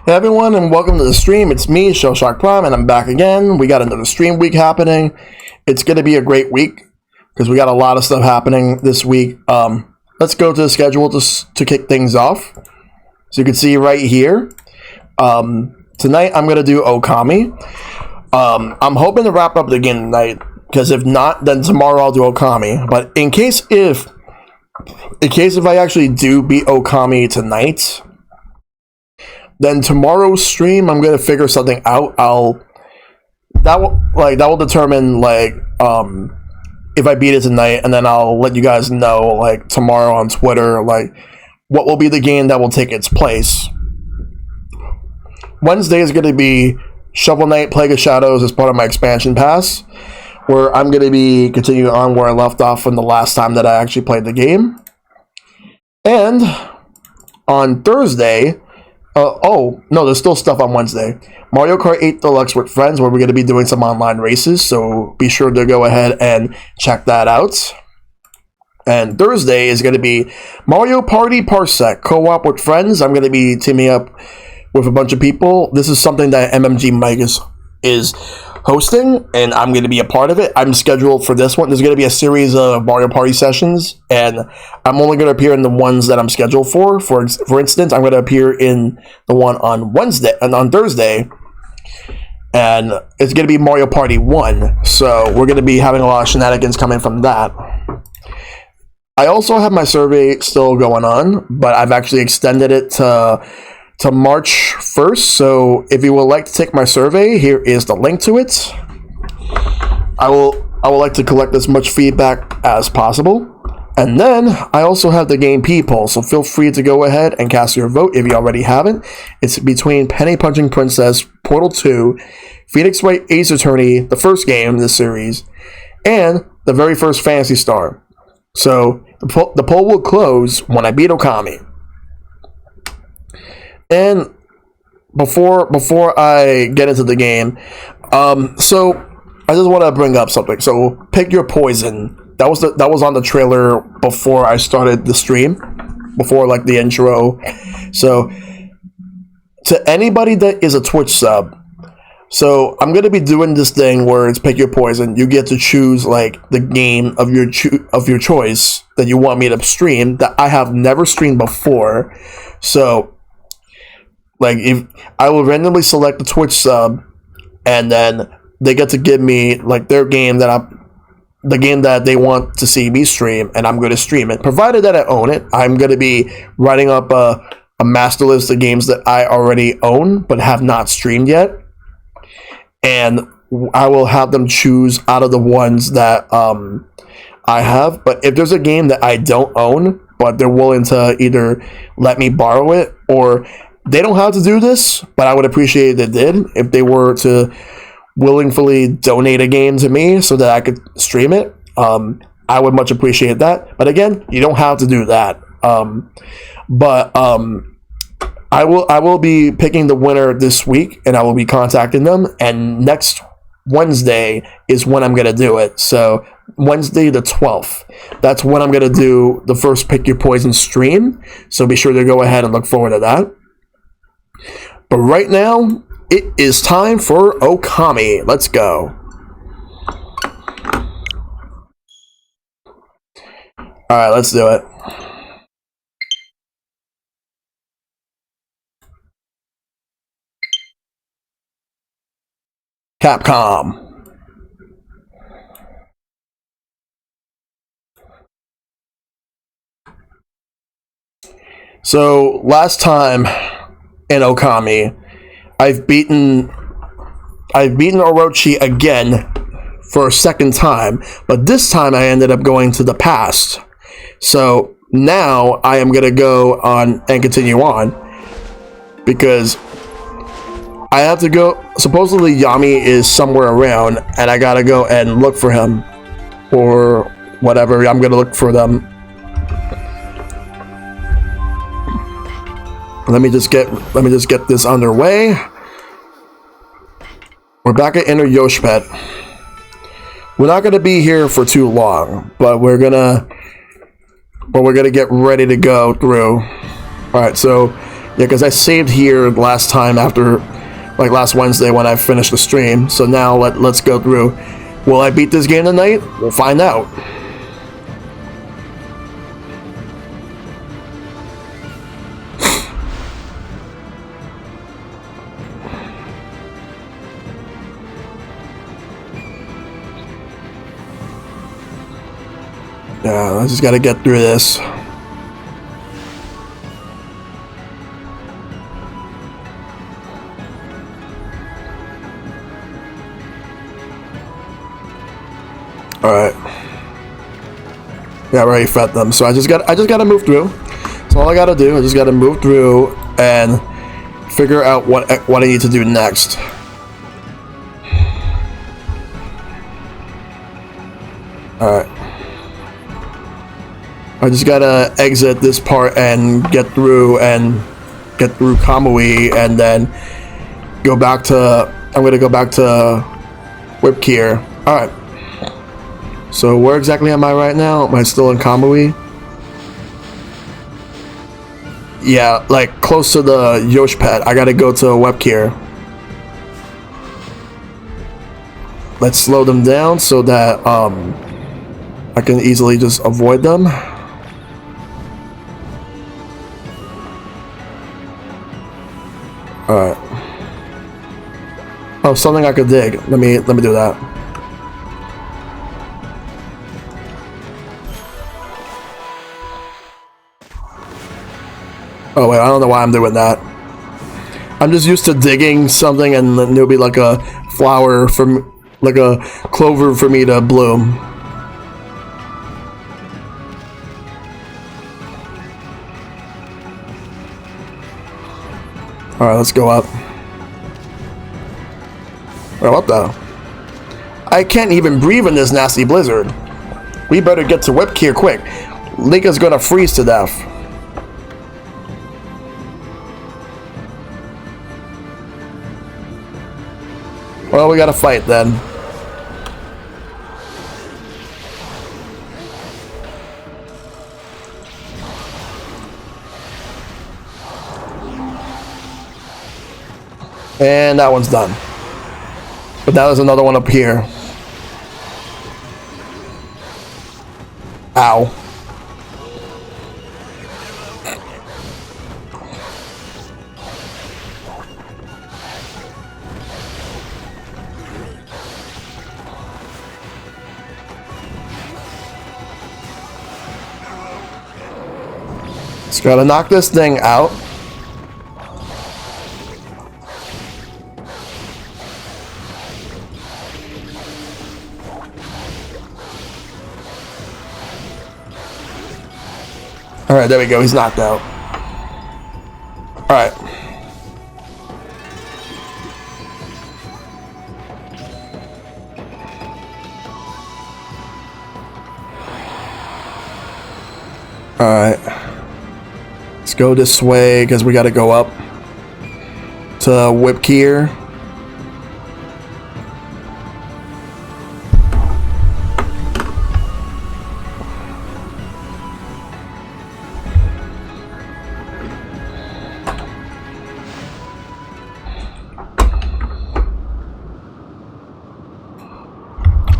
Hey everyone, and welcome to the stream. It's me, ShellshockPrime, and I'm back again. We got another stream week happening. It's going to be a great week because we got a lot of stuff happening this week. Let's go to the schedule to kick things off. So you can see right here. Tonight I'm going to do Okami. I'm hoping to wrap up the game tonight because if not, then tomorrow I'll do Okami. But in case if I actually do beat Okami tonight, then tomorrow's stream I'm gonna figure something out. That will determine if I beat it tonight, and then I'll let you guys know tomorrow on Twitter what will be the game that will take its place. Wednesday is gonna be Shovel Knight Plague of Shadows as part of my expansion pass, where I'm gonna be continuing on where I left off from the last time that I actually played the game. And on Thursday. No, there's still stuff on Wednesday. Mario Kart 8 Deluxe with friends, where we're going to be doing some online races, so be sure to go ahead and check that out. And Thursday is going to be Mario Party Parsec co-op with friends. I'm going to be teaming up with a bunch of people. This is something that MMG Mike is hosting, and I'm going to be a part of it. I'm scheduled for this one. There's going to be a series of Mario Party sessions, and I'm only going to appear in the ones that I'm scheduled for. For instance, I'm going to appear in the one on Wednesday and on Thursday, and it's going to be Mario Party 1. So we're going to be having a lot of shenanigans coming from that. I also have my survey still going on, but I've actually extended it to March 1st, so if you would like to take my survey, here is the link to it. I would like to collect as much feedback as possible. And then I also have the Game P poll, so feel free to go ahead and cast your vote if you already haven't. It's between Penny Punching Princess, Portal 2, Phoenix Wright Ace Attorney, the first game in this series, and the very first Phantasy Star. So the poll will close when I beat Okami. And before I get into the game, so I just want to bring up something. So pick your poison. That was on the trailer before I started the stream, before the intro. So to anybody that is a Twitch sub, so I'm gonna be doing this thing where it's pick your poison. You get to choose the game of your choice that you want me to stream that I have never streamed before. So if I will randomly select the Twitch sub, and then they get to give me their game the game that they want to see me stream, and I'm going to stream it. Provided that I own it, I'm going to be writing up a master list of games that I already own but have not streamed yet, and I will have them choose out of the ones that I have. But if there's a game that I don't own but they're willing to either let me borrow it, or they don't have to do this, but I would appreciate if they did, if they were to willingly donate a game to me so that I could stream it. I would much appreciate that. But again, you don't have to do that. I will be picking the winner this week, and I will be contacting them. And next Wednesday is when I'm going to do it. So Wednesday the 12th. That's when I'm going to do the first Pick Your Poison stream. So be sure to go ahead and look forward to that. But right now, it is time for Okami. Let's go. Alright, let's do it. Capcom. So, last time in Okami, I've beaten Orochi again for a second time, but this time I ended up going to the past. So now I am going to go on and continue on because I have to go. Supposedly Yami is somewhere around, and I gotta go and look for him or whatever. I'm gonna look for them. Let me just get this underway. We're back at Inner Yoshpet. We're not gonna be here for too long, but we're gonna get ready to go through. All right, so Yeah, because I saved here last time after, like last Wednesday when I finished the stream. So now let's go through. Will I beat this game tonight? We'll find out. Yeah, I just gotta get through this. Alright. Yeah, I already fed them, so I just gotta move through. That's all I gotta do. I just gotta move through and figure out what I need to do next. Alright. I just gotta exit this part and get through Kamui, and then go back to. I'm gonna go back to Whipkeer. All right. So where exactly am I right now? Am I still in Kamui? Yeah, like close to the Yoshpet. I gotta go to Whipkeer. Let's slow them down so that I can easily just avoid them. Alright. Oh, something I could dig. Let me do that. Oh wait, I don't know why I'm doing that. I'm just used to digging something and then there'll be like a flower from like a clover for me to bloom. Alright, let's go up. Well, what the? I can't even breathe in this nasty blizzard. We better get to Whipkeer quick. Lika's gonna freeze to death. Well, we gotta fight then. And that one's done. But that was another one up here. Ow. Just gotta knock this thing out. Alright, there we go. He's knocked out. Alright. Alright. Let's go this way because we got to go up to Whipkeer.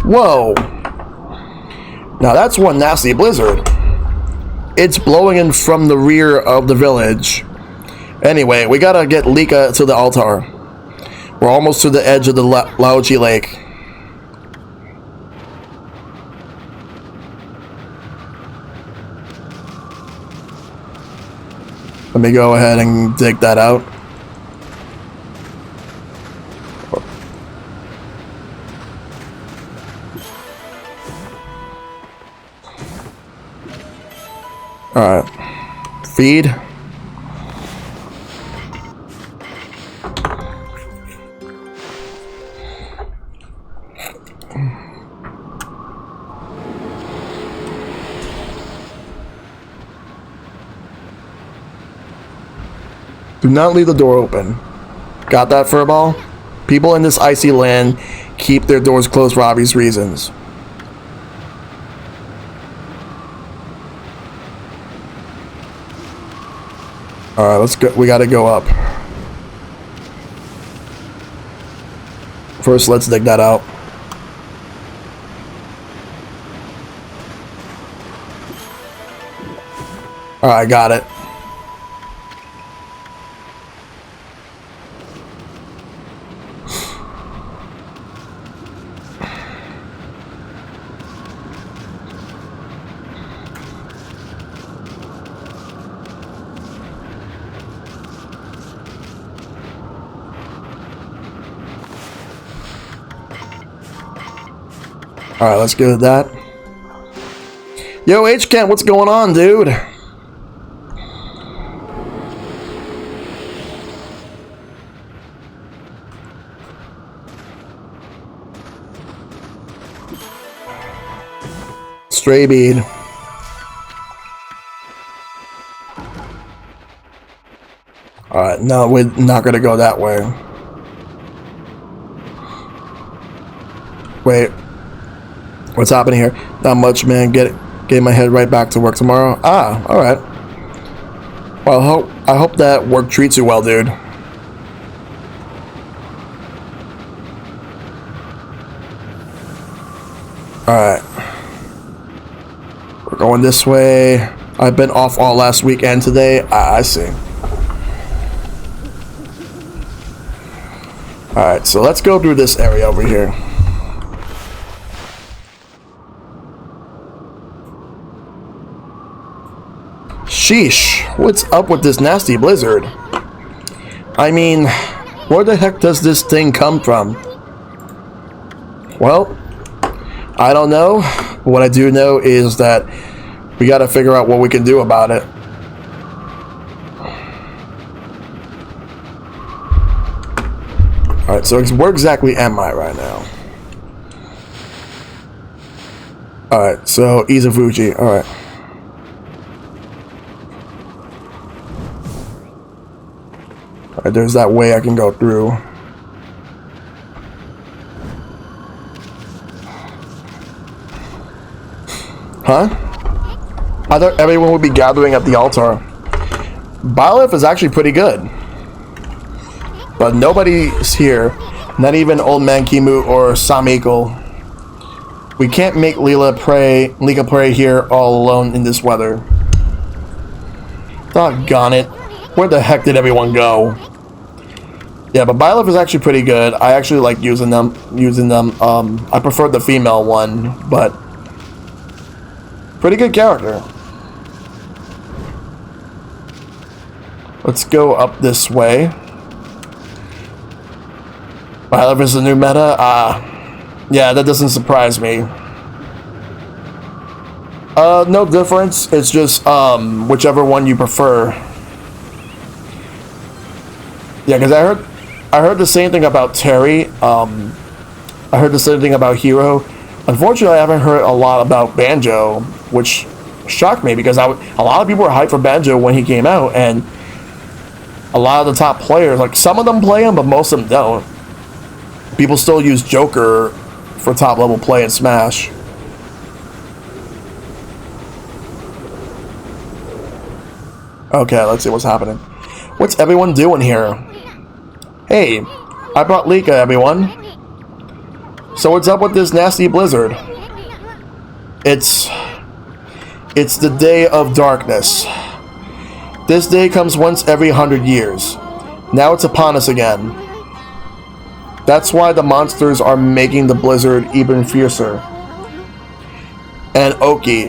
Whoa. Now that's one nasty blizzard. It's blowing in from the rear of the village. Anyway, we gotta get Lika to the altar. We're almost to the edge of the Laoji Lake. Let me go ahead and dig that out. Alright. Feed. Do not leave the door open. Got that, Furball? People in this icy land keep their doors closed for obvious reasons. Alright, let's go. We gotta go up. First, let's dig that out. Alright, got it. Alright, let's go with that. Yo, H-Camp, what's going on, dude? Stray bead. Alright, no, we're not gonna go that way. Wait. What's happening here? Not much, man. Getting my head right back to work tomorrow. Ah, alright. Well, I hope that work treats you well, dude. Alright. We're going this way. I've been off all last week and today. Ah, I see. Alright, so let's go through this area over here. Sheesh, what's up with this nasty blizzard? I mean, where the heck does this thing come from? Well, I don't know. What I do know is that we gotta figure out what we can do about it. Alright, so where exactly am I right now? Alright, so Izufuji, alright. Alright, there's that way I can go through. Huh? I thought everyone would be gathering at the altar. Byleth is actually pretty good. But nobody's here. Not even Old Man Kimu or Samiko. We can't make Lika pray here all alone in this weather. Doggone it. Where the heck did everyone go? Yeah, but Byleth is actually pretty good. I actually like using them. I prefer the female one, but pretty good character. Let's go up this way. Byleth is the new meta? Yeah, that doesn't surprise me. No difference. It's just, whichever one you prefer. Yeah, because I heard the same thing about Terry. I heard the same thing about Hero. Unfortunately, I haven't heard a lot about Banjo, which shocked me because a lot of people were hyped for Banjo when he came out, and a lot of the top players, like some of them play him, but most of them don't. People still use Joker for top level play in Smash. Okay, let's see what's happening. What's everyone doing here? Hey, I brought Lika, everyone. So what's up with this nasty blizzard? It's the Day of Darkness. This day comes once every 100 years. Now it's upon us again. That's why the monsters are making the blizzard even fiercer. And Oki,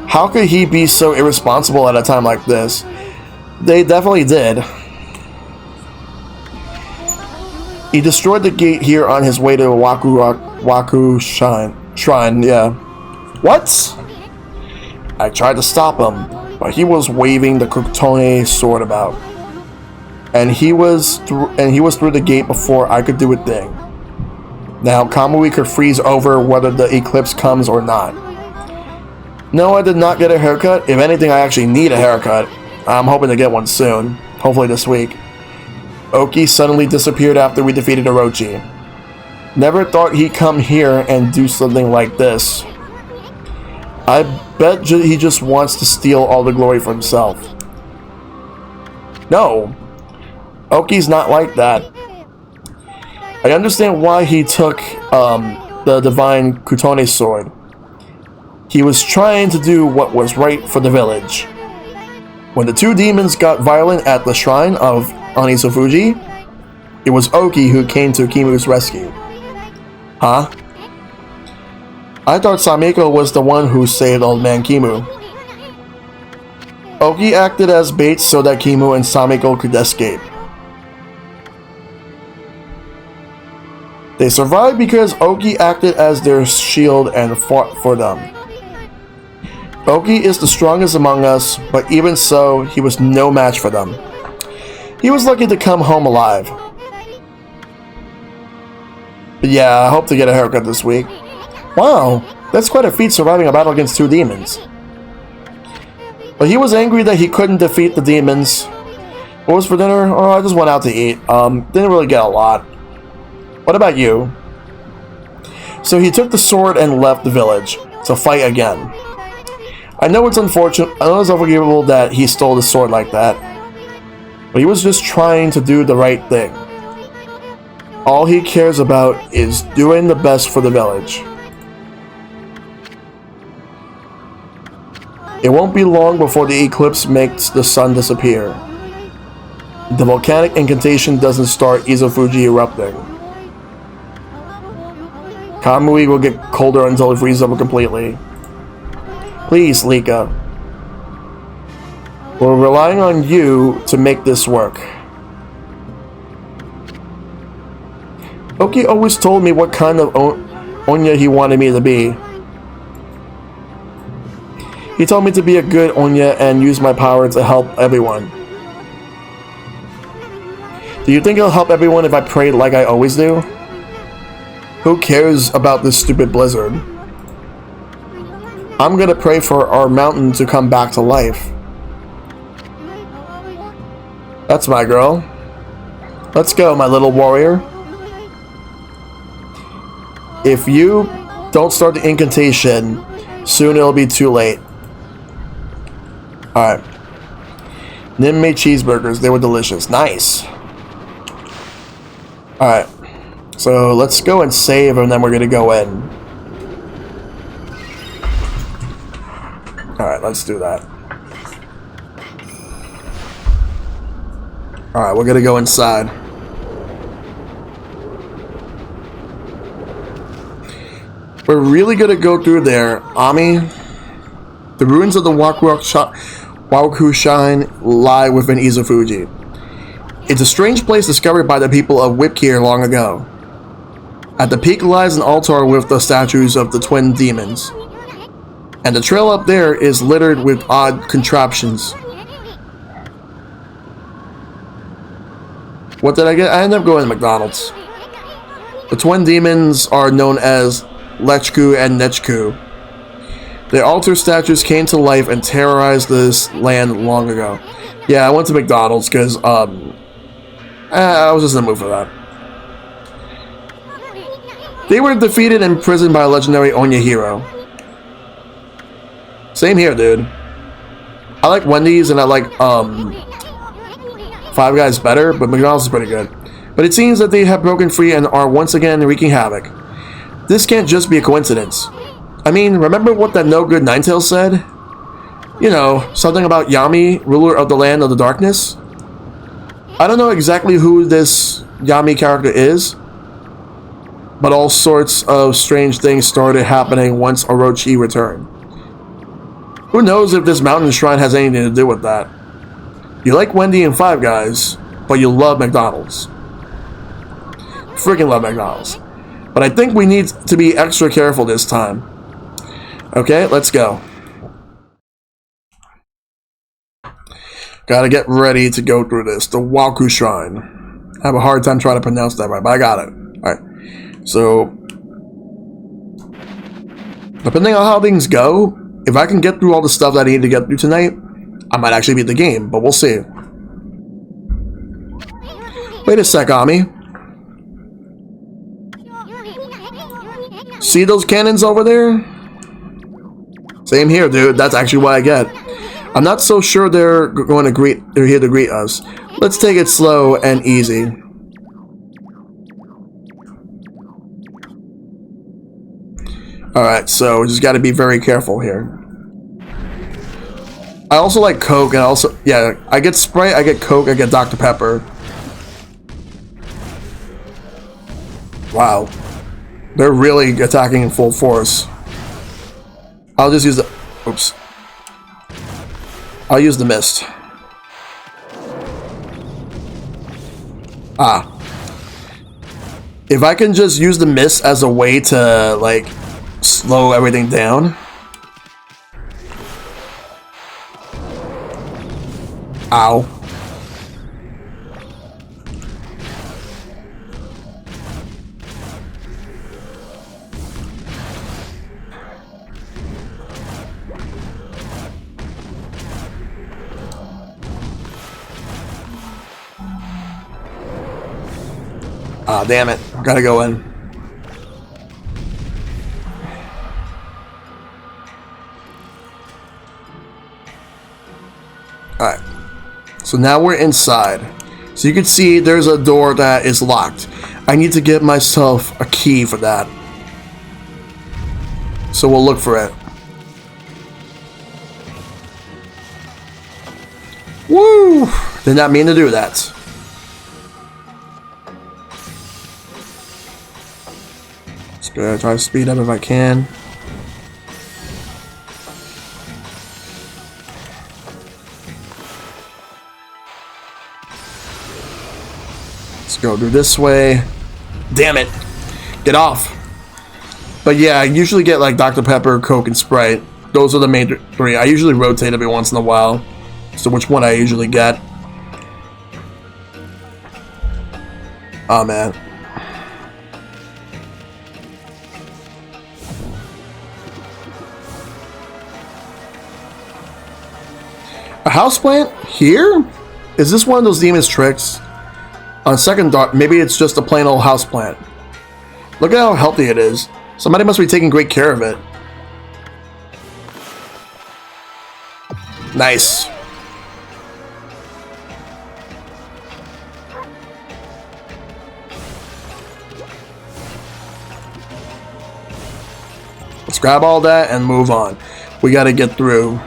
how could he be so irresponsible at a time like this? They definitely did. He destroyed the gate here on his way to Waku Shrine, yeah. What? I tried to stop him, but he was waving the Kutone sword about. And he was through the gate before I could do a thing. Now, Kamui could freeze over whether the eclipse comes or not. No, I did not get a haircut. If anything, I actually need a haircut. I'm hoping to get one soon. Hopefully this week. Oki suddenly disappeared after we defeated Orochi. Never thought he'd come here and do something like this. I bet he just wants to steal all the glory for himself. No, Oki's not like that. I understand why he took the Divine Kutone sword. He was trying to do what was right for the village. When the two demons got violent at the shrine of Onizufuji, it was Oki who came to Kimu's rescue. Huh? I thought Samiko was the one who saved old man Kimu. Oki acted as bait so that Kimu and Samiko could escape. They survived because Oki acted as their shield and fought for them. Oki is the strongest among us, but even so, he was no match for them. He was lucky to come home alive. But yeah, I hope to get a haircut this week. Wow, that's quite a feat surviving a battle against two demons. But he was angry that he couldn't defeat the demons. What was for dinner? Oh, I just went out to eat. Didn't really get a lot. What about you? So he took the sword and left the village to fight again. I know it's unfortunate. I know it's unforgivable that he stole the sword like that. But he was just trying to do the right thing. All he cares about is doing the best for the village. It won't be long before the eclipse makes the sun disappear. The volcanic incantation doesn't start Izufuji erupting. Kamui will get colder until it freezes over completely. Please, Lika. We're relying on you to make this work. Oki always told me what kind of Onya he wanted me to be. He told me to be a good Onya and use my power to help everyone. Do you think it'll help everyone if I pray like I always do? Who cares about this stupid blizzard? I'm gonna pray for our mountain to come back to life. That's my girl. Let's go, my little warrior. If you don't start the incantation, soon it'll be too late. Alright. Nim made cheeseburgers. They were delicious. Nice. Alright. So let's go and save and then we're going to go in. Alright, let's do that. Alright, we're going to go inside. We're really going to go through there. Ami, the ruins of the Waku Shrine lie within Izufuji. It's a strange place discovered by the people of Whipkir long ago. At the peak lies an altar with the statues of the twin demons. And the trail up there is littered with odd contraptions. What did I get? I ended up going to McDonald's. The twin demons are known as Lechku and Nechku. The altar statues came to life and terrorized this land long ago. Yeah, I went to McDonald's because, I was just in the mood for that. They were defeated and imprisoned by a legendary Onya hero. Same here, dude. I like Wendy's and I like, Five Guys better, but McDonald's is pretty good. But it seems that they have broken free and are once again wreaking havoc. This can't just be a coincidence. I mean, remember what that no-good Ninetales said? You know, something about Yami, ruler of the land of the darkness? I don't know exactly who this Yami character is, but all sorts of strange things started happening once Orochi returned. Who knows if this mountain shrine has anything to do with that? You like Wendy and Five Guys, but you love McDonald's. Freaking love McDonald's. But I think we need to be extra careful this time. Okay, let's go. Gotta get ready to go through this. The Waku Shrine. I have a hard time trying to pronounce that right, but I got it. Alright. So, depending on how things go, if I can get through all the stuff that I need to get through tonight, I might actually beat the game, but we'll see. Wait a sec, Ami. See those cannons over there? Same here, dude. That's actually what I get. I'm not so sure they're going to greet. They're here to greet us. Let's take it slow and easy. All right, so we just got to be very careful here. I also like Coke, and also I get Sprite, I get Coke, I get Dr. Pepper. Wow, they're really attacking in full force. I'll just use the. Oops. I'll use the mist. Ah. If I can just use the mist as a way to, like, slow everything down. Ow. Ah, damn it. Gotta go in. Alright. So now we're inside. So you can see there's a door that is locked. I need to get myself a key for that. So we'll look for it. Woo! Did not mean to do that. Just try to speed up if I can. Let's go do this way. Damn it! Get off! But yeah, I usually get like Dr. Pepper, Coke, and Sprite. Those are the main three. I usually rotate every once in a while. So which one I usually get. Oh man. A houseplant? Here? Is this one of those demon's tricks? On second thought, maybe it's just a plain old houseplant. Look at how healthy it is. Somebody must be taking great care of it. Nice. Let's grab all that and move on. We gotta get through.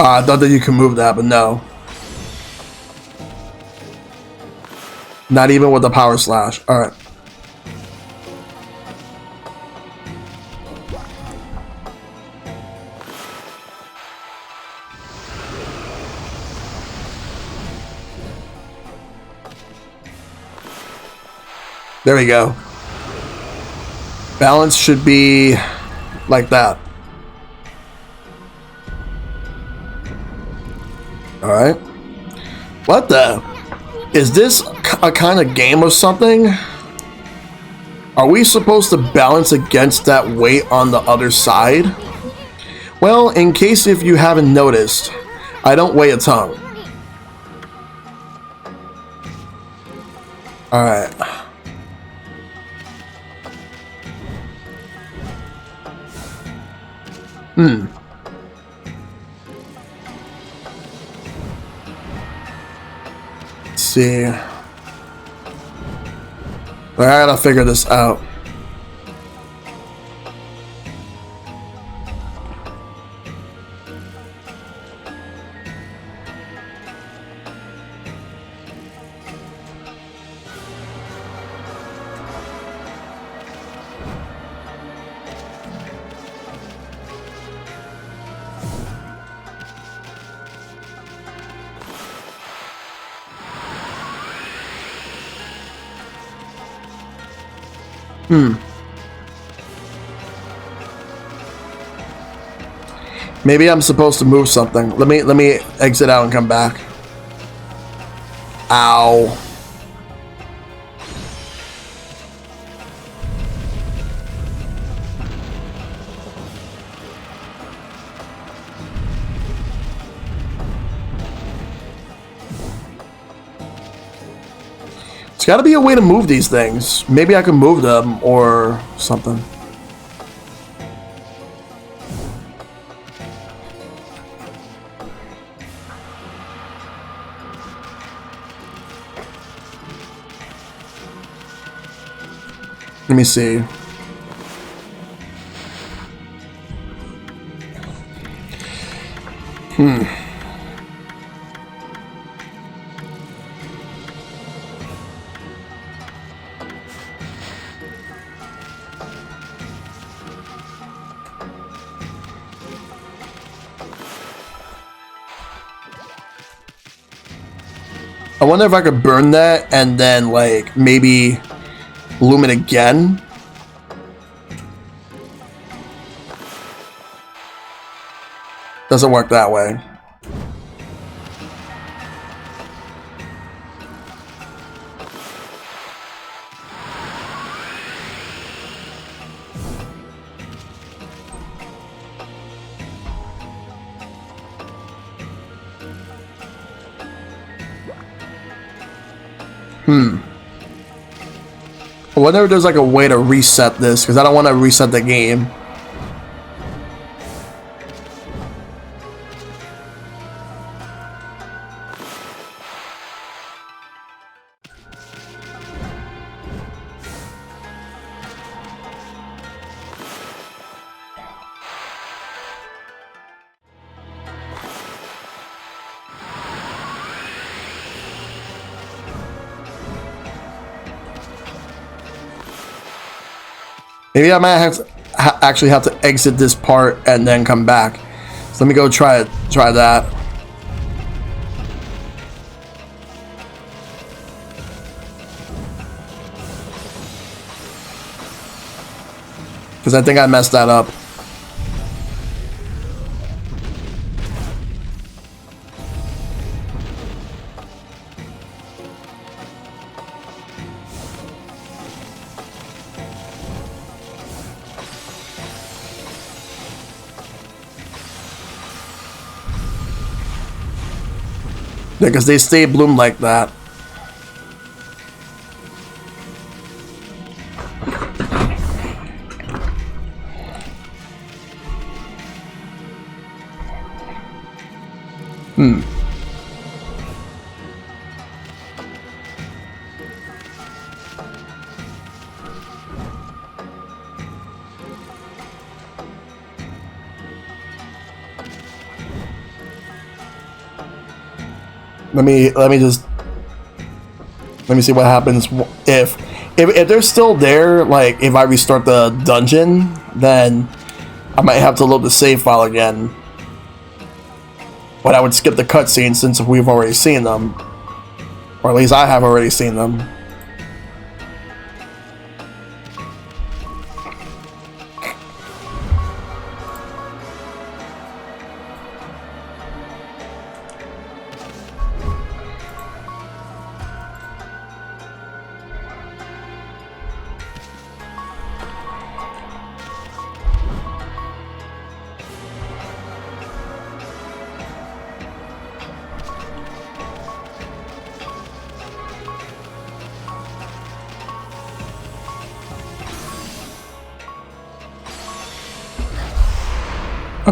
I thought that you could move that, but no. Not even with the power slash. Alright. There we go. Balance should be like that. Alright. What the? Is this a kind of game or something? Are we supposed to balance against that weight on the other side? Well, in case if you haven't noticed, I don't weigh a ton. Alright. See. I gotta figure this out. Maybe I'm supposed to move something. Let me exit out and come back. Ow. gotta be a way to move these things. Maybe I can move them or something. Let me see. I wonder if I could burn that and then, like, maybe loom it again. Doesn't work that way. I wonder if there's like a way to reset this, because I don't want to reset the game. Maybe I might actually have to exit this part and then come back. So let me go try that. Because I think I messed that up. Because they stay bloomed like that. Let me see what happens if they're still there. Like if I restart the dungeon, then I might have to load the save file again. But I would skip the cutscene since we've already seen them, or at least I have already seen them.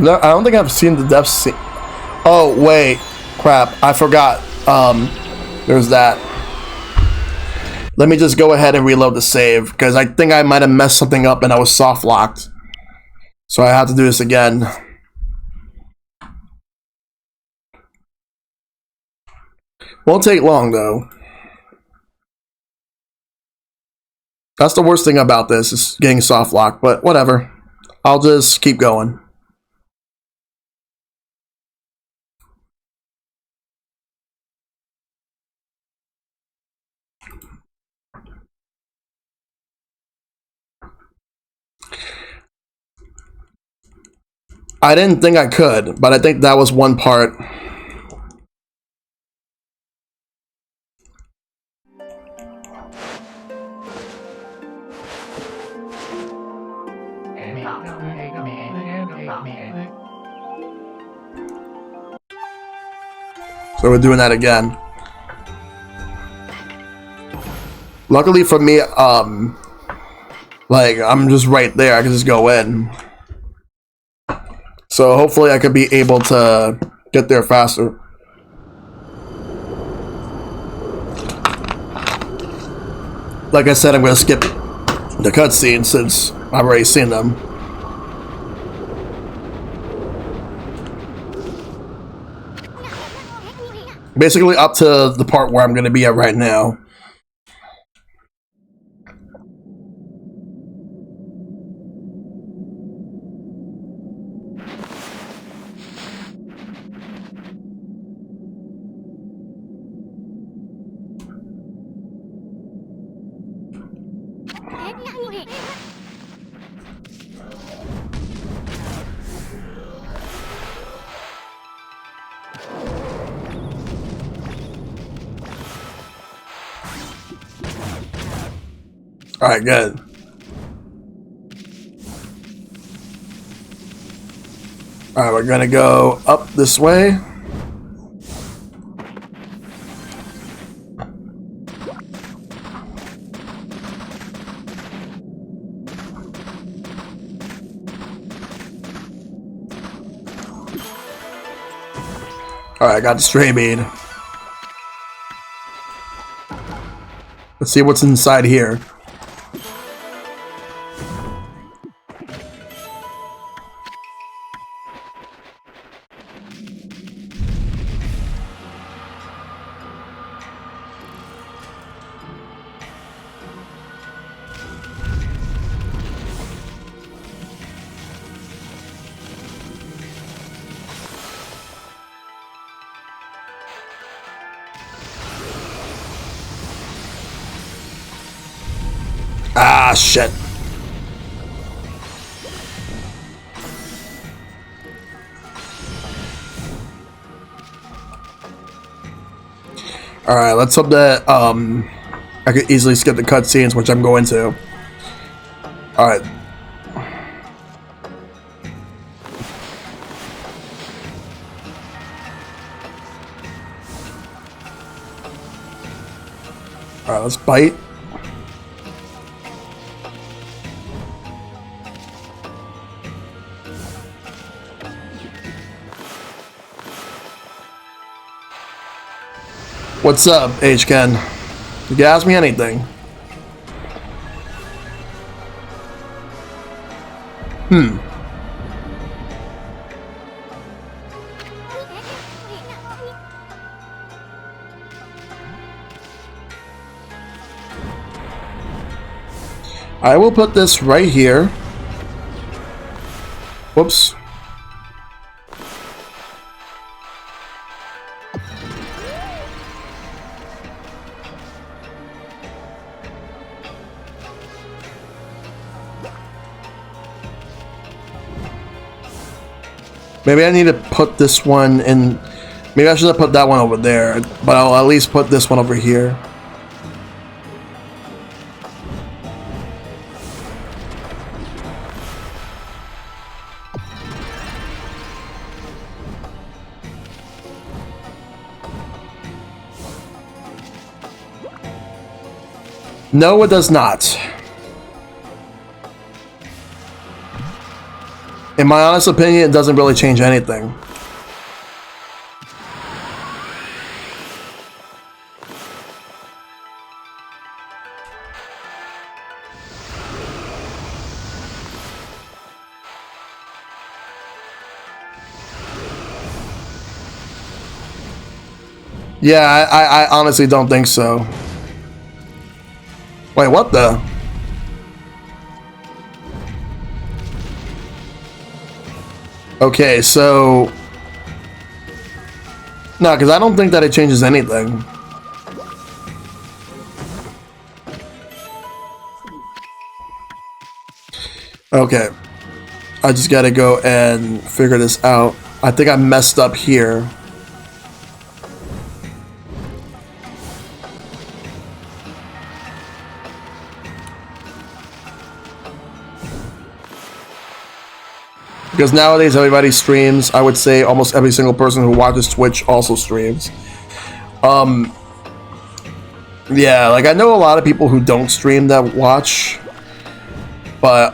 I don't think I've seen the death scene. Oh wait, crap! I forgot. There's that. Let me just go ahead and reload the save because I think I might have messed something up and I was soft locked. So I have to do this again. Won't take long though. That's the worst thing about this is getting soft locked, but whatever. I'll just keep going. I didn't think I could, but I think that was one part. So we're doing that again. Luckily for me, like, I'm just right there. I can just go in. So hopefully I could be able to get there faster. Like I said, I'm going to skip the cutscenes since I've already seen them. Basically up to the part where I'm going to be at right now. Alright, good. Alright, we're gonna go up this way. Alright, I got the stray bead. Let's see what's inside here. Ah, shit. Alright, let's hope that I could easily skip the cutscenes, which I'm going to. Alright. Alright, let's bite. What's up, H-Ken? You can ask me anything. I will put this right here. Whoops. Maybe I need to put this one in. Maybe I should have put that one over there, but I'll at least put this one over here. No, it does not. In my honest opinion, it doesn't really change anything. Yeah, I honestly don't think so. Wait, what the? Okay, so... No, because I don't think that it changes anything. Okay. I just gotta go and figure this out. I think I messed up here. Because nowadays everybody streams. I would say almost every single person who watches Twitch also streams. Yeah, like I know a lot of people who don't stream that watch, but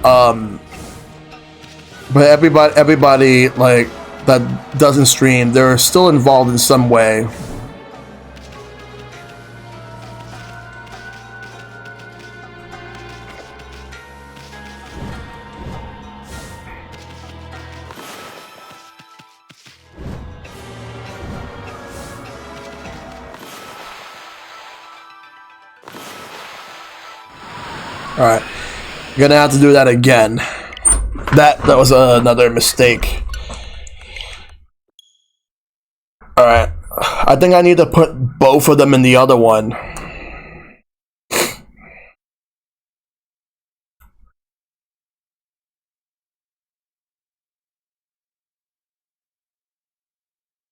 everybody like that doesn't stream, they're still involved in some way. Alright. Gonna have to do that again. That was another mistake. Alright. I think I need to put both of them in the other one.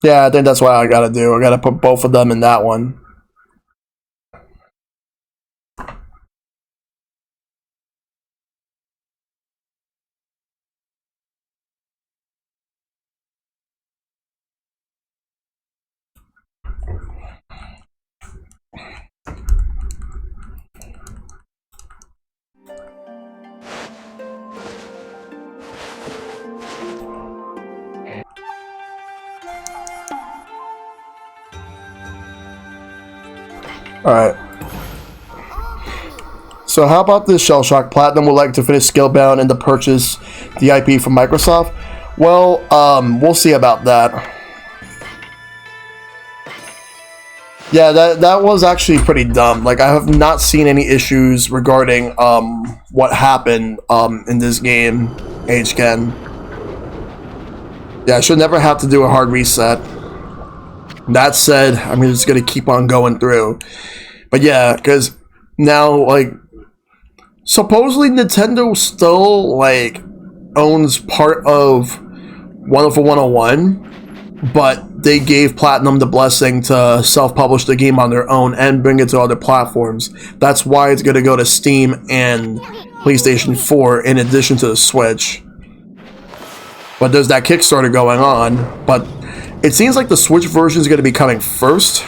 Yeah, I think that's what I gotta do. I gotta put both of them in that one. Alright. So how about this, Shellshock? Platinum would like to finish Scalebound and to purchase the IP from Microsoft. Well, we'll see about that. Yeah, that was actually pretty dumb. Like, I have not seen any issues regarding what happened in this game, HGen. Yeah, I should never have to do a hard reset. That said, I'm just gonna keep on going through. But yeah, because now, like, supposedly Nintendo still, like, owns part of Wonderful 101, but they gave Platinum the blessing to self-publish the game on their own and bring it to other platforms. That's why it's gonna go to Steam and PlayStation 4 in addition to the Switch. But there's that Kickstarter going on, but it seems like the Switch version is going to be coming first,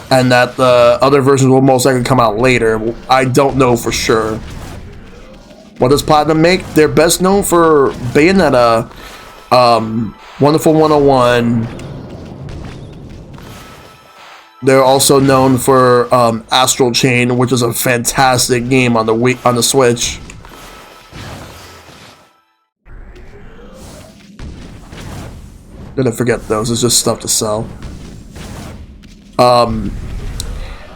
and that the other versions will most likely come out later. I don't know for sure. What does Platinum make? They're best known for Bayonetta, Wonderful 101. They're also known for Astral Chain, which is a fantastic game on the Switch. Gonna forget those. It's just stuff to sell.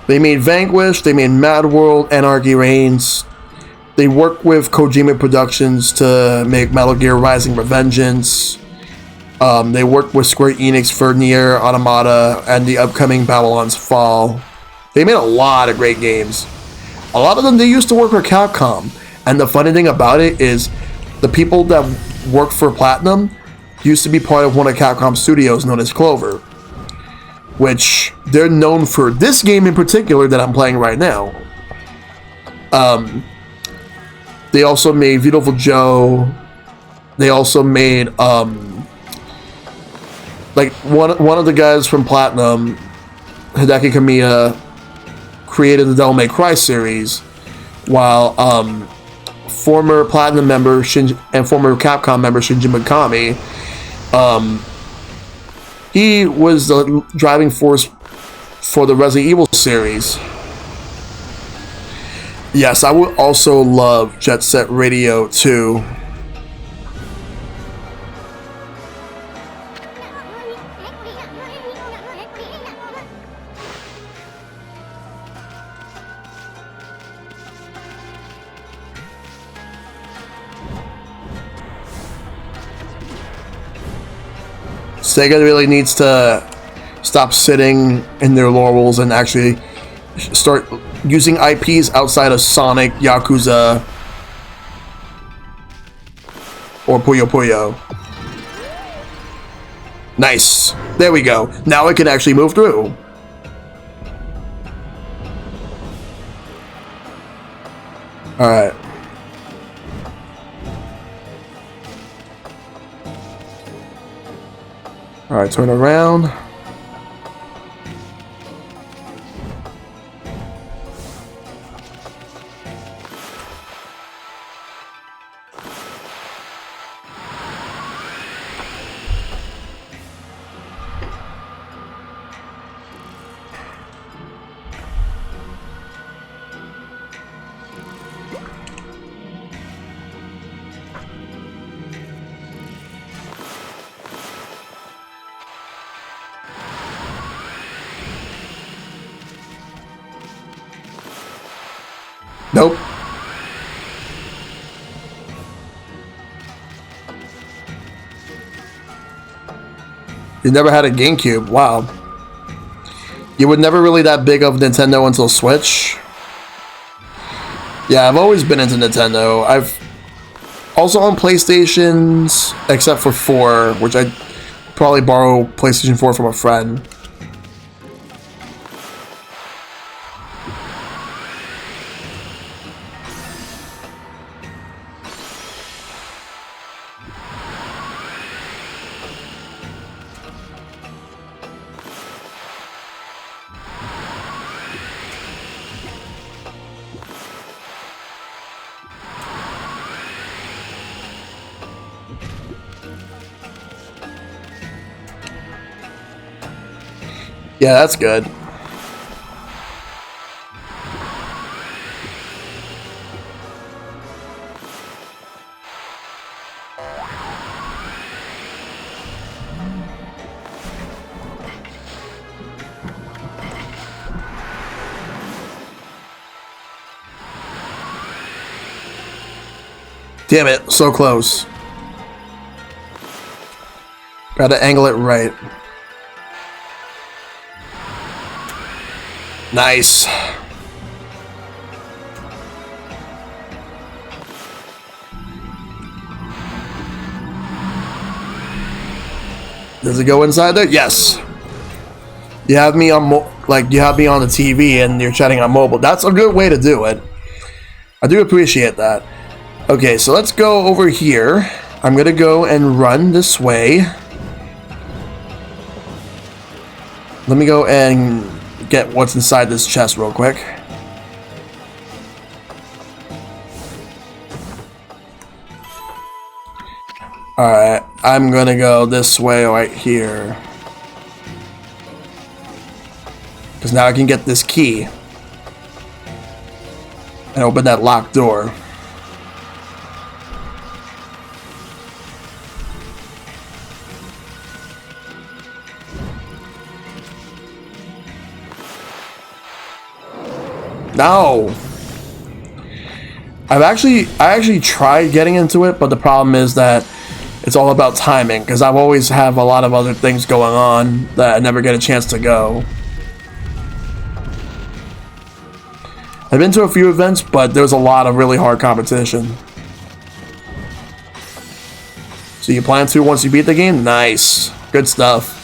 They made Vanquish. They made Mad World, Anarchy Reigns. They worked with Kojima Productions to make Metal Gear Rising: Revengeance. They worked with Square Enix for Nier Automata and the upcoming Babylon's Fall. They made a lot of great games. A lot of them they used to work for Capcom. And the funny thing about it is, the people that worked for Platinum used to be part of one of Capcom's studios known as Clover, which they're known for this game in particular that I'm playing right now. They also made Beautiful Joe. They also made like one of the guys from Platinum, Hideki Kamiya, created the Devil May Cry series, while former Platinum member and former Capcom member Shinji Mikami, he was the driving force for the Resident Evil series. Yes, I would also love Jet Set Radio 2. Sega really needs to stop sitting in their laurels and actually start using IPs outside of Sonic, Yakuza, or Puyo Puyo. Nice. There we go. Now I can actually move through. Alright. Alright, turn around. Nope. You never had a GameCube. Wow. You were never really that big of Nintendo until Switch. Yeah, I've always been into Nintendo. I've also owned PlayStations, except for 4, which I probably borrow PlayStation 4 from a friend. Yeah, that's good. Damn it, so close. Gotta angle it right. Nice. Does it go inside there? Yes. You have me on you have me on the TV and you're chatting on mobile. That's a good way to do it. I do appreciate that. Okay, so let's go over here. I'm gonna go and run this way. Let me go and get what's inside this chest real quick. Alright, I'm gonna go this way right here. Because now I can get this key. And open that locked door. No. I actually tried getting into it, but the problem is that it's all about timing, because I've always have a lot of other things going on that I never get a chance to go. I've been to a few events, but there's a lot of really hard competition. So you plan to once you beat the game? Nice. Good stuff.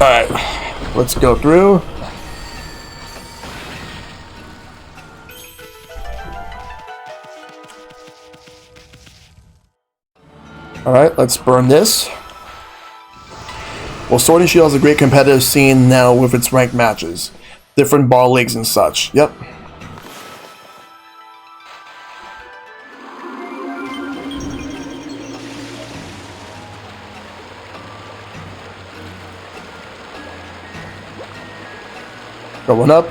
Alright, let's go through. Alright, let's burn this. Well, Sword and Shield has a great competitive scene now with its ranked matches. Different ball leagues and such. Yep. Going up.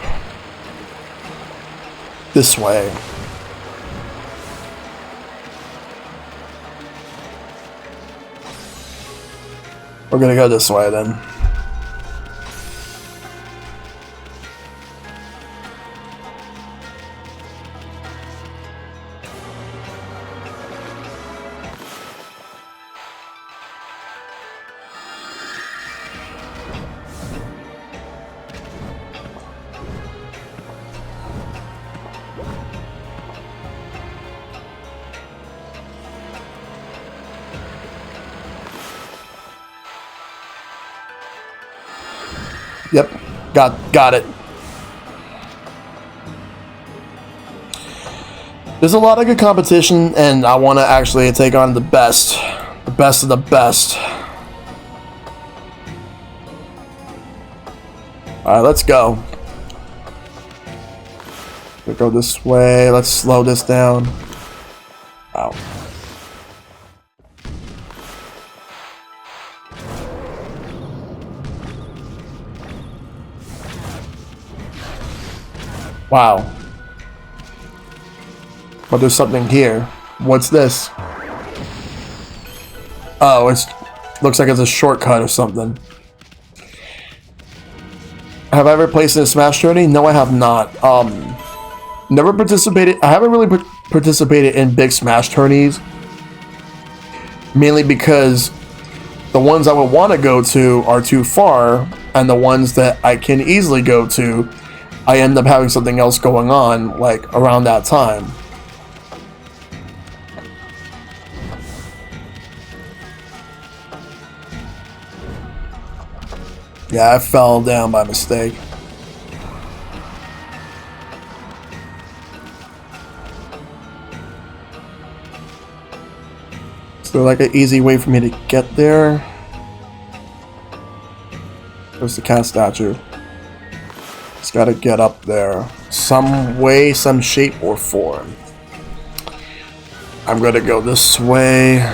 This way. We're gonna go this way then. Yep, got it. There's a lot of good competition, and I want to actually take on the best of the best. All right, let's go. We go this way. Let's slow this down. Wow. Wow. But there's something here. What's this? Oh, looks like it's a shortcut or something. Have I ever placed in a Smash Journey? No, I have not. Never participated. I haven't really participated in big Smash tourneys, mainly because the ones I would want to go to are too far, and the ones that I can easily go to, I end up having something else going on, like, around that time. Yeah, I fell down by mistake. Is there like an easy way for me to get there? There's the cat statue. Just gotta get up there. Some way, some shape or form. I'm gonna go this way.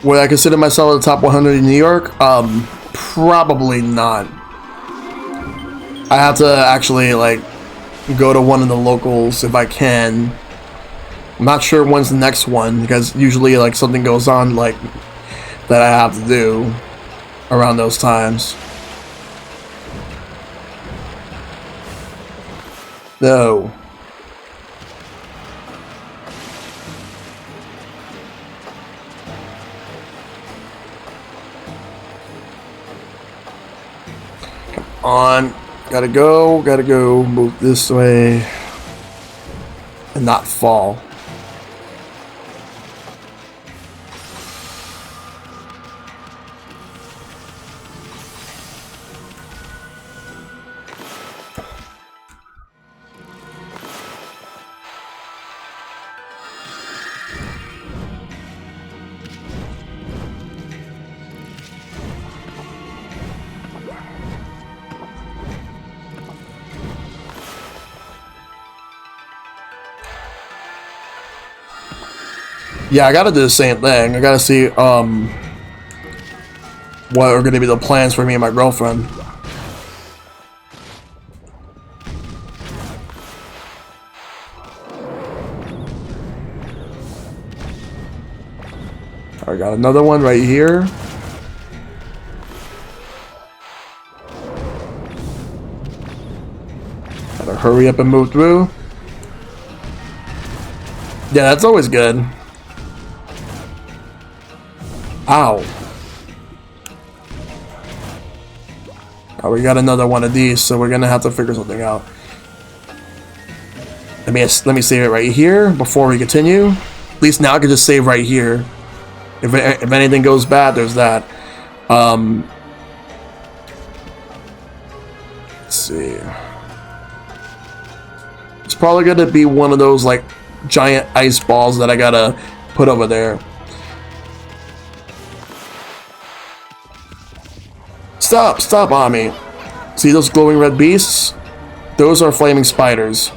Would I consider myself at the top 100 in New York? Probably not. I have to actually, like, go to one of the locals if I can. I'm not sure when's the next one, because usually, like, something goes on, like, that I have to do around those times. No. On, gotta go, move this way, and not fall. Yeah, I gotta do the same thing. I gotta see what are gonna be the plans for me and my girlfriend. I got another one right here. Gotta hurry up and move through. Yeah, that's always good. Ow. Oh, we got another one of these, so we're gonna have to figure something out. Let me save it right here before we continue. At least now I can just save right here. If anything goes bad, there's that. Let's see. It's probably gonna be one of those like giant ice balls that I gotta put over there. Stop, Yami. See those glowing red beasts? Those are flaming spiders.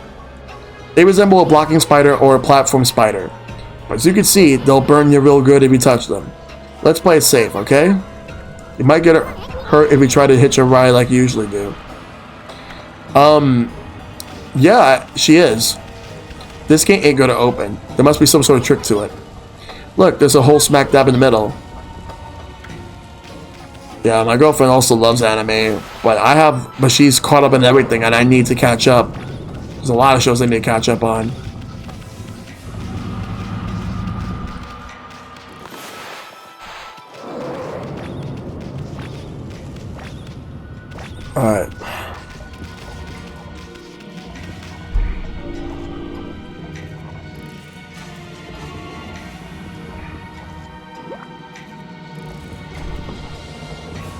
They resemble a blocking spider or a platform spider. But as you can see, they'll burn you real good if you touch them. Let's play it safe, okay? You might get hurt if you try to hitch a ride like you usually do. Yeah, she is. This gate ain't gonna open. There must be some sort of trick to it. Look, there's a hole smack dab in the middle. Yeah, my girlfriend also loves anime, but she's caught up in everything and I need to catch up. There's a lot of shows I need to catch up on. Alright.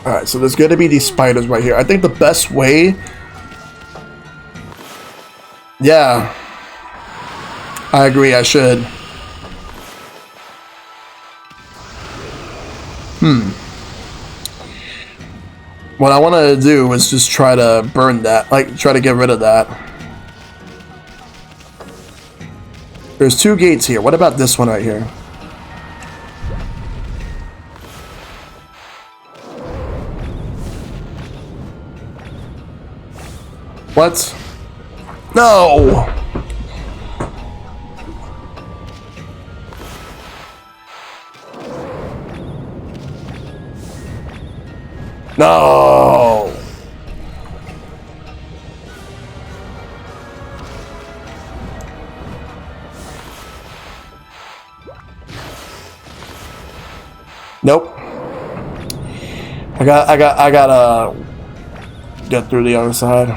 Alright, so there's gonna be these spiders right here. I think the best way... Yeah. I agree, I should. What I want to do is just try to burn that. Like, try to get rid of that. There's two gates here. What about this one right here? What? No! No! Nope. I gotta get through the other side.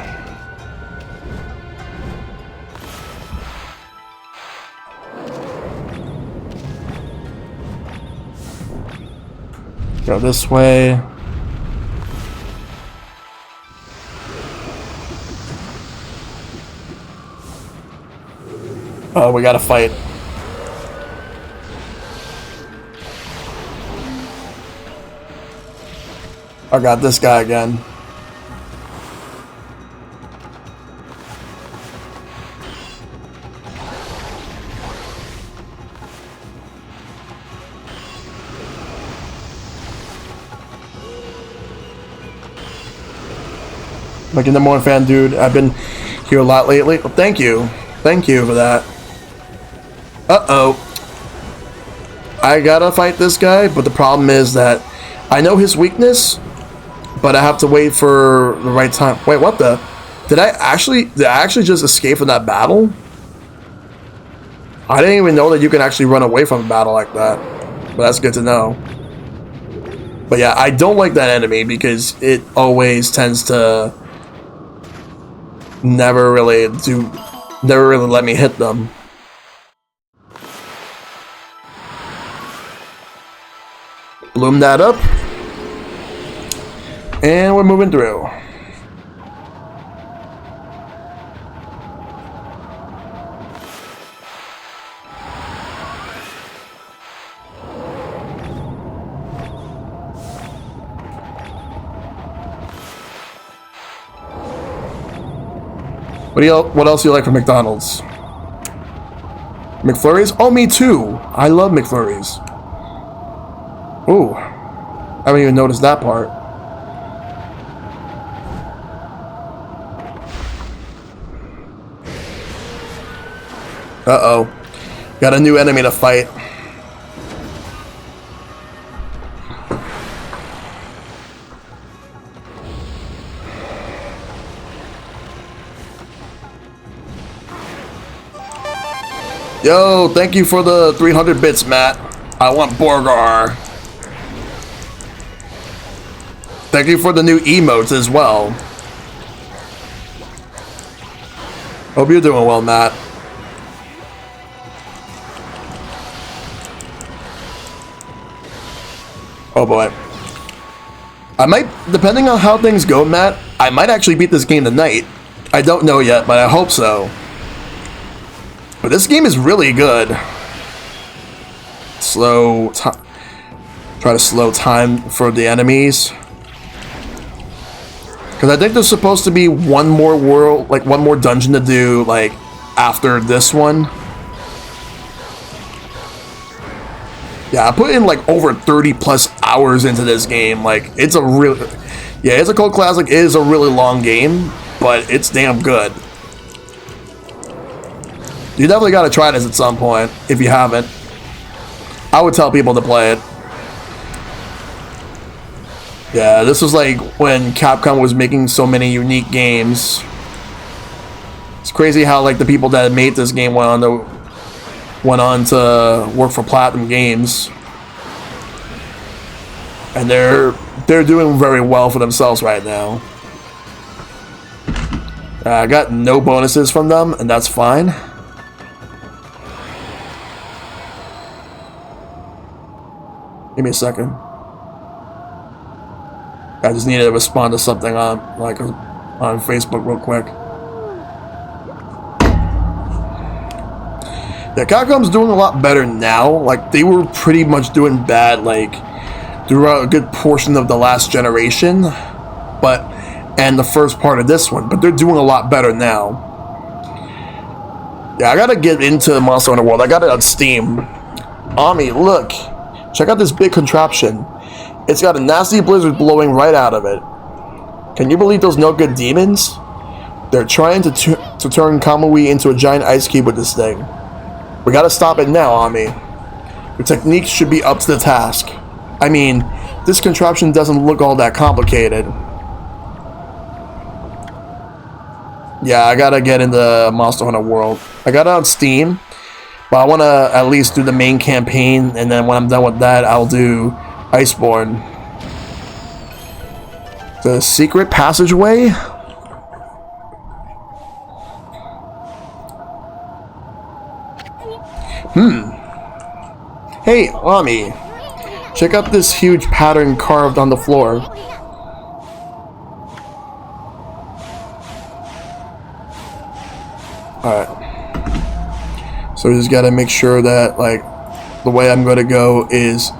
Go this way. Oh, we gotta fight. I got this guy again. Making the more fan, dude. I've been here a lot lately. Well, thank you. Thank you for that. Uh-oh. I gotta fight this guy, but the problem is that I know his weakness, but I have to wait for the right time. Wait, what the? Did I actually just escape from that battle? I didn't even know that you can actually run away from a battle like that. But that's good to know. But yeah, I don't like that enemy because it always tends to never really let me hit them. Bloom that up. And we're moving through. What else do you like from McDonald's? McFlurries? Oh, me too. I love McFlurries. Ooh. I haven't even noticed that part. Uh-oh. Got a new enemy to fight. Yo, thank you for the 300 bits, Matt. I want Borgar. Thank you for the new emotes as well. Hope you're doing well, Matt. Oh boy. I might, depending on how things go, Matt, I might actually beat this game tonight. I don't know yet, but I hope so. But this game is really good. Try to slow time for the enemies. Because I think there's supposed to be one more world, like one more dungeon to do, like, after this one. Yeah, I put in like over 30 plus hours into this game. Like, it's a really, yeah, it's a cult classic. It is a really long game, but it's damn good. You definitely got to try this at some point, if you haven't. I would tell people to play it. Yeah, this was like when Capcom was making so many unique games. It's crazy how like the people that made this game went on to work for Platinum Games. And they're doing very well for themselves right now. I got no bonuses from them, and that's fine. Give me a second. I just need to respond to something on Facebook real quick. Yeah, Capcom's doing a lot better now. Like, they were pretty much doing bad like throughout a good portion of the last generation, and the first part of this one. But they're doing a lot better now. Yeah, I gotta get into Monster Hunter World. I got it on Steam. Ami, look. Check out this big contraption. It's got a nasty blizzard blowing right out of it. Can you believe those no good demons? They're trying to turn Kamui into a giant ice cube with this thing. We gotta stop it now, Ami. Your techniques should be up to the task. I mean, this contraption doesn't look all that complicated. Yeah, I gotta get into Monster Hunter World. I got it on Steam, but I want to at least do the main campaign, and then when I'm done with that, I'll do Iceborne. The secret passageway? Hey, Yami. Check out this huge pattern carved on the floor. Alright. So we just gotta make sure that, like, the way I'm gonna go is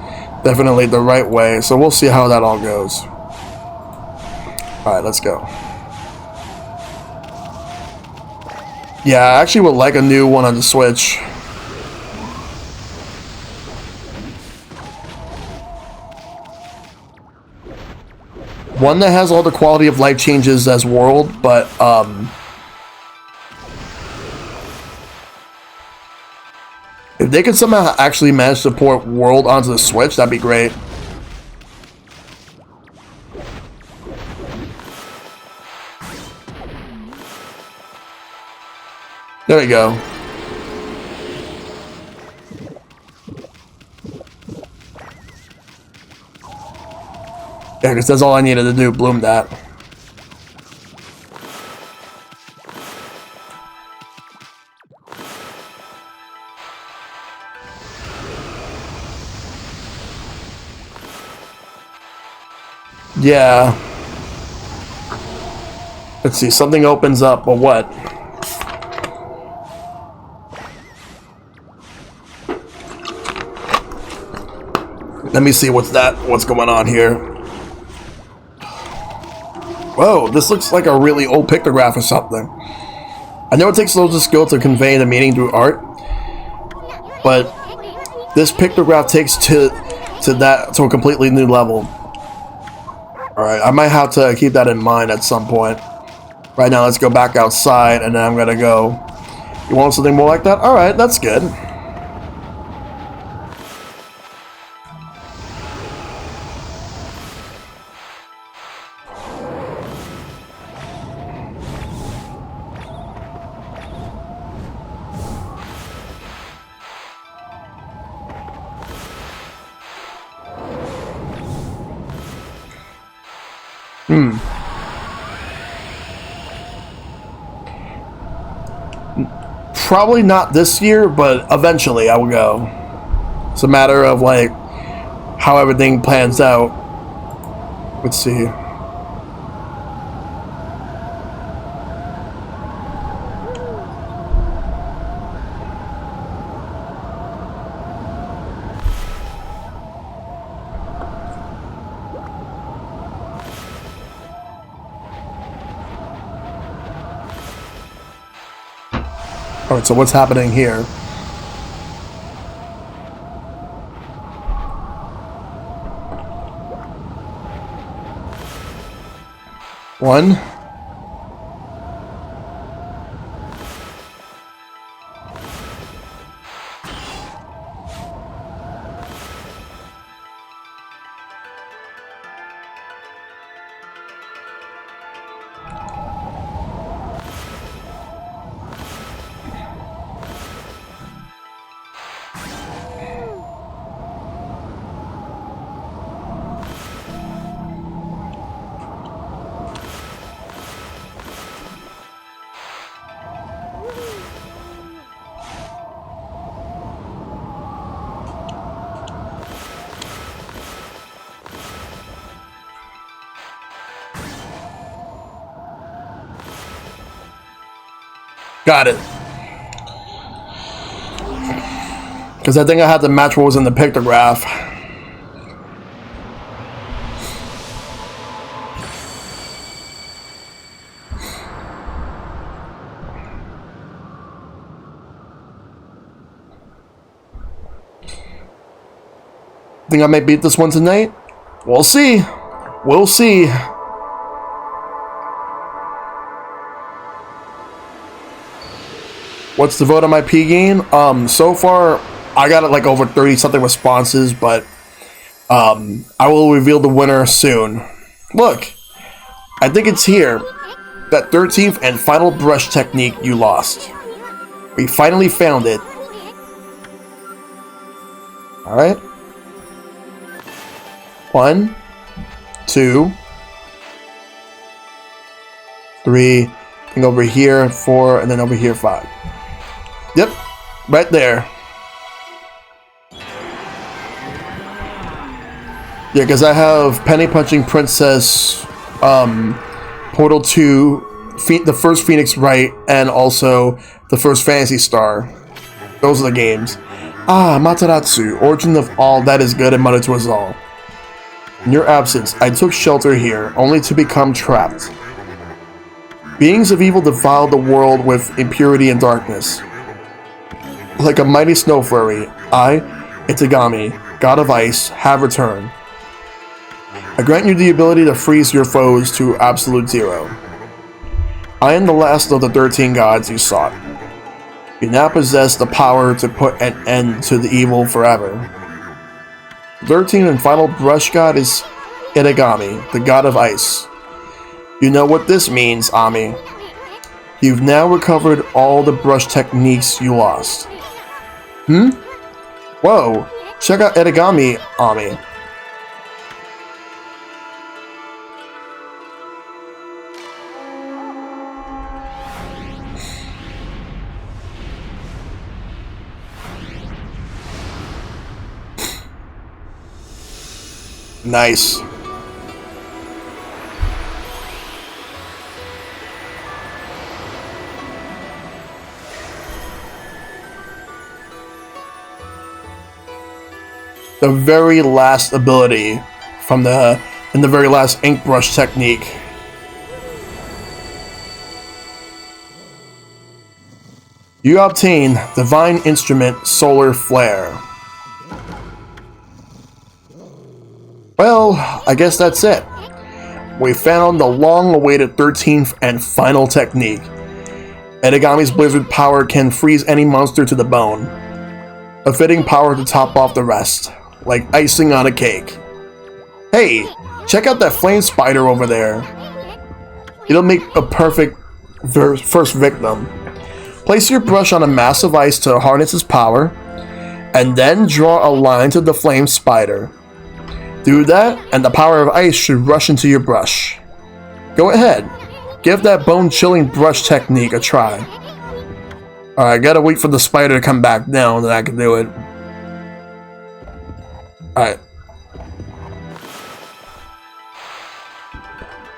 definitely the right way. So we'll see how that all goes. Alright, let's go. Yeah, I actually would like a new one on the Switch. One that has all the quality of life changes as World, but, if they could somehow actually manage to port World onto the Switch, that'd be great. There we go. Yeah, because that's all I needed to do, bloom that. Yeah. Let's see, something opens up, but what? Let me see what's going on here. Whoa, this looks like a really old pictograph or something. I know it takes loads of skill to convey the meaning through art, but this pictograph takes to a completely new level. Alright, I might have to keep that in mind at some point. Right now, let's go back outside, and then I'm gonna go... You want something more like that? Alright, that's good. Probably not this year, but eventually I will go. It's a matter of, like, how everything plans out. Let's see. Alright, so what's happening here? One. Got it. Because I think I had to match what was in the pictograph. Think I may beat this one tonight? We'll see. We'll see. What's the vote on my P game? So far, I got it like over 30 something responses, but I will reveal the winner soon. Look, I think it's here. That 13th and final brush technique you lost. We finally found it. Alright. 1, 2, 3, and over here 4, and then over here 5. Yep, right there. Yeah, because I have Penny Punching Princess, Portal 2, the first Phoenix Wright, and also the first Phantasy Star. Those are the games. Amaterasu, origin of all that is good and mother to us all. In your absence, I took shelter here, only to become trapped. Beings of evil defiled the world with impurity and darkness. Like a mighty snow flurry, I, Okami, god of ice, have returned. I grant you the ability to freeze your foes to absolute zero. I am the last of the 13 gods you sought. You now possess the power to put an end to the evil forever. The 13th and final brush god is Okami, the god of ice. You know what this means, Ami. You've now recovered all the brush techniques you lost. Whoa, check out Okami, Ami. Nice. The very last ability from the very last ink brush technique. You obtain Divine Instrument Solar Flare. Well, I guess that's it. We found the long-awaited 13th and final technique. Okami's blizzard power can freeze any monster to the bone. A fitting power to top off the rest, like icing on a cake. Hey, check out that flame spider over there. It'll make a perfect first victim. Place your brush on a mass of ice to harness its power, and then draw a line to the flame spider. Do that, and the power of ice should rush into your brush. Go ahead, give that bone-chilling brush technique a try. Alright, gotta wait for the spider to come back down, then I can do it. Alright.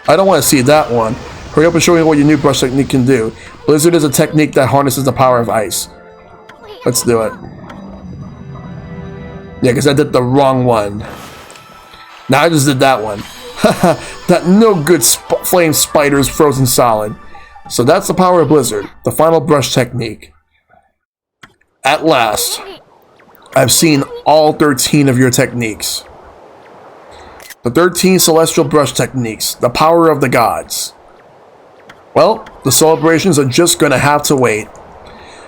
I don't want to see that one. Hurry up and show me what your new brush technique can do. Blizzard is a technique that harnesses the power of ice. Let's do it. Yeah, because I did the wrong one. Now I just did that one. Haha, that no good flame spider is frozen solid. So that's the power of Blizzard, the final brush technique. At last, I've seen all 13 of your techniques. The 13 celestial brush techniques, the power of the gods. Well, the celebrations are just gonna have to wait.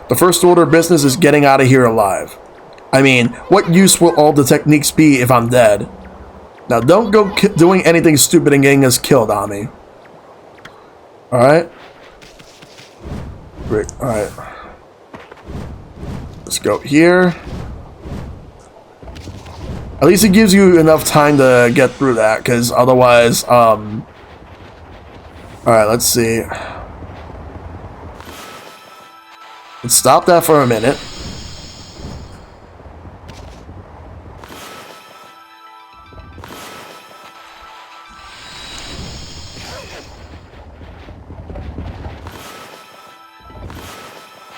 The first order of business is getting out of here alive. I mean, what use will all the techniques be if I'm dead? Now don't go doing anything stupid and getting us killed, Ami. Alright? Great, alright. Let's go here. At least it gives you enough time to get through that, because otherwise, alright, let's see. Let's stop that for a minute.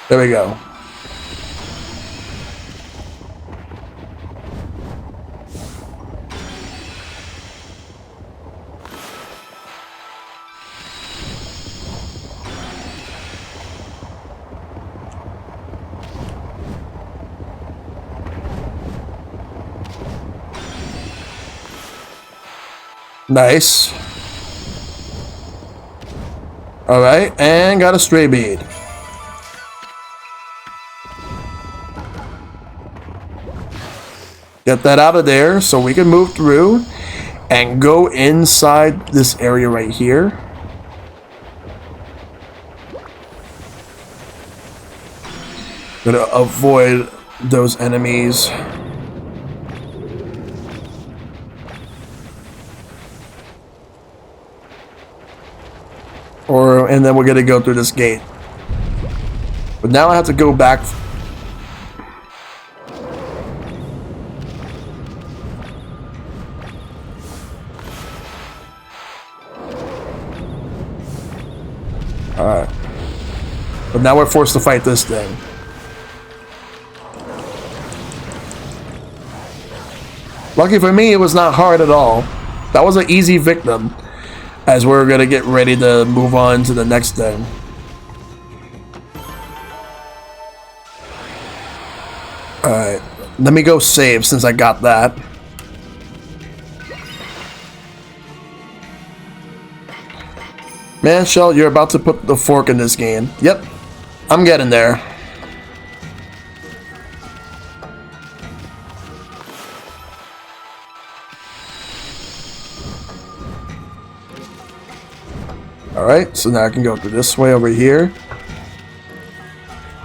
There we go. Nice. Alright, and got a stray bead. Get that out of there so we can move through and go inside this area right here. Gonna avoid those enemies. And then we're gonna go through this gate. But now I have to go back. Alright. But now we're forced to fight this thing. Lucky for me, it was not hard at all. That was an easy victim. As we're gonna get ready to move on to the next thing. Alright. Let me go save since I got that. Man, Shell, you're about to put the fork in this game. Yep. I'm getting there. Alright, so now I can go through this way over here.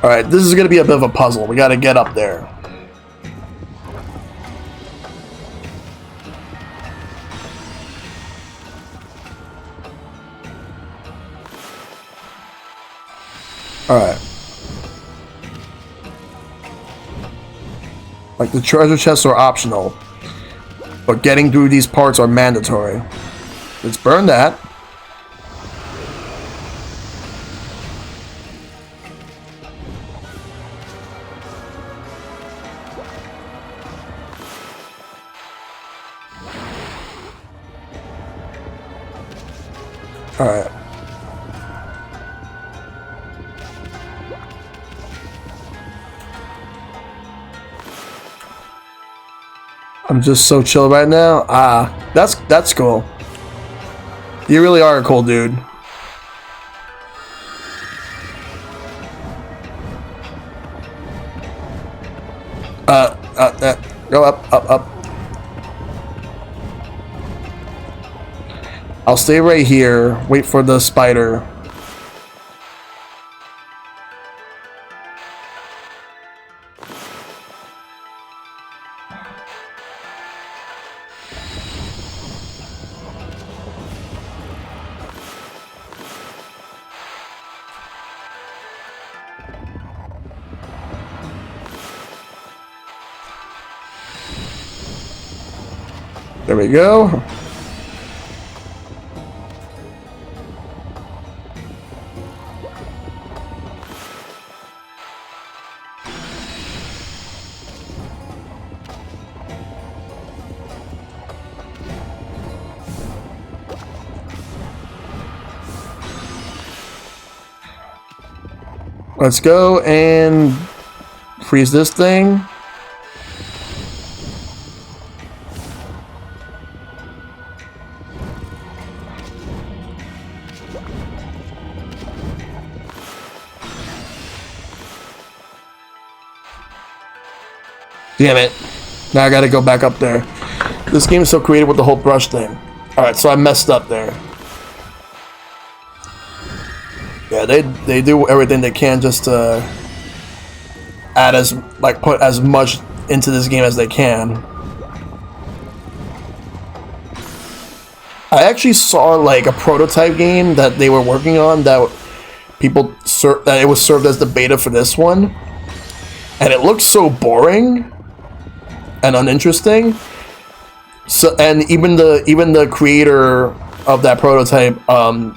Alright, this is going to be a bit of a puzzle. We got to get up there. Alright. Like, the treasure chests are optional, but getting through these parts are mandatory. Let's burn that. Alright. I'm just so chill right now. That's cool. You really are a cool dude. Go up. I'll stay right here, wait for the spider. There we go. Let's go and freeze this thing. Damn it. Now I gotta go back up there. This game is so creative with the whole brush thing. Alright, so I messed up there. Yeah, they do everything they can just to add put as much into this game as they can. I actually saw like a prototype game that they were working on that that it was served as the beta for this one, and it looked so boring and uninteresting. So, and even the creator of that prototype,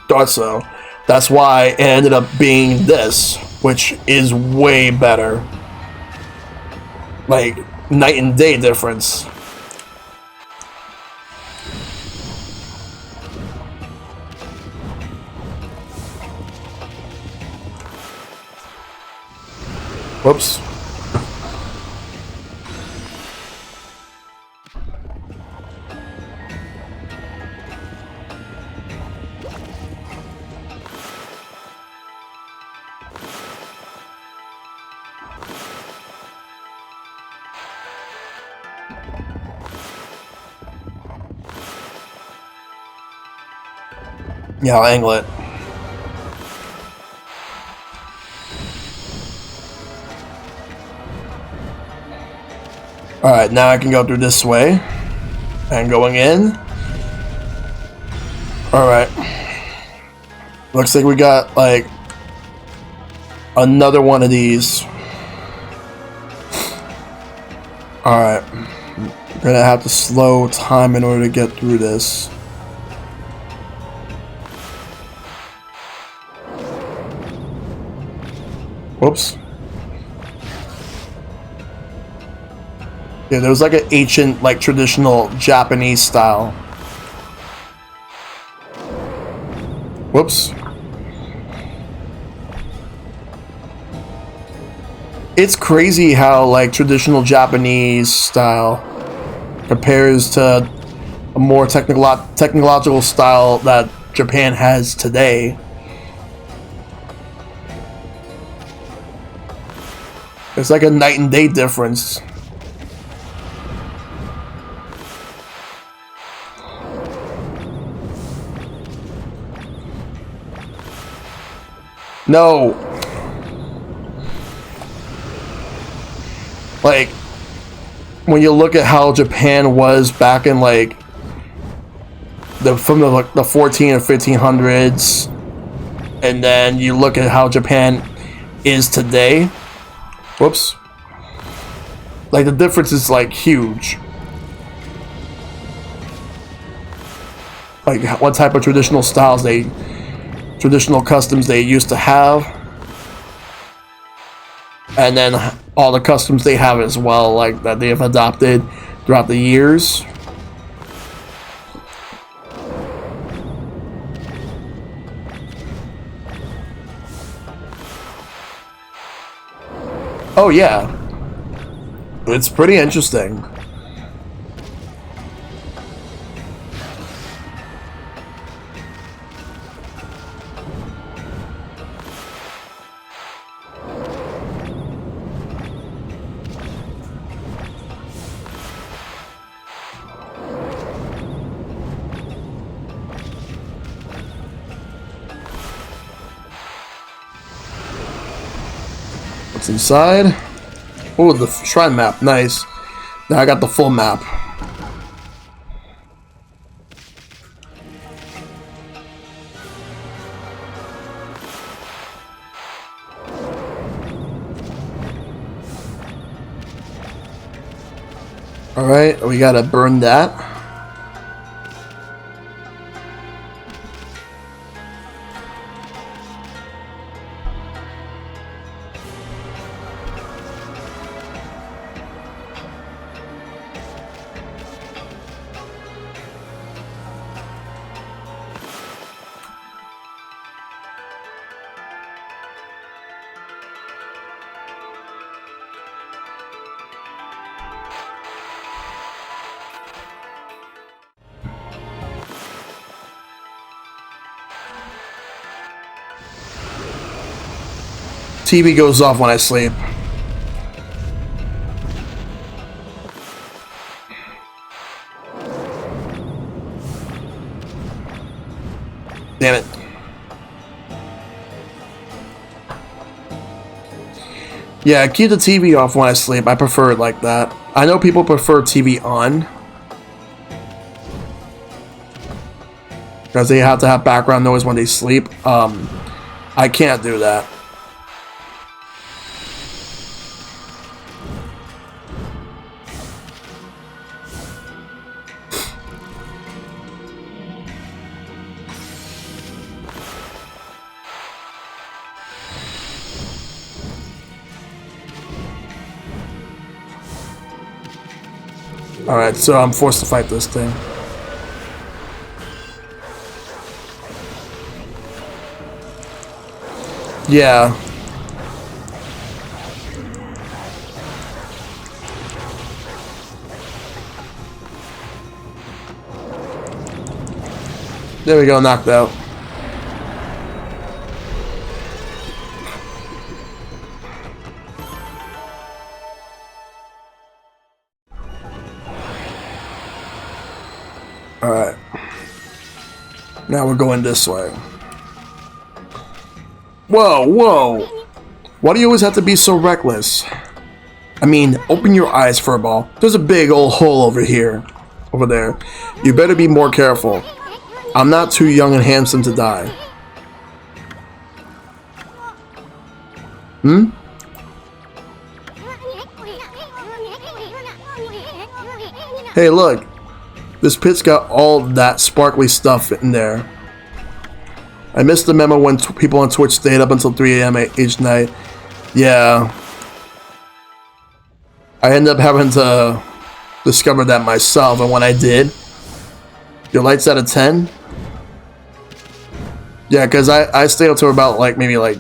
Darso, that's why it ended up being this, which is way better. Like, night and day difference. Whoops. Yeah, I'll angle it. Alright, now I can go through this way. And going in. Alright. Looks like we got, like, another one of these. Alright. I'm gonna have to slow time in order to get through this. Whoops. Yeah, there was like an ancient, like traditional Japanese style. Whoops. It's crazy how like traditional Japanese style compares to a more technological style that Japan has today. It's like a night and day difference. No. Like, when you look at how Japan was back in like from the 14 or 1500s, and then you look at how Japan is today. Whoops. Like, the difference is like huge. Like, what type of traditional traditional customs they used to have, and then all the customs they have as well, like that they have adopted throughout the years. Oh yeah, it's pretty interesting. What's inside? Oh, the shrine map. Nice. Now I got the full map. Alright, we gotta burn that. TV goes off when I sleep. Damn it. Yeah, keep the TV off when I sleep. I prefer it like that. I know people prefer TV on, because they have to have background noise when they sleep. I can't do that. Alright, so I'm forced to fight this thing. Yeah. There we go, knocked out. Alright. Now we're going this way. Whoa, whoa! Why do you always have to be so reckless? I mean, open your eyes, Furball. There's a big old hole over here. Over there. You better be more careful. I'm not too young and handsome to die. Hmm? Hey, look. This pit's got all that sparkly stuff in there. I missed the memo when people on Twitch stayed up until 3 a.m. each night. Yeah. I ended up having to discover that myself, and when I did, your light's at a 10? Yeah, because I stay up till about, like, maybe, like,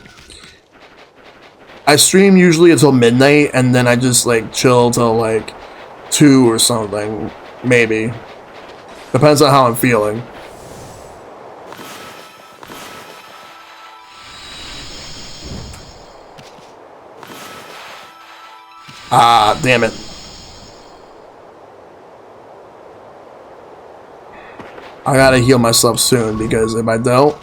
I stream usually until midnight, and then I just, like, chill till, like, 2 or something, maybe. Depends on how I'm feeling. Ah, damn it. I gotta heal myself soon, because if I don't...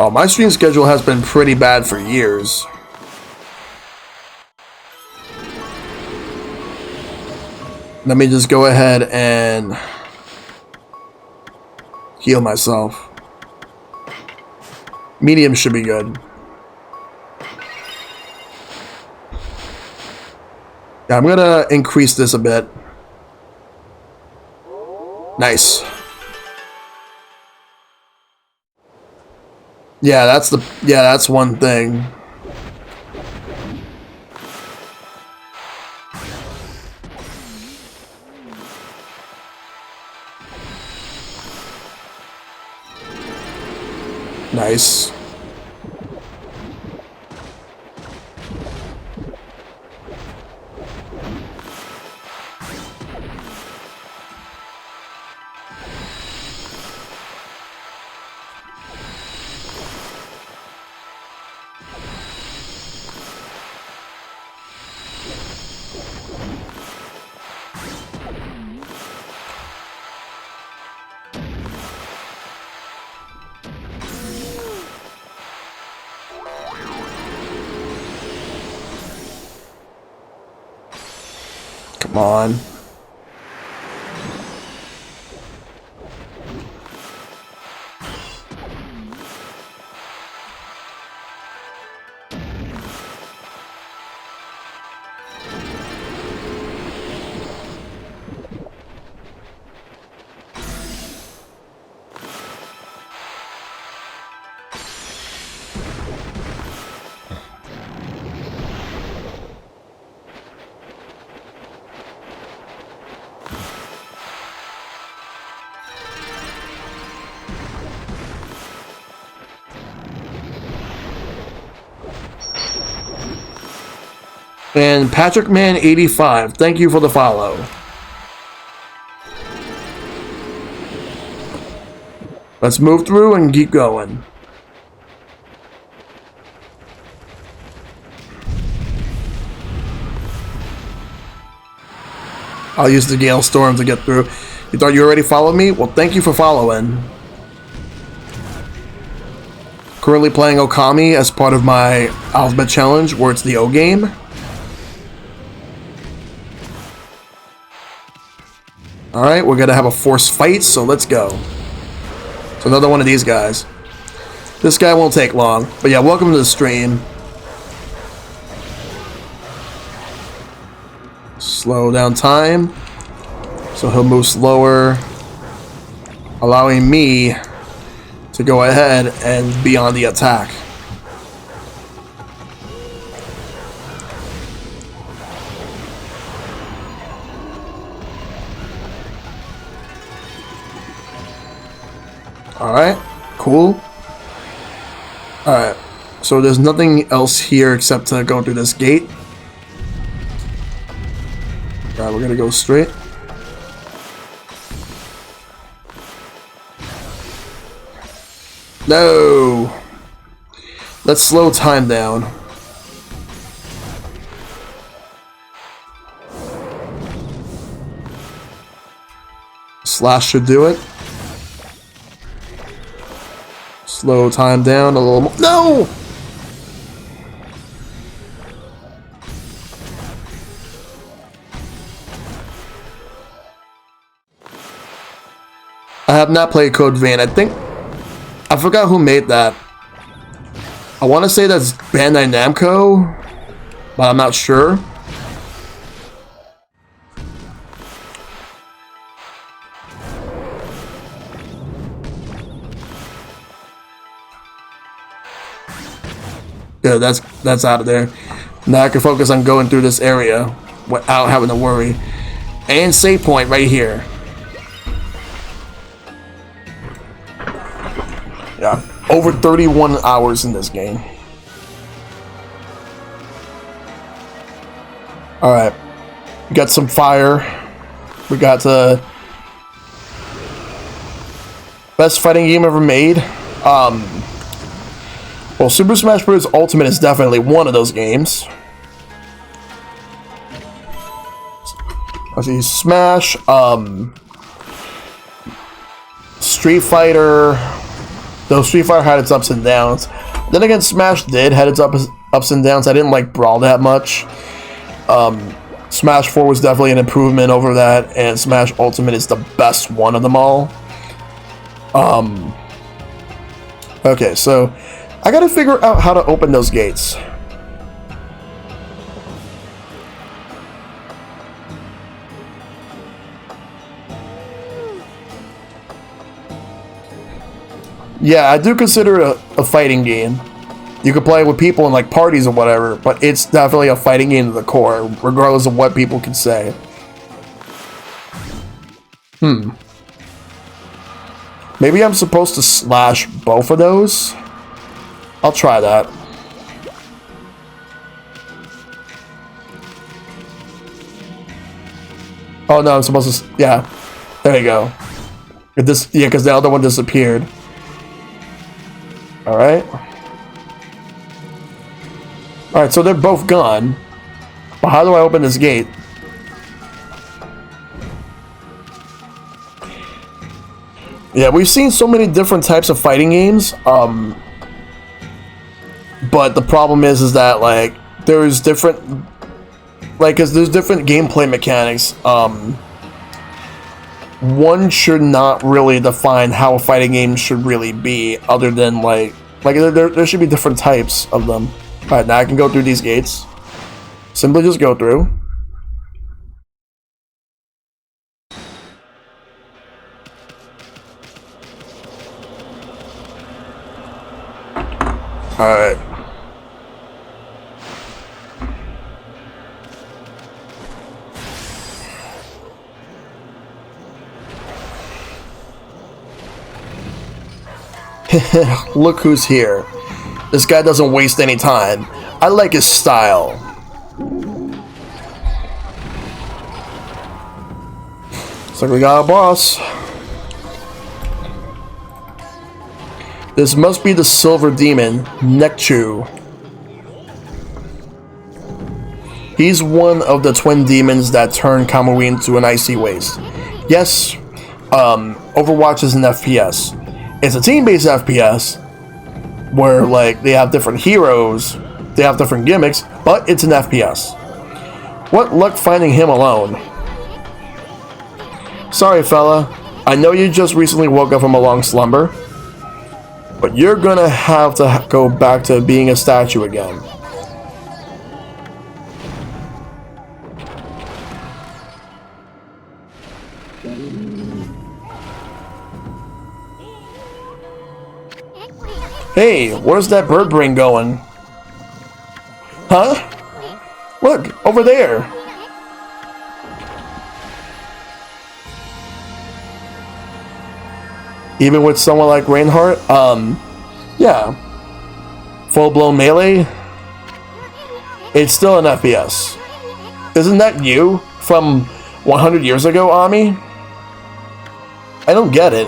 Oh, my stream schedule has been pretty bad for years. Let me just go ahead and heal myself. Medium should be good. Yeah, I'm gonna increase this a bit. Nice. Yeah, that's one thing. Nice. Come on. And Patrick Man 85, thank you for the follow. Let's move through and keep going. I'll use the Gale Storm to get through. You thought you already followed me? Well, thank you for following. Currently playing Okami as part of my alphabet challenge, where it's the O game. Alright, we're gonna have a forced fight, so let's go. So another one of these guys. This guy won't take long. But yeah, welcome to the stream. Slow down time. So he'll move slower, allowing me to go ahead and be on the attack. Alright, cool. Alright, so there's nothing else here except to go through this gate. Alright, we're gonna go straight. No! Let's slow time down. Slash should do it. Slow time down a little more. No! I have not played Code Vein. I forgot who made that. I want to say that's Bandai Namco, but I'm not sure. Yeah, that's out of there. Now I can focus on going through this area without having to worry. And save point right here. Yeah, over 31 hours in this game. Alright. We got some fire. We got the best fighting game ever made. Well, Super Smash Bros. Ultimate is definitely one of those games. Let's see, Smash, Street Fighter. Though Street Fighter had its ups and downs. Then again, Smash did had its ups and downs. I didn't like Brawl that much. Smash 4 was definitely an improvement over that, and Smash Ultimate is the best one of them all. Okay, so I gotta figure out how to open those gates. Yeah, I do consider it a fighting game. You can play with people in like parties or whatever, but it's definitely a fighting game to the core, regardless of what people can say. Maybe I'm supposed to slash both of those? I'll try that. Oh no, I'm supposed to... Yeah. There you go. Yeah, because the other one disappeared. Alright. Alright, so they're both gone. But how do I open this gate? Yeah, we've seen so many different types of fighting games. But the problem is that, like, there's different... Like, because there's different gameplay mechanics. One should not really define how a fighting game should really be, other than, like there should be different types of them. Alright, now I can go through these gates. Simply just go through. Alright. Look who's here. This guy doesn't waste any time. I like his style. Looks like we got a boss. This must be the Silver Demon, Nekchu. He's one of the twin demons that turn Kamui into an icy waste. Yes, Overwatch is an FPS. It's a team-based FPS where, like, they have different heroes, they have different gimmicks, but it's an FPS. What luck finding him alone? Sorry, fella. I know you just recently woke up from a long slumber, but you're gonna have to go back to being a statue again. Hey, where's that bird brain going? Huh? Look, over there. Even with someone like Reinhardt, yeah. Full-blown melee, it's still an FPS. Isn't that you from 100 years ago, Ami? I don't get it.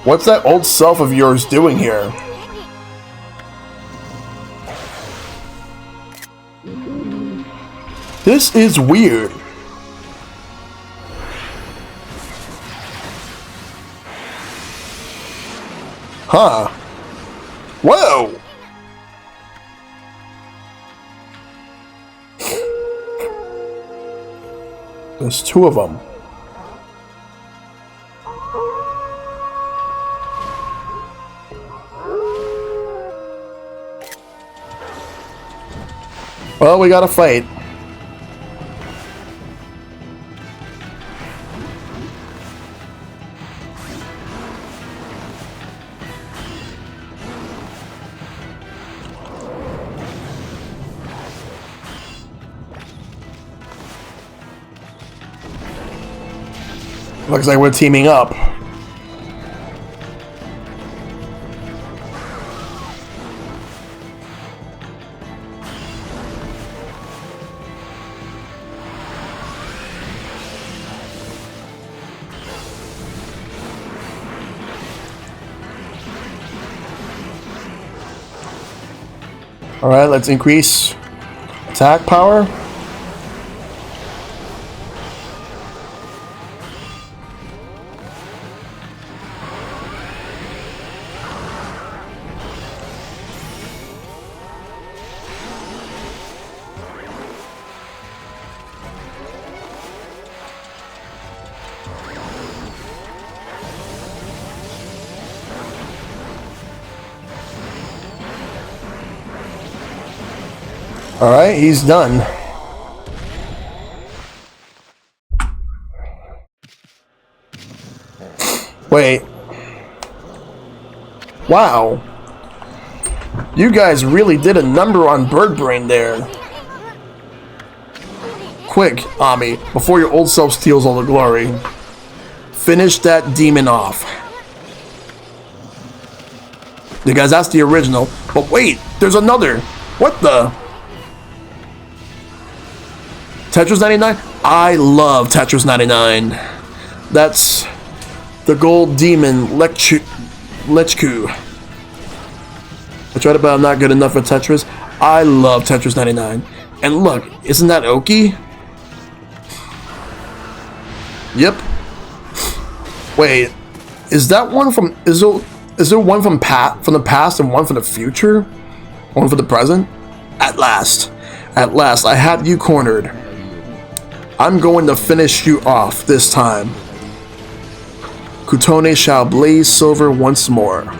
What's that old self of yours doing here? This is weird. Huh. Whoa! There's two of them. Well, we gotta fight. Looks like we're teaming up. Alright, let's increase attack power. Alright, he's done. Wait. Wow. You guys really did a number on Bird Brain there. Quick, Ami, before your old self steals all the glory. Finish that demon off. You guys, that's the original. But wait, there's another. What the? Tetris 99? I love Tetris 99. That's the gold demon Lechku. I tried it, but I'm not good enough for Tetris. I love Tetris 99. And look, isn't that Oki? Yep. Wait, is that one from? Is there one from the past and one from the future? One for the present? At last, I have you cornered. I'm going to finish you off this time. Kutone shall blaze silver once more.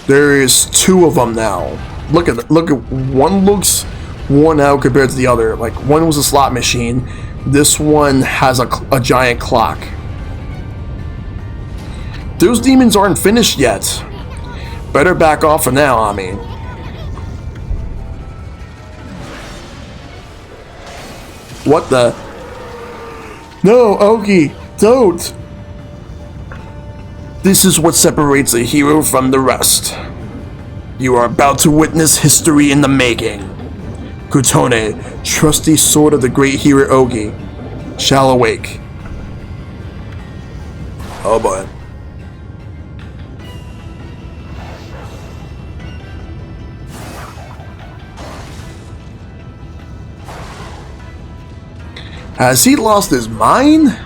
There is two of them now. Look at one looks worn out compared to the other. Like one was a slot machine. This one has a giant clock. Those demons aren't finished yet. Better back off for now, Ami. What the? No, Oki, don't! This is what separates a hero from the rest. You are about to witness history in the making. Kutone, trusty sword of the great hero Oki, shall awake. Oh boy. Has he lost his mind?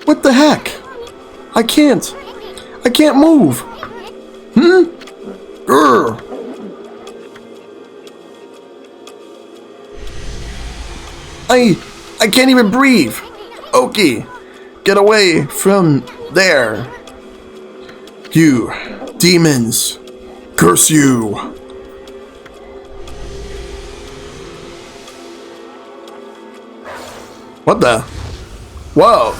What the heck? I can't move. Grr. I can't even breathe. Oki, get away from there. You demons. Curse you! What the? Whoa!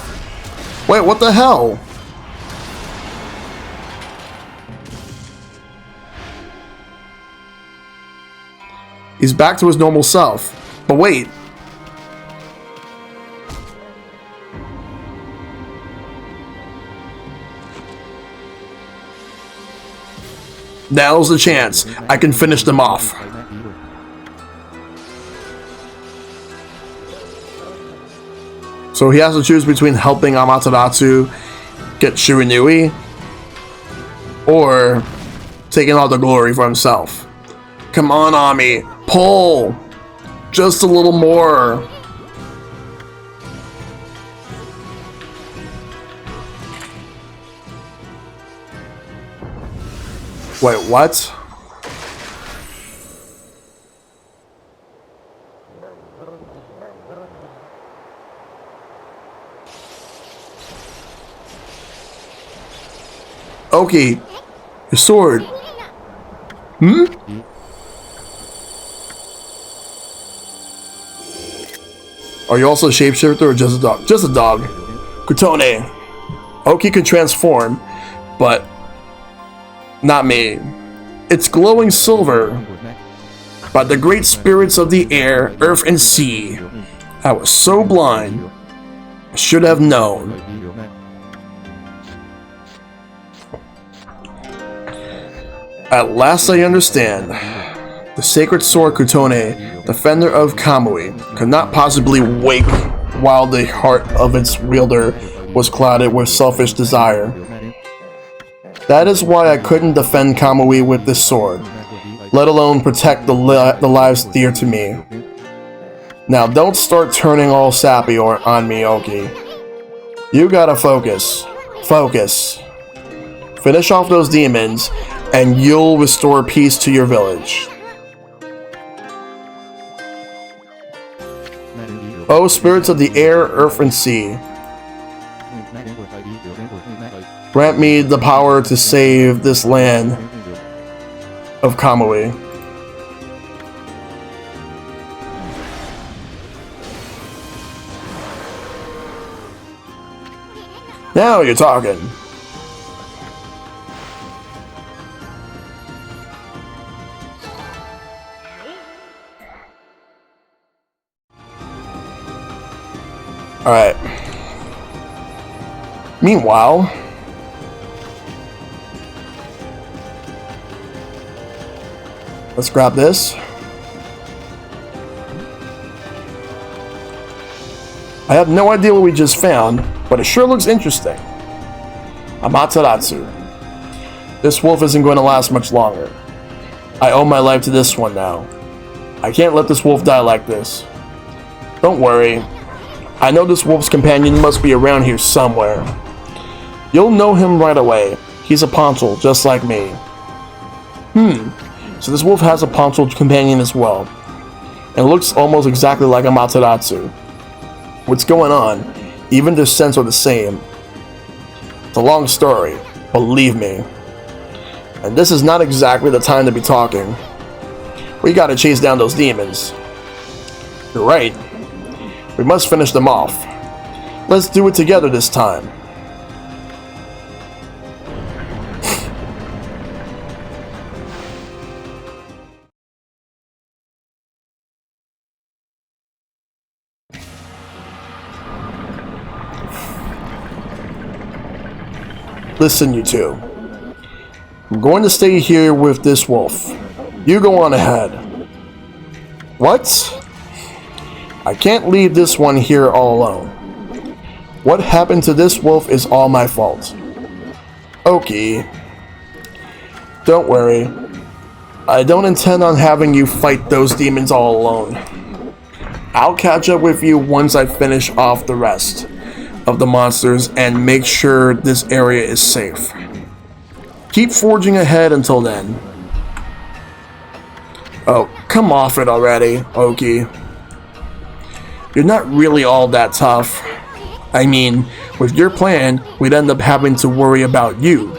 Wait, what the hell? He's back to his normal self. But wait. Now's the chance. I can finish them off. So he has to choose between helping Amaterasu get Shiranui, or taking all the glory for himself. Come on, Ami, pull! Just a little more. Wait, what? Okay, your sword. Hmm? Are you also a shapeshifter or just a dog? Just a dog. Kutone. Oki can transform, but not me. It's glowing silver. By the great spirits of the air, earth, and sea. I was so blind. I should have known. At last I understand. The sacred sword Kutone, defender of Kamui, could not possibly wake while the heart of its wielder was clouded with selfish desire. That is why I couldn't defend Kamui with this sword, let alone protect the lives dear to me. Now don't start turning all sappy on me, Oki. You gotta focus. Focus. Finish off those demons, and you'll restore peace to your village. O spirits of the air, earth, and sea, grant me the power to save this land of Kamui. Now you're talking. Alright. Meanwhile, let's grab this. I have no idea what we just found, but it sure looks interesting. Amaterasu. This wolf isn't going to last much longer. I owe my life to this one now. I can't let this wolf die like this. Don't worry. I know this wolf's companion must be around here somewhere. You'll know him right away. He's a ponchal, just like me. So this wolf has a ponchal companion as well. And looks almost exactly like Amaterasu. What's going on? Even their scents are the same. It's a long story, believe me. And this is not exactly the time to be talking. We gotta chase down those demons. You're right. We must finish them off. Let's do it together this time. Listen, you two. I'm going to stay here with this wolf. You go on ahead. What? I can't leave this one here all alone. What happened to this wolf is all my fault. Oki. Don't worry. I don't intend on having you fight those demons all alone. I'll catch up with you once I finish off the rest of the monsters and make sure this area is safe. Keep forging ahead until then. Oh, come off it already, Oki. You're not really all that tough. I mean, with your plan, we'd end up having to worry about you.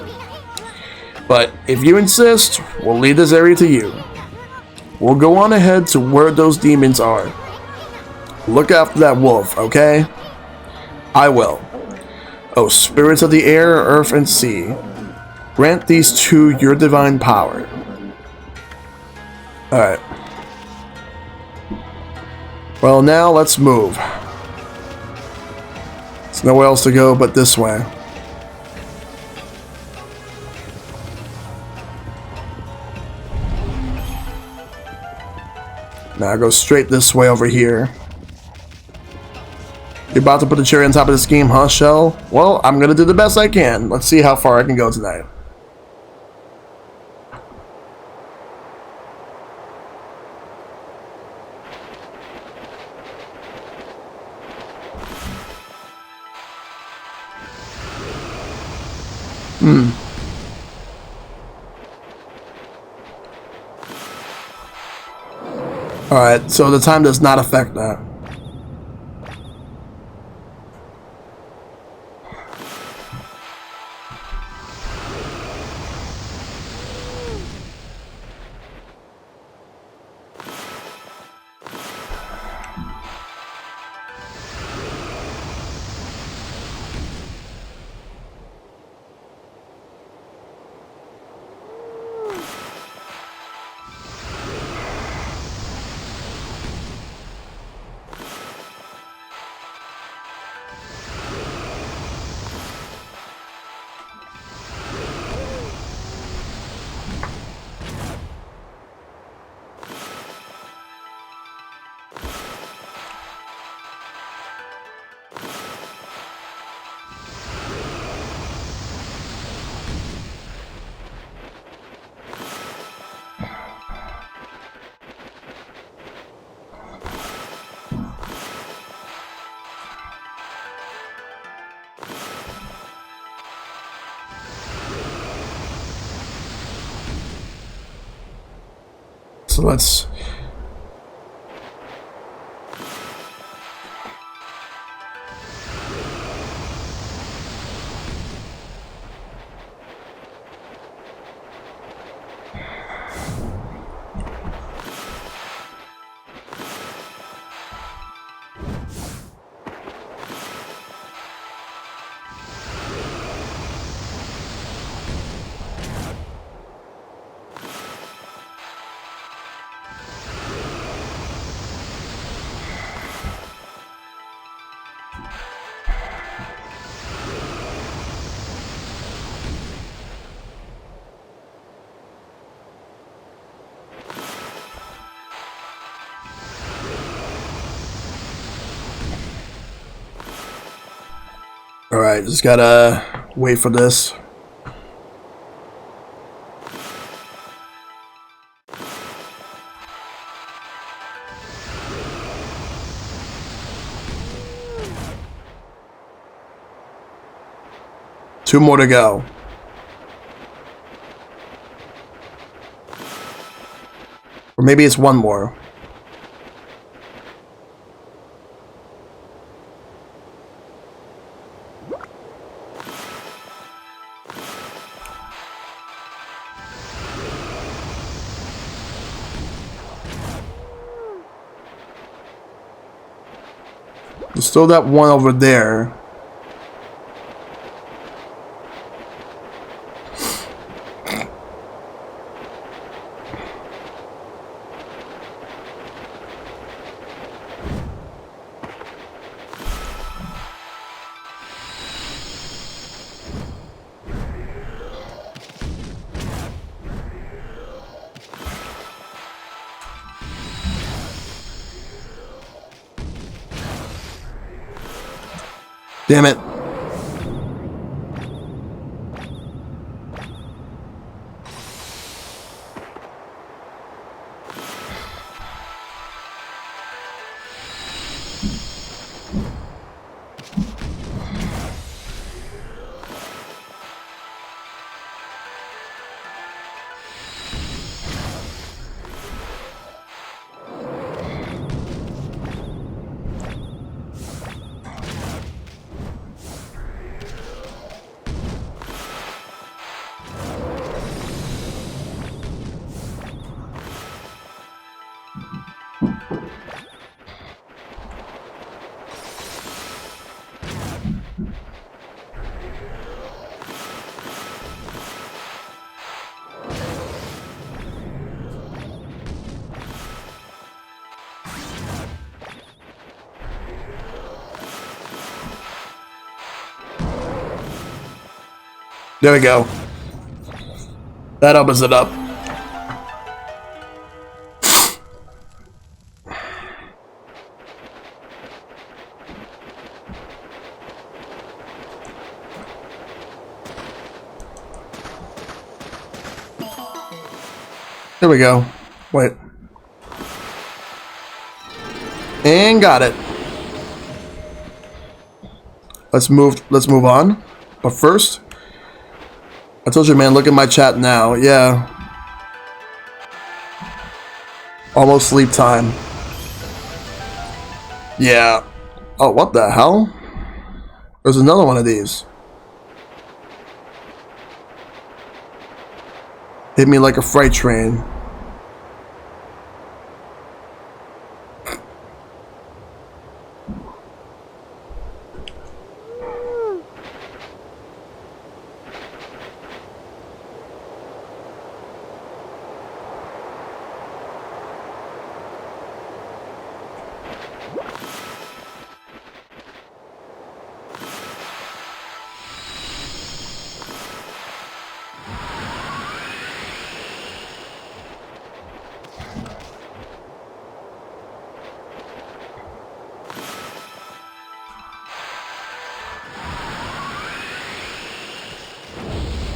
But if you insist, we'll leave this area to you. We'll go on ahead to where those demons are. Look after that wolf, okay? I will. Oh, spirits of the air, earth, and sea, grant these two your divine power. Alright. Well, now let's move. There's nowhere else to go but this way. Now go straight this way over here. You're about to put the cherry on top of this game, huh, Shell? Well, I'm gonna do the best I can. Let's see how far I can go tonight. Alright, so the time does not affect that. So let's... Alright, just gotta wait for this. Two more to go. Or maybe it's one more. There's still that one over there. Damn it. There we go. That opens it up. There we go. Wait. And got it. Let's move on. But first, I told you, man, look at my chat now. Yeah. Almost sleep time. Yeah. Oh, what the hell? There's another one of these. Hit me like a freight train.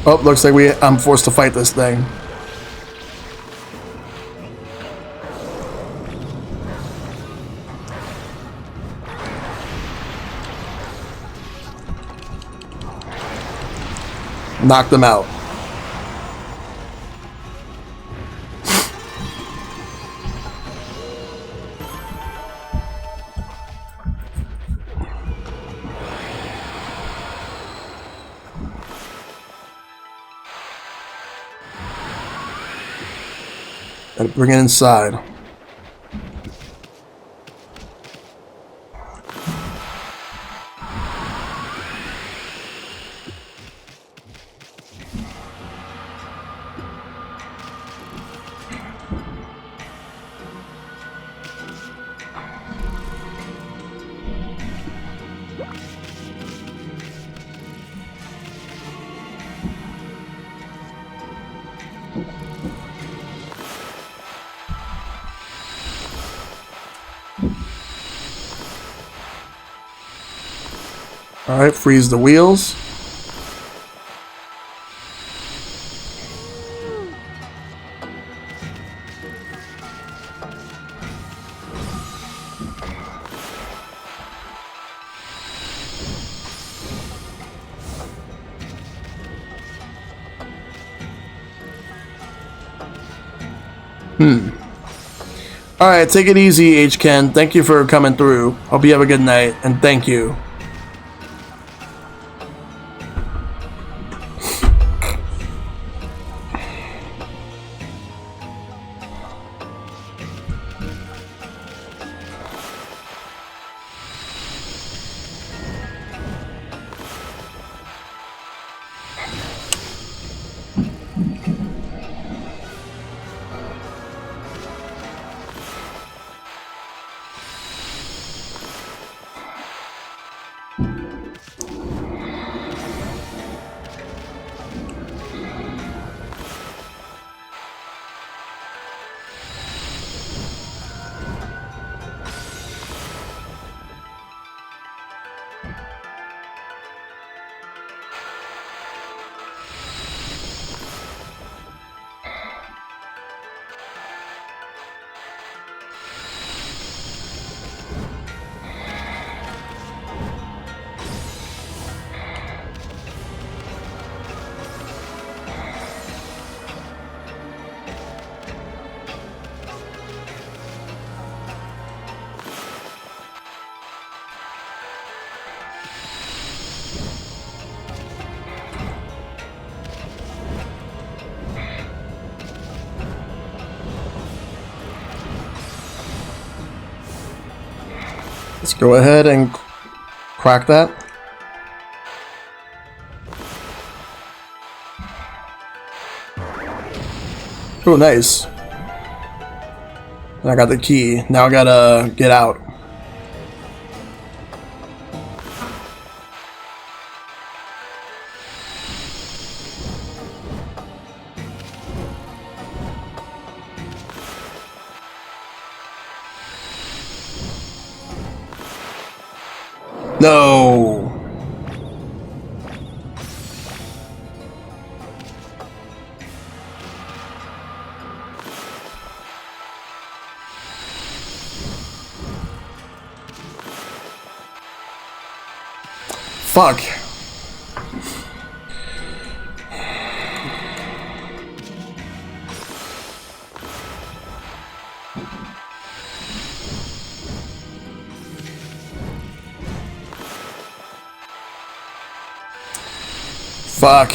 Oh, looks like I'm forced to fight this thing. Knock them out. Gotta bring it inside. Alright, freeze the wheels. Alright, take it easy, H-Ken. Thank you for coming through. Hope you have a good night, and thank you. Let's go ahead and crack that. Oh, nice. I got the key. Now I gotta get out. No. Fuck. Fuck.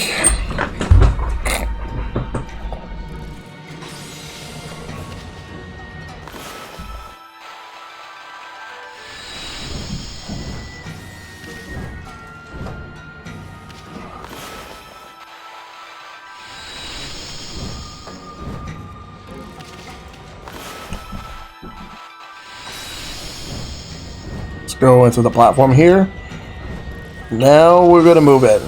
Let's go into the platform here. Now we're gonna move it.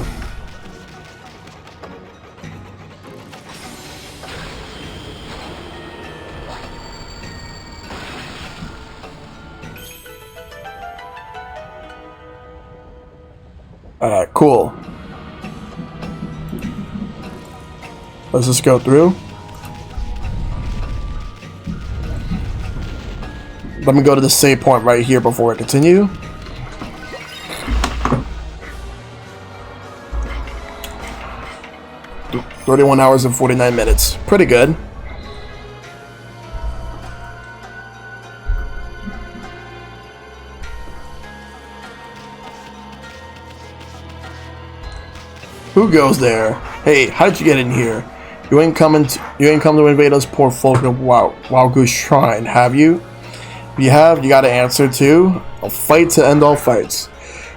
Alright, cool. Let's just go through. Let me go to the save point right here before I continue. Th 31 hours and 49 minutes. Pretty good. Who goes there? Hey, how'd you get in here? You ain't come to invade us poor folk of Waugu's shrine, have you? If you have, you gotta answer to a fight to end all fights.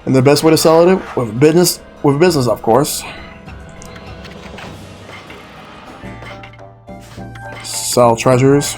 And the best way to sell it with business of course. Sell treasures.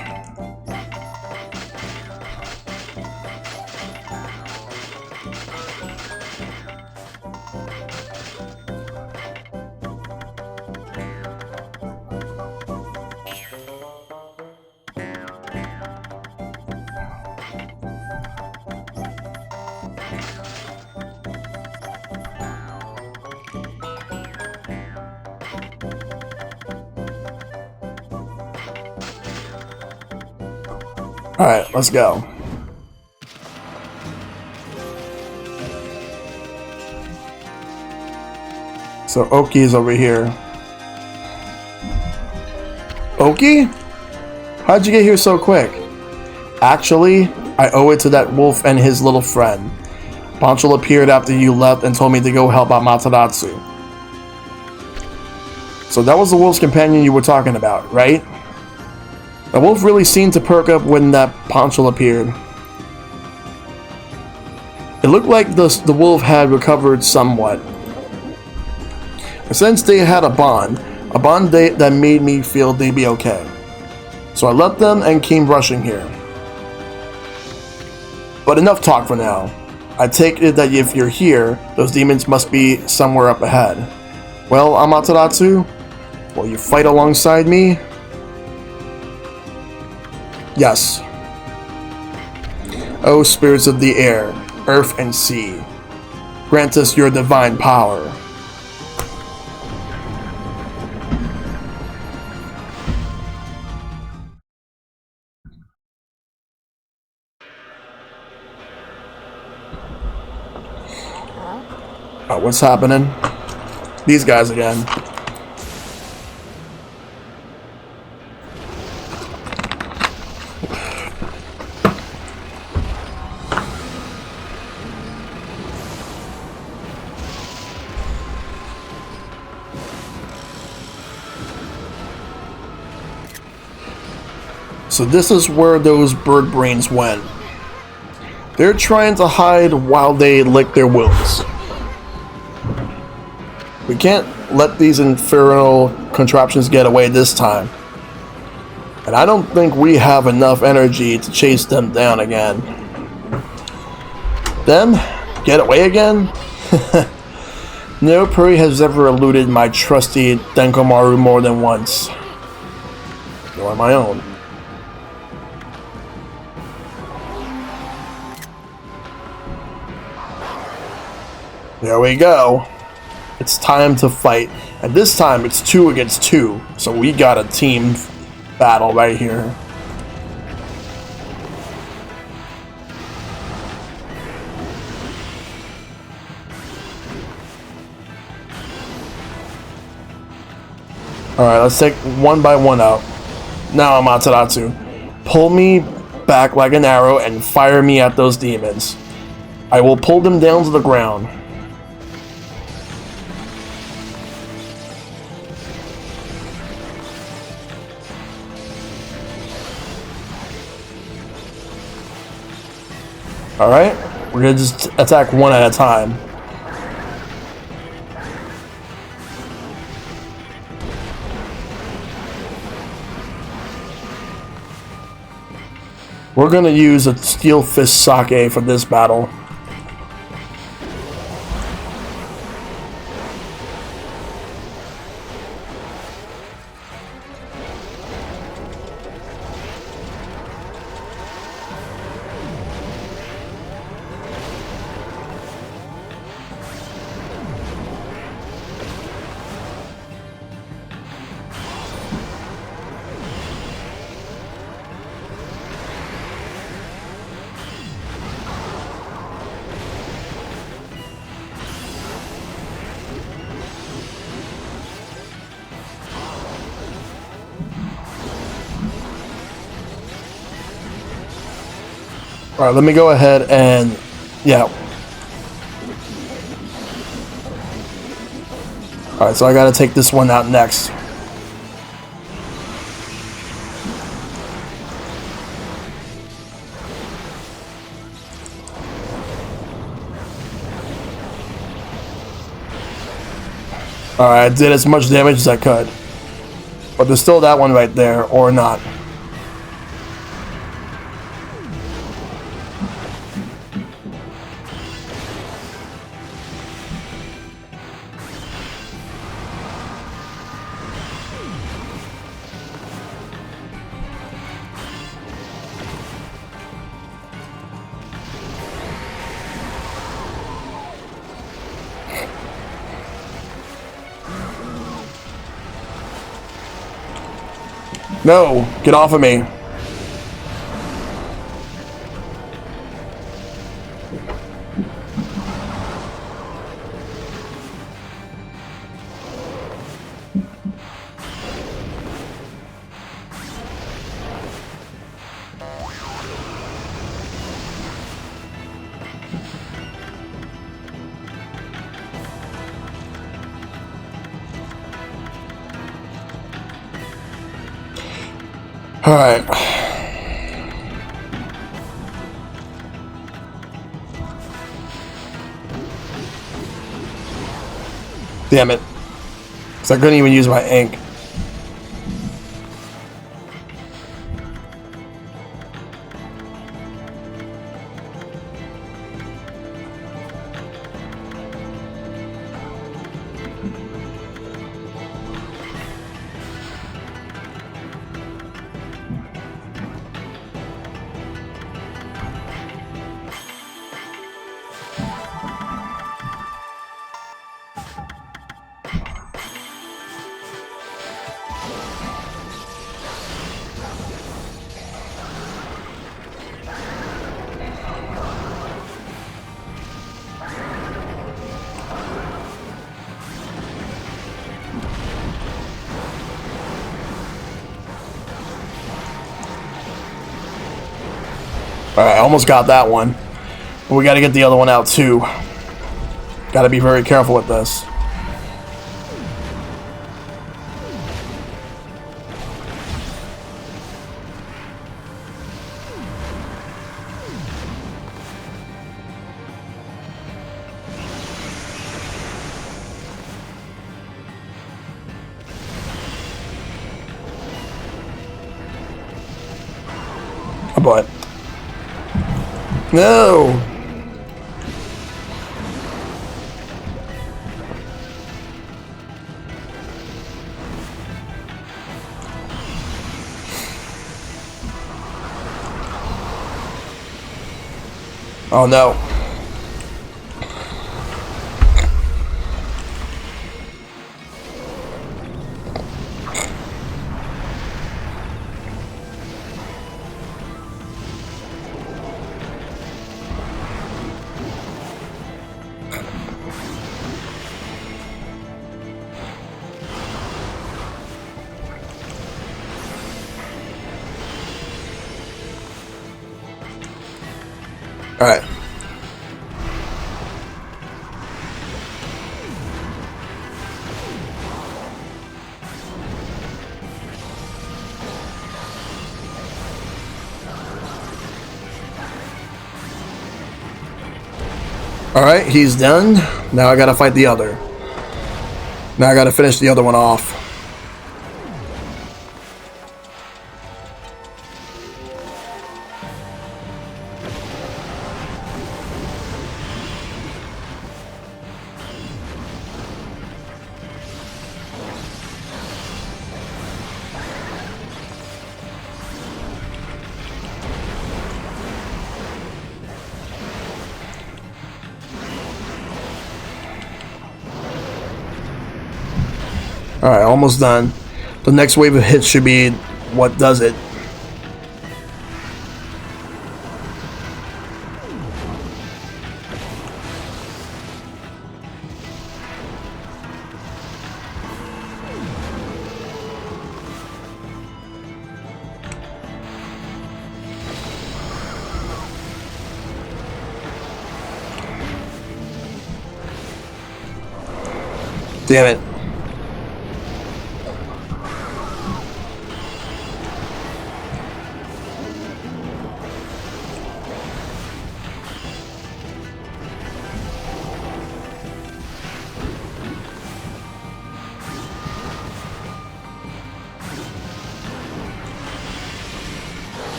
Alright, let's go. So Oki is over here. Oki? How'd you get here so quick? Actually, I owe it to that wolf and his little friend. Ponchal appeared after you left and told me to go help Amaterasu. So that was the wolf's companion you were talking about, right? The wolf really seemed to perk up when that Ponchal appeared. It looked like the wolf had recovered somewhat. And since they had a bond that made me feel they'd be okay. So I left them and came rushing here. But enough talk for now. I take it that if you're here, those demons must be somewhere up ahead. Well, Amaterasu, will you fight alongside me? Yes. O spirits of the air, earth and sea, grant us your divine power. Oh, what's happening? These guys again. So this is where those bird brains went. They're trying to hide while they lick their wounds. We can't let these infernal contraptions get away this time. And I don't think we have enough energy to chase them down again. Them? Get away again? No prey has ever eluded my trusty Denkomaru more than once. Nor my own. There we go. It's time to fight. And this time it's 2 against 2. So we got a team battle right here. Alright, let's take one by one out. Now, Amaterasu, pull me back like an arrow and fire me at those demons. I will pull them down to the ground. Alright, we're gonna just attack one at a time. We're gonna use a Steel Fist Sake for this battle. Alright, let me go ahead and... yeah. Alright, so I gotta take this one out next. Alright, I did as much damage as I could. But there's still that one right there, or not. No! Get off of me! Alright. Damn it. Because I couldn't even use my ink. Alright, I almost got that one. But we gotta get the other one out too. Gotta be very careful with this. But no. Oh no. Alright. Alright, he's done. Now I gotta fight the other. Now I gotta finish the other one off. Alright, almost done. The next wave of hits should be what does it. Damn it.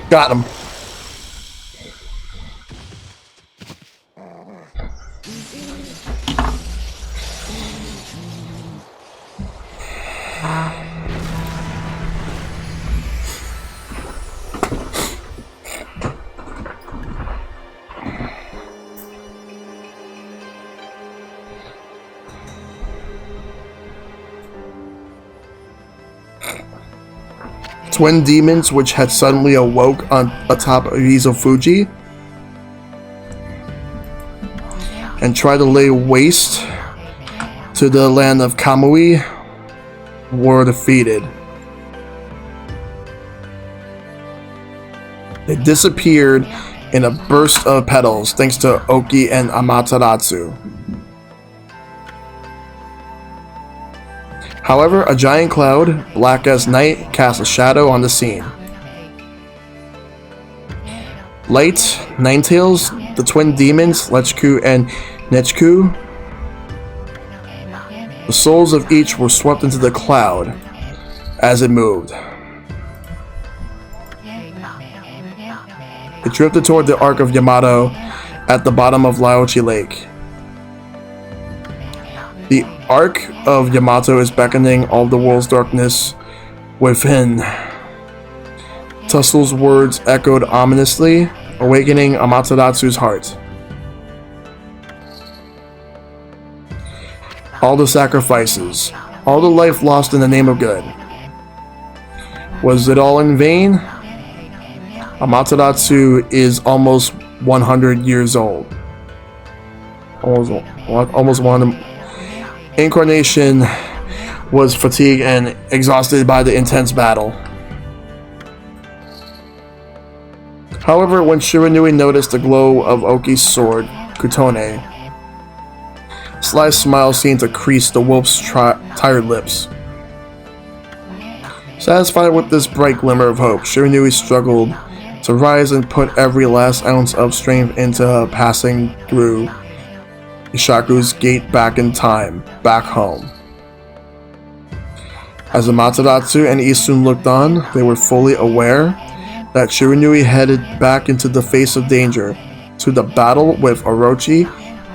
Got him. Twin demons which had suddenly awoke on atop of Izufuji and tried to lay waste to the land of Kamui were defeated. They disappeared in a burst of petals thanks to Oki and Amaterasu. However, a giant cloud, black as night, cast a shadow on the scene. Light, Ninetails, the twin demons, Lechku and Nechku. The souls of each were swept into the cloud as it moved. It drifted toward the Ark of Yamato at the bottom of Laochi Lake. The Ark of Yamato is beckoning all the world's darkness within. Tussel's words echoed ominously, awakening Amaterasu's heart. All the sacrifices, all the life lost in the name of good. Was it all in vain? Amaterasu is almost 100 years old. Almost 100. Incarnation was fatigued and exhausted by the intense battle. However, when Shiranui noticed the glow of Oki's sword, Kutone, a sly smile seemed to crease the wolf's tired lips. Satisfied with this bright glimmer of hope, Shiranui struggled to rise and put every last ounce of strength into passing through Ishaku's gate back in time, back home. As Amaterasu and Isun looked on, they were fully aware that Shiranui headed back into the face of danger, to the battle with Orochi,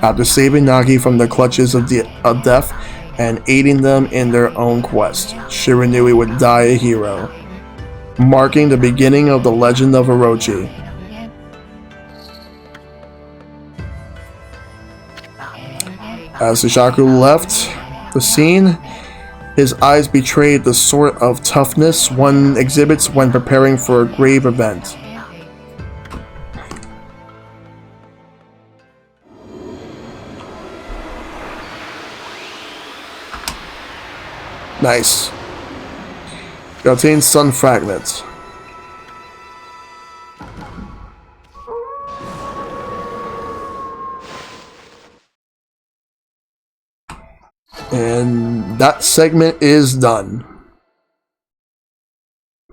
after saving Nagi from the clutches of death and aiding them in their own quest. Shiranui would die a hero, marking the beginning of the legend of Orochi. As Ishaku left the scene, his eyes betrayed the sort of toughness one exhibits when preparing for a grave event. Nice. You obtain Sun Fragments. And that segment is done.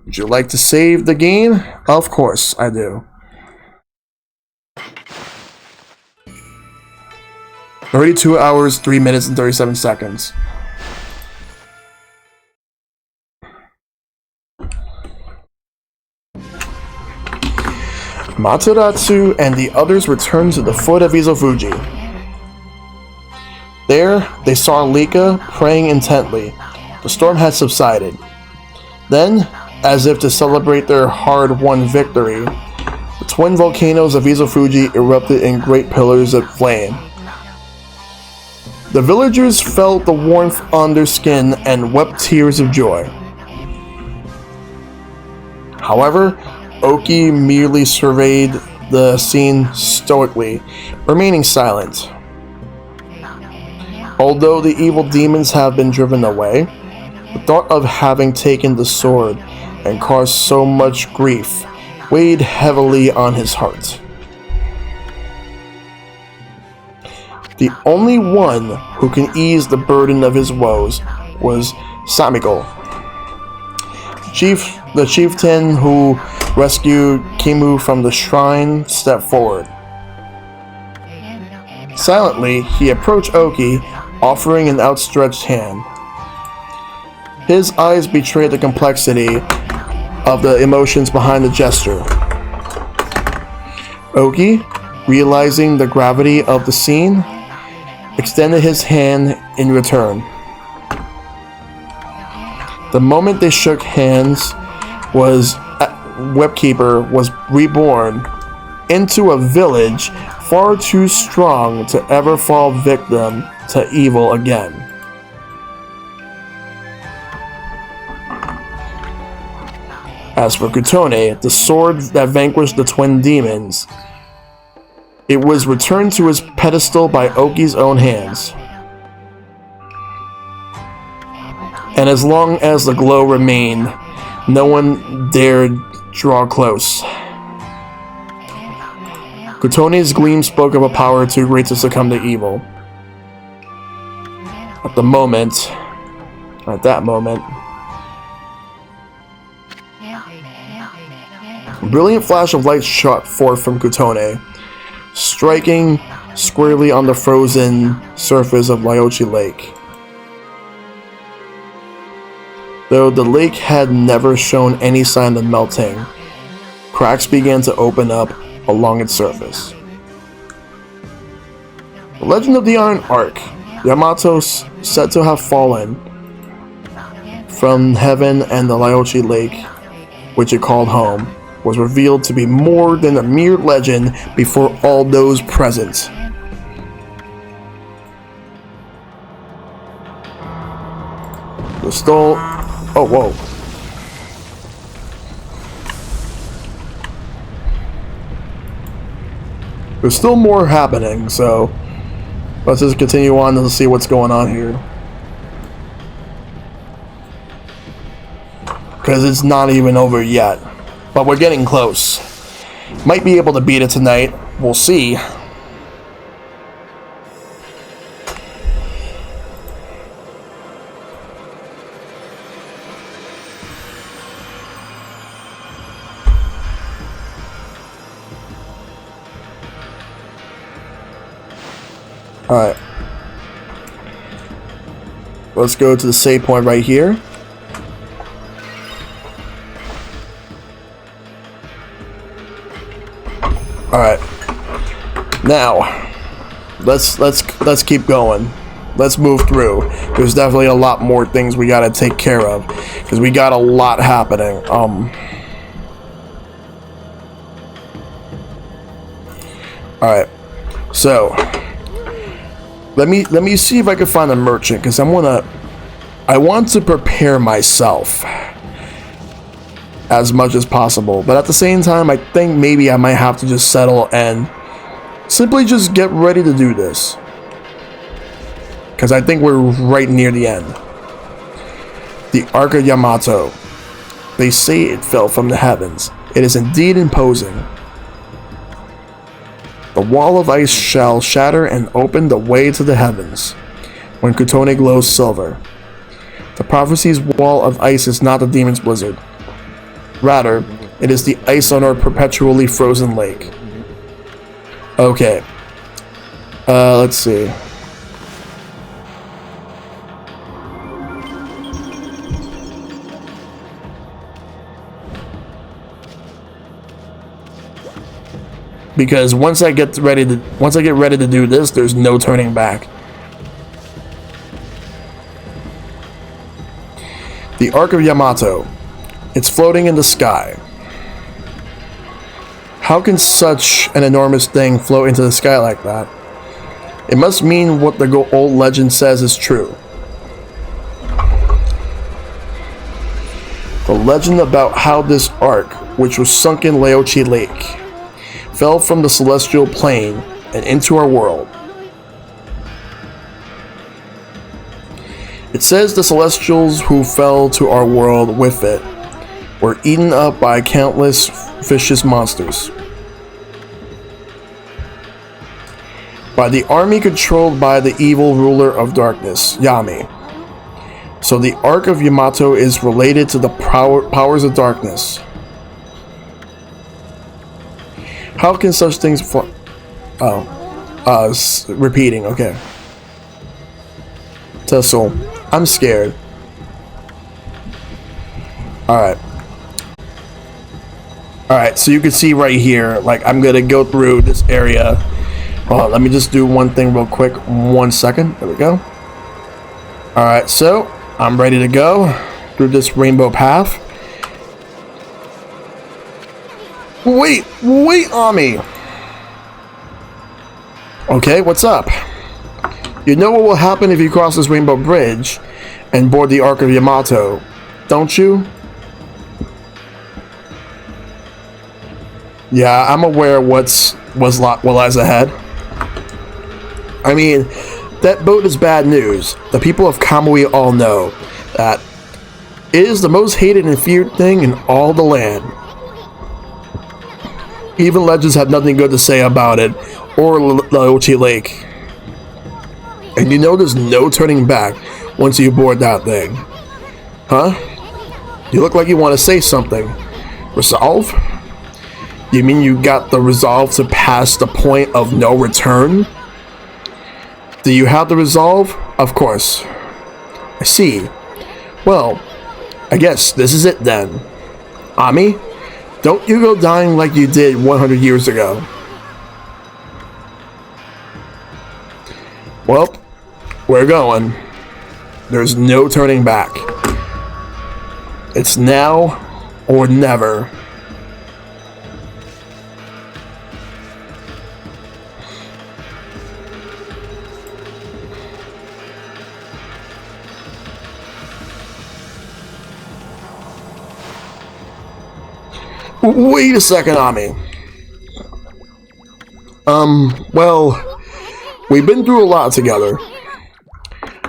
Would you like to save the game? Of course I do. Already 2 hours, 3 minutes, and 37 seconds. Amaterasu and the others returned to the foot of Izofuji. There, they saw Lika praying intently. The storm had subsided. Then, as if to celebrate their hard-won victory, the twin volcanoes of Izofuji erupted in great pillars of flame. The villagers felt the warmth on their skin and wept tears of joy. However, Oki merely surveyed the scene stoically, remaining silent. Although the evil demons have been driven away, the thought of having taken the sword and caused so much grief weighed heavily on his heart. The only one who can ease the burden of his woes was Samiko, the chieftain who rescued Kimu from the shrine, stepped forward. Silently, he approached Oki, offering an outstretched hand. His eyes betrayed the complexity of the emotions behind the gesture. Oki, realizing the gravity of the scene, extended his hand in return. The moment they shook hands, Webkeeper was reborn into a village far too strong to ever fall victim to evil again. As for Kutone, the sword that vanquished the twin demons, it was returned to its pedestal by Oki's own hands. And as long as the glow remained, no one dared draw close. Kutone's gleam spoke of a power too great to succumb to evil. At that moment, a brilliant flash of light shot forth from Kutone, striking squarely on the frozen surface of Ryochi Lake. Though the lake had never shown any sign of melting, cracks began to open up along its surface. The legend of the Iron Ark, Yamato said to have fallen from heaven and the Ryochi Lake, which it called home, was revealed to be more than a mere legend before all those present. Oh, whoa. There's still more happening, so let's just continue on and see what's going on here. Because it's not even over yet. But we're getting close. Might be able to beat it tonight. We'll see. Alright. Let's go to the save point right here. Alright. Now, let's keep going. Let's move through. There's definitely a lot more things we gotta take care of. Because we got a lot happening. Alright. So let me see if I can find a merchant, because I want to prepare myself as much as possible, but at the same time I think maybe I might have to just settle and simply just get ready to do this, because I think we're right near the end. The Ark of Yamato. They say it fell from the heavens. It is indeed imposing. The wall of ice shall shatter and open the way to the heavens. when Kutone glows silver. The prophecy's wall of ice is not the demon's blizzard. Rather, it is the ice on our perpetually frozen lake. Okay. Let's see. Because once I get ready to do this, there's no turning back. The Ark of Yamato. It's floating in the sky. How can such an enormous thing float into the sky like that? It must mean what the old legend says is true. The legend about how this ark, which was sunk in Laochi Lake, fell from the celestial plane and into our world. It says the celestials who fell to our world with it were eaten up by countless vicious monsters. By the army controlled by the evil ruler of darkness, Yami. So the Ark of Yamato is related to the powers of darkness. How can such things repeating, okay. Tessel, I'm scared. Alright, so you can see right here, like, I'm gonna go through this area. Hold on, let me just do one thing real quick. 1 second. There we go. Alright, so I'm ready to go through this rainbow path. Wait, Ami! Okay, what's up? You know what will happen if you cross this rainbow bridge and board the Ark of Yamato, don't you? Yeah, I'm aware what lies ahead. I mean, that boat is bad news. The people of Kamui all know that it is the most hated and feared thing in all the land. Even legends have nothing good to say about it, or Laochi Lake. And you know there's no turning back once you board that thing. Huh? You look like you want to say something. Resolve? You mean you got the resolve to pass the point of no return? Do you have the resolve? Of course. I see. Well, I guess this is it then. Ami? Don't you go dying like you did 100 years ago. Well, we're going. There's no turning back. It's now or never. Wait a second, Ami. Well, we've been through a lot together.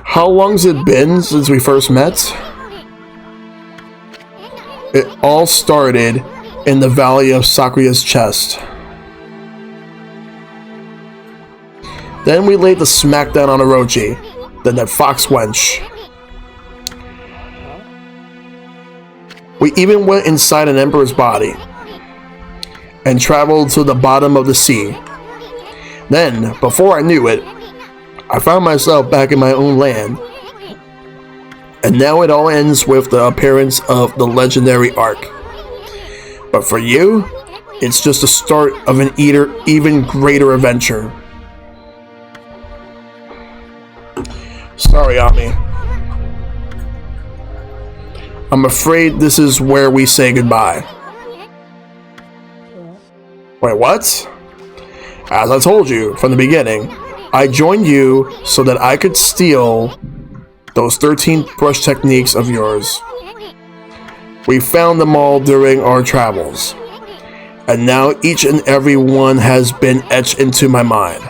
How long's it been since we first met? It all started in the Valley of Sakuya's chest. Then we laid the smackdown on Orochi, then that fox wench. We even went inside an emperor's body and traveled to the bottom of the sea. Then, before I knew it, I found myself back in my own land. And now it all ends with the appearance of the legendary Ark. But for you, it's just the start of an even greater adventure. Sorry, Ami. I'm afraid this is where we say goodbye. Wait, what? As I told you from the beginning, I joined you so that I could steal those 13 brush techniques of yours. We found them all during our travels, and now each and every one has been etched into my mind.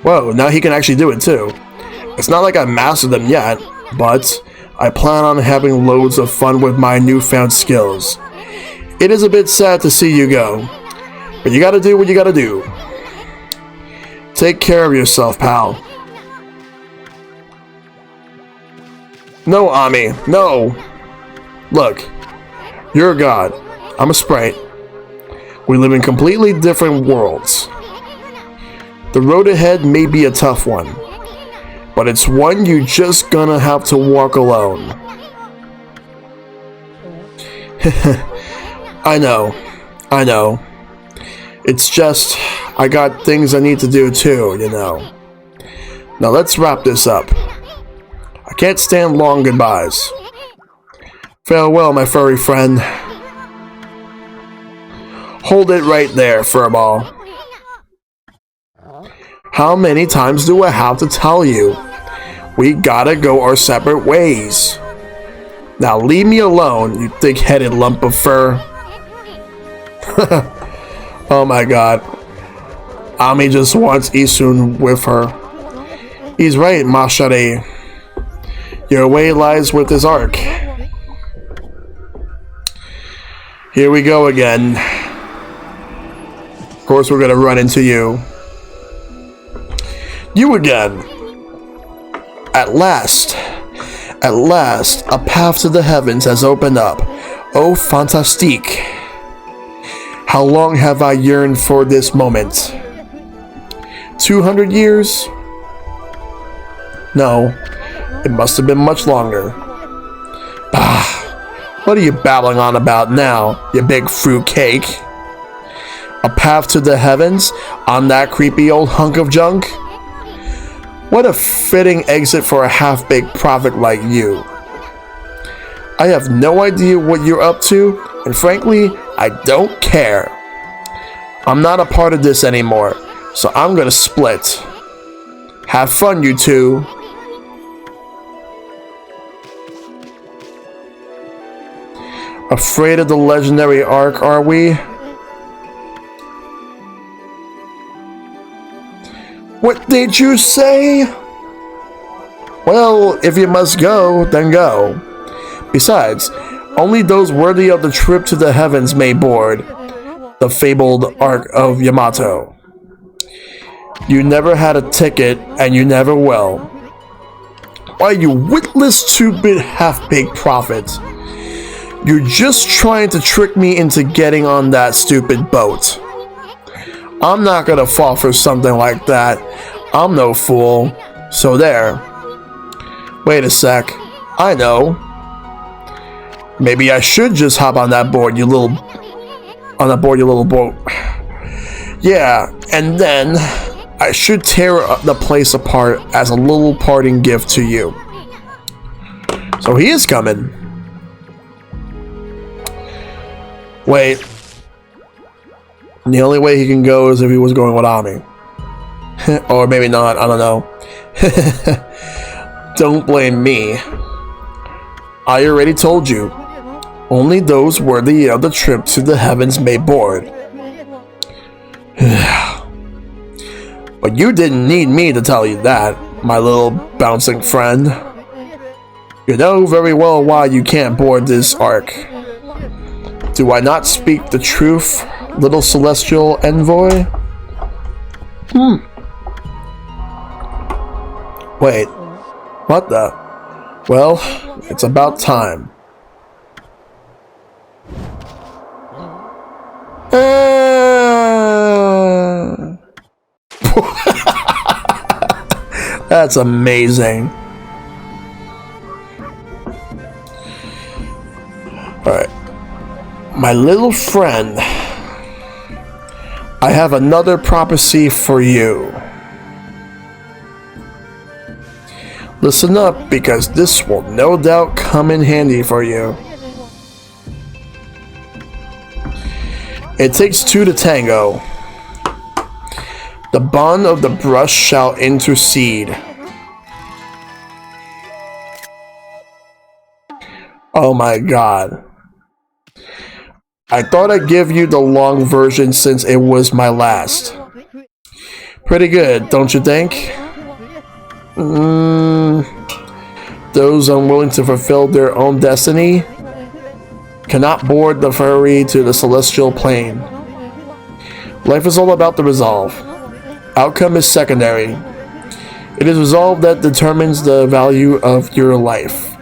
Whoa, now he can actually do it too. It's not like I mastered them yet, but I plan on having loads of fun with my newfound skills. It is a bit sad to see you go, but you gotta do what you gotta do. Take care of yourself, pal. No, Ami, no! Look, you're a god. I'm a sprite. We live in completely different worlds. The road ahead may be a tough one, but it's one you just gonna have to walk alone. I know. It's just, I got things I need to do too, you know. Now let's wrap this up. I can't stand long goodbyes. Farewell, my furry friend. Hold it right there, Furball. How many times do I have to tell you? We gotta go our separate ways. Now leave me alone, you thick-headed lump of fur. Oh my god. Ami just wants Isun with her. He's right, Mashare. Your way lies with his arc. Here we go again. Of course we're gonna run into you. You again. At last, a path to the heavens has opened up. Oh, fantastique. How long have I yearned for this moment? 200 years? No, it must have been much longer. Bah, what are you babbling on about now, you big fruitcake? A path to the heavens on that creepy old hunk of junk? What a fitting exit for a half-baked prophet like you. I have no idea what you're up to, and frankly, I don't care. I'm not a part of this anymore, so I'm gonna split. Have fun, you two. Afraid of the legendary arc, are we? What did you say? Well, if you must go, then go. Besides, only those worthy of the trip to the heavens may board the fabled Ark of Yamato. You never had a ticket, and you never will. Why, you witless, stupid, half-baked prophet. You're just trying to trick me into getting on that stupid boat. I'm not gonna fall for something like that. I'm no fool. So there. Wait a sec. I know. Maybe I should just hop on that board, you little boat. Yeah, and then I should tear the place apart as a little parting gift to you. So he is coming. Wait. The only way he can go is if he was going with Ami. Or maybe not, I don't know. Don't blame me. I already told you. Only those worthy of the trip to the heavens may board. But you didn't need me to tell you that, my little bouncing friend. You know very well why you can't board this ark. Do I not speak the truth, little celestial envoy? Wait, what the? Well, it's about time. That's amazing. Alright. My little friend, I have another prophecy for you. Listen up, because this will no doubt come in handy for you. It takes two to tango. The bond of the brush shall intercede. Oh my god. I thought I'd give you the long version since it was my last. Pretty good, don't you think? Those unwilling to fulfill their own destiny cannot board the ferry to the celestial plane. Life is all about the resolve. Outcome is secondary. It is resolve that determines the value of your life.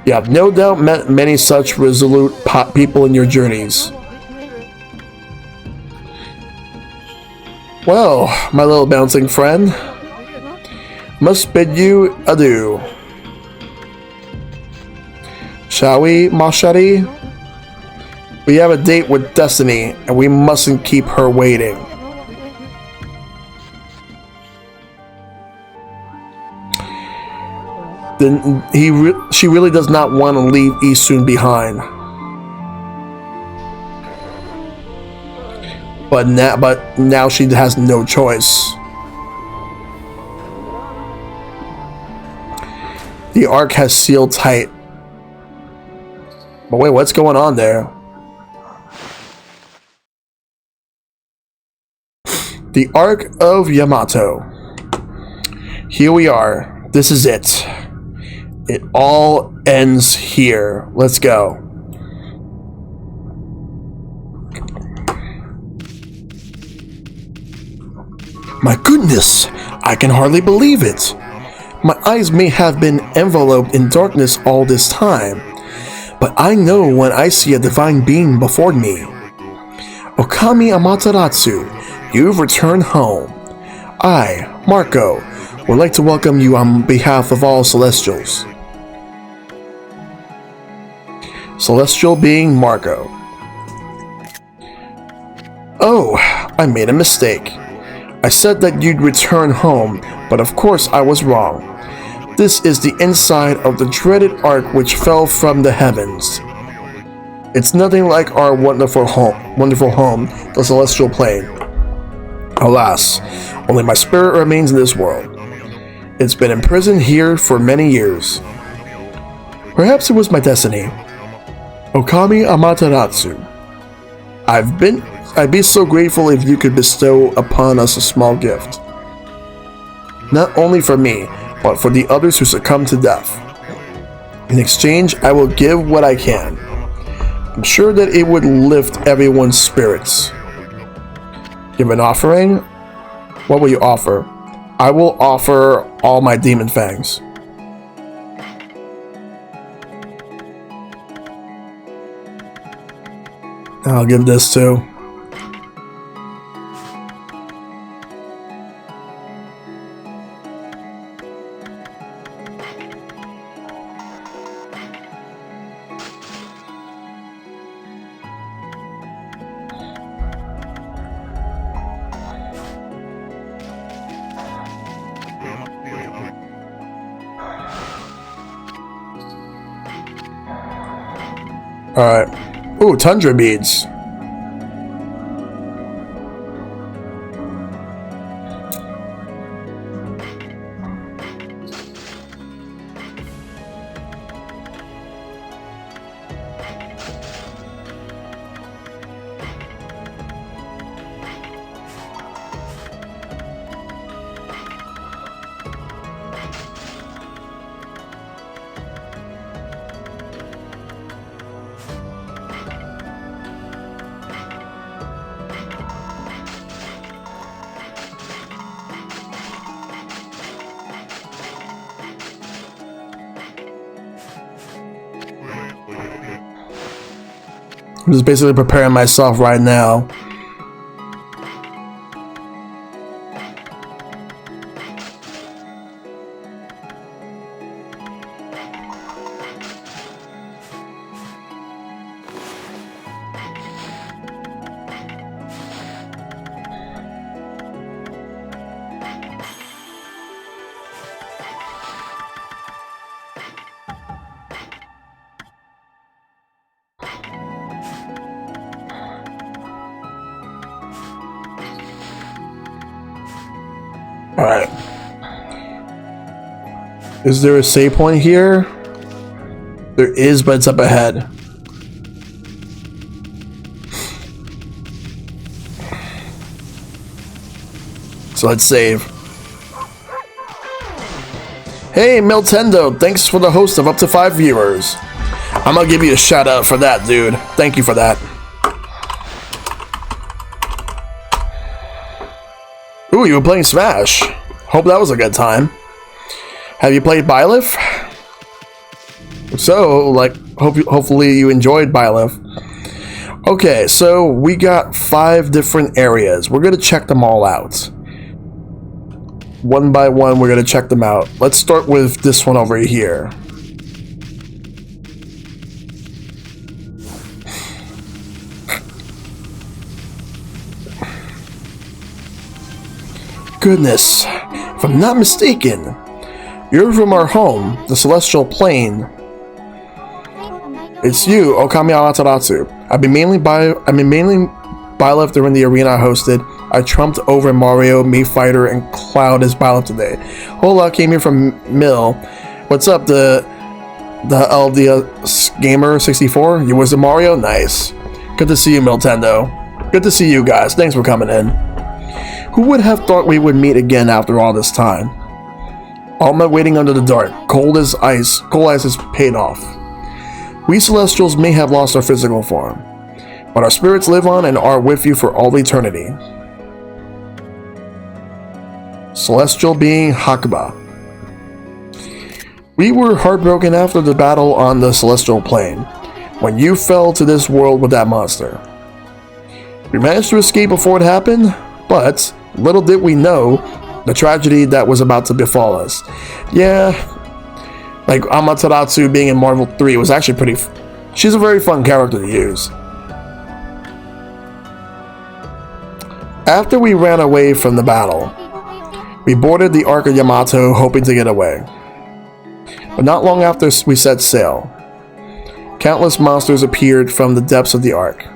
You have no doubt met many such resolute people in your journeys. Well, my little bouncing friend, must bid you adieu. Shall we, Mashari? We have a date with Destiny, and we mustn't keep her waiting. Then she really does not want to leave Isun behind. But now she has no choice. The Ark has sealed tight. But wait, what's going on there? The Ark of Yamato. Here we are. This is it. It all ends here. Let's go. My goodness, I can hardly believe it. My eyes may have been enveloped in darkness all this time, but I know when I see a divine being before me. Okami Amaterasu, you've returned home. I, Marco, would like to welcome you on behalf of all Celestials. Celestial being Marco. Oh, I made a mistake. I said that you'd return home, but of course I was wrong. This is the inside of the dreaded Ark which fell from the heavens. It's nothing like our wonderful home, the Celestial Plane. Alas, only my spirit remains in this world. It's been imprisoned here for many years. Perhaps it was my destiny. Okami Amaterasu. I'd be so grateful if you could bestow upon us a small gift. Not only for me, but for the others who succumb to death. In exchange, I will give what I can. I'm sure that it would lift everyone's spirits. Give an offering? What will you offer? I will offer all my demon fangs. I'll give this too. Alright. Ooh, tundra beads. I'm just basically preparing myself right now. Alright. Is there a save point here? There is, but it's up ahead. So let's save. Hey, Miltendo, thanks for the host of up to 5 viewers. I'm gonna give you a shout out for that, dude. Thank you for that. Ooh, you were playing Smash. Hope that was a good time. Have you played Byleth? So, like, hopefully you enjoyed Byleth. Okay, so we got 5 different areas. We're gonna check them all out. One by one, we're gonna check them out. Let's start with this one over here. Goodness, if I'm not mistaken, you're from our home, the Celestial Plane. It's you, Okami Amaterasu. I've been mainly Byleth during the arena I hosted. I trumped over Mario, Mii Fighter, and Cloud as Byleth today. Hola, came here from Mill. What's up, the LDS Gamer 64? You was the Mario? Nice. Good to see you, Miltendo. Good to see you guys. Thanks for coming in. Who would have thought we would meet again after all this time? All my waiting under the dark, cold as ice, cold ice is paid off. We Celestials may have lost our physical form, but our spirits live on and are with you for all eternity. Celestial being Hakuba. We were heartbroken after the battle on the Celestial Plane, when you fell to this world with that monster. We managed to escape before it happened, but little did we know the tragedy that was about to befall us. Yeah, like Amaterasu being in Marvel 3 was actually pretty... She's a very fun character to use. After we ran away from the battle, we boarded the Ark of Yamato hoping to get away. But not long after we set sail, countless monsters appeared from the depths of the Ark.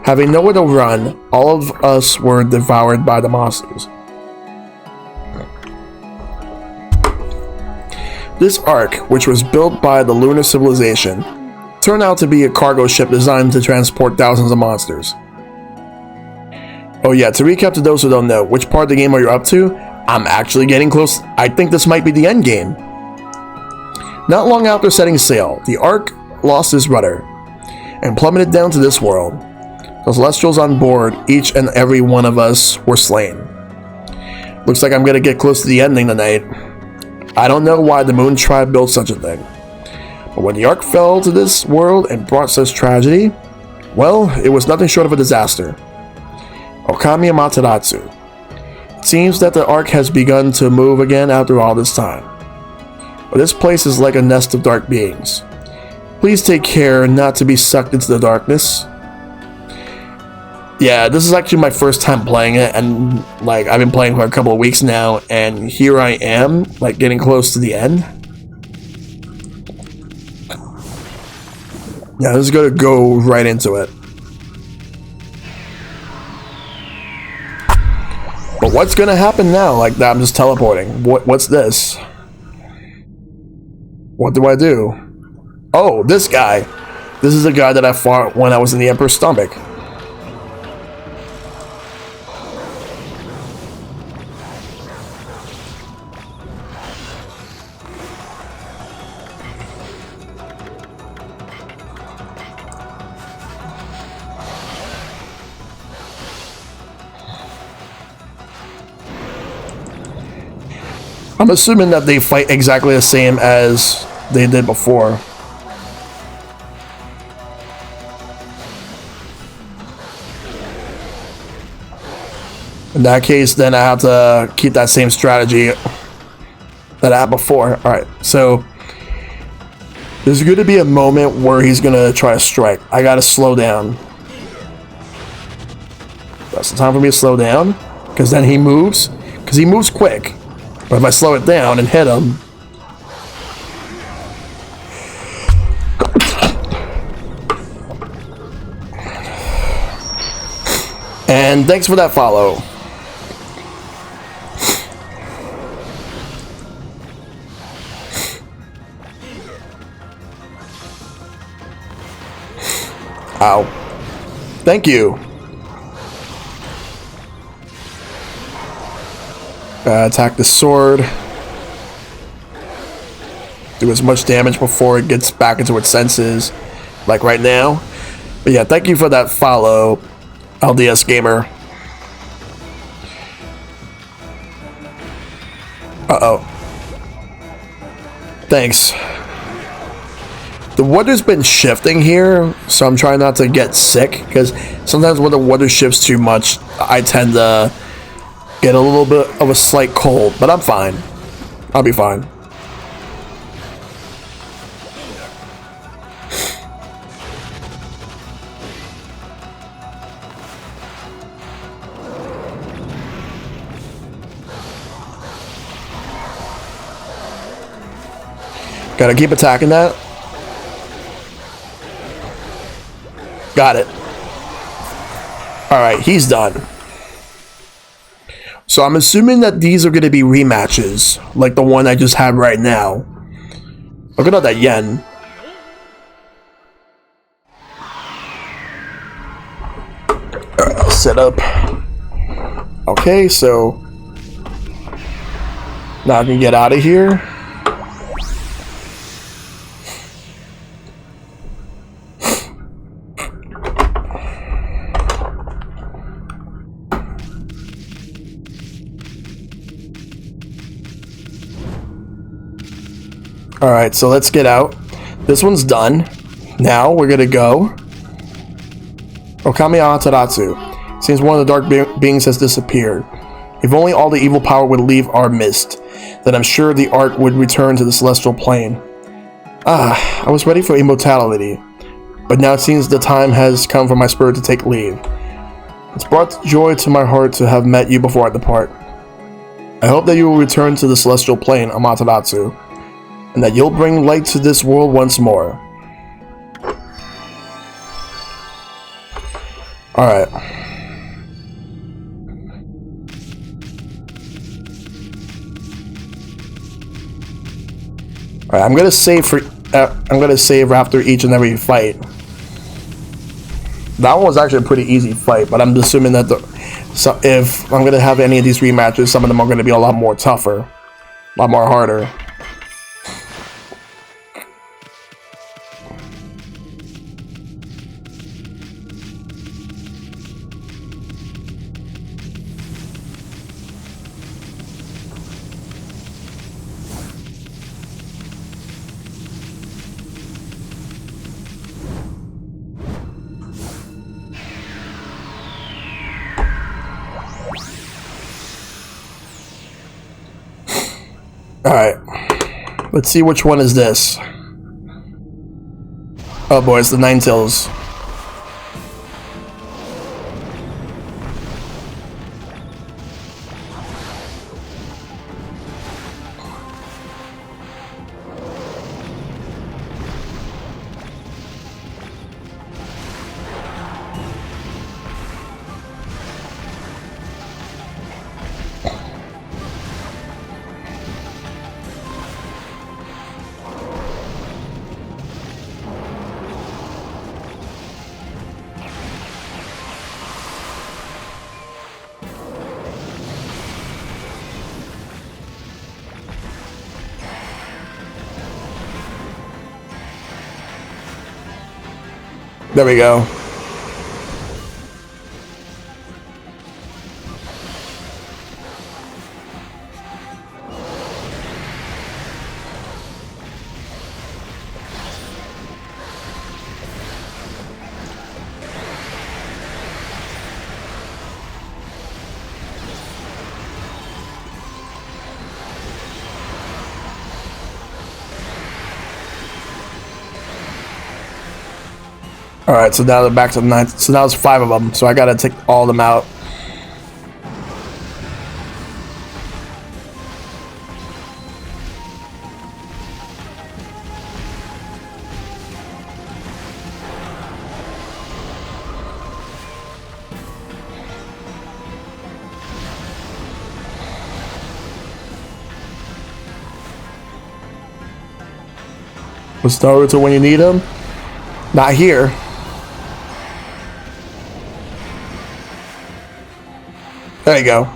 Having nowhere to run, all of us were devoured by the monsters. This Ark, which was built by the lunar civilization, turned out to be a cargo ship designed to transport thousands of monsters. Oh yeah, to recap to those who don't know, which part of the game are you up to? I'm actually getting close. I think this might be the end game. Not long after setting sail, the Ark lost its rudder and plummeted down to this world. The Celestials on board, each and every one of us, were slain. Looks like I'm gonna get close to the ending tonight. I don't know why the Moon Tribe built such a thing, but when the Ark fell to this world and brought such tragedy, well, it was nothing short of a disaster. Okami Amaterasu. It seems that the Ark has begun to move again after all this time. But this place is like a nest of dark beings. Please take care not to be sucked into the darkness. Yeah, this is actually my first time playing it, and like I've been playing for a couple of weeks now, and here I am, like getting close to the end. Yeah, this is gonna go right into it. But what's gonna happen now? Like that, I'm just teleporting. What's this? What do I do? Oh, this guy. This is the guy that I fought when I was in the Emperor's stomach. I'm assuming that they fight exactly the same as they did before. In that case, then I have to keep that same strategy that I had before. Alright, so there's going to be a moment where he's going to try to strike. I got to slow down. That's the time for me to slow down, because then he moves. Because he moves quick. But if I slow it down and hit him... And thanks for that follow. Ow. Thank you. Attack the sword. Do as much damage before it gets back into its senses, like right now. But yeah, thank you for that follow, LDS Gamer. Uh-oh. Thanks. The weather's been shifting here, so I'm trying not to get sick, because sometimes when the weather shifts too much, I tend to get a little bit of a slight cold, but I'm fine. I'll be fine. Gotta keep attacking that. Got it. Alright, he's done. So I'm assuming that these are going to be rematches, like the one I just had right now. Look at all that yen. Alright, I'll set up. Okay, so now I can get out of here. Alright, so let's get out. This one's done. Now we're gonna go. Okami Amaterasu. Seems one of the dark beings has disappeared. If only all the evil power would leave our midst, then I'm sure the art would return to the celestial plane. I was ready for immortality, but now it seems the time has come for my spirit to take leave. It's brought joy to my heart to have met you before I depart. I hope that you will return to the celestial plane, Amaterasu, and that you'll bring light to this world once more. Alright. Alright, I'm gonna save after each and every fight. That one was actually a pretty easy fight, but I'm assuming that if I'm gonna have any of these rematches, some of them are gonna be a lot more tougher, a lot more harder. Alright, let's see which one is this. Oh boy, it's the Ninetales. There we go. Alright, so now they're back to the 9th. So now it's 5 of them, so I gotta take all of them out. Was Naruto when you need him? Not here. There you go.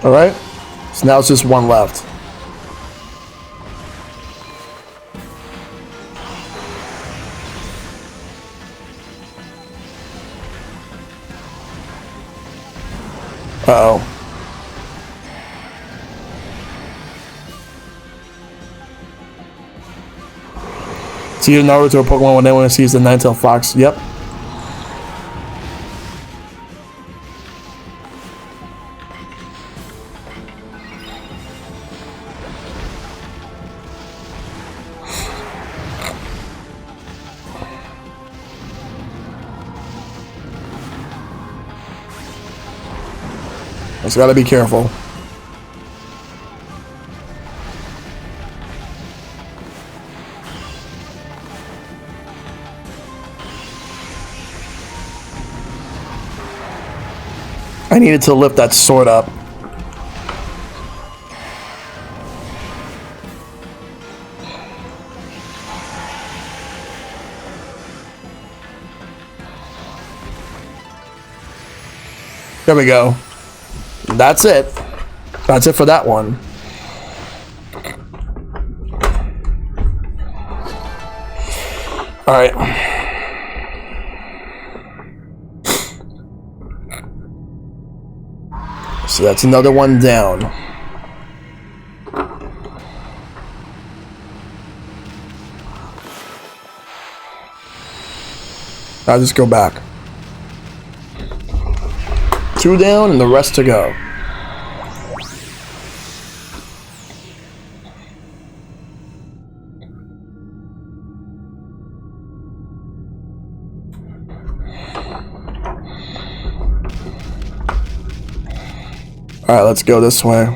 Alright. So now it's just one left. Uh-oh. See you Naruto Pokemon when anyone sees the nine-tailed fox. Yep. Just gotta be careful. I needed to lift that sword up. There we go. That's it. That's it for that one. Alright. So that's another one down. I'll just go back. 2 down and the rest to go. Alright, let's go this way.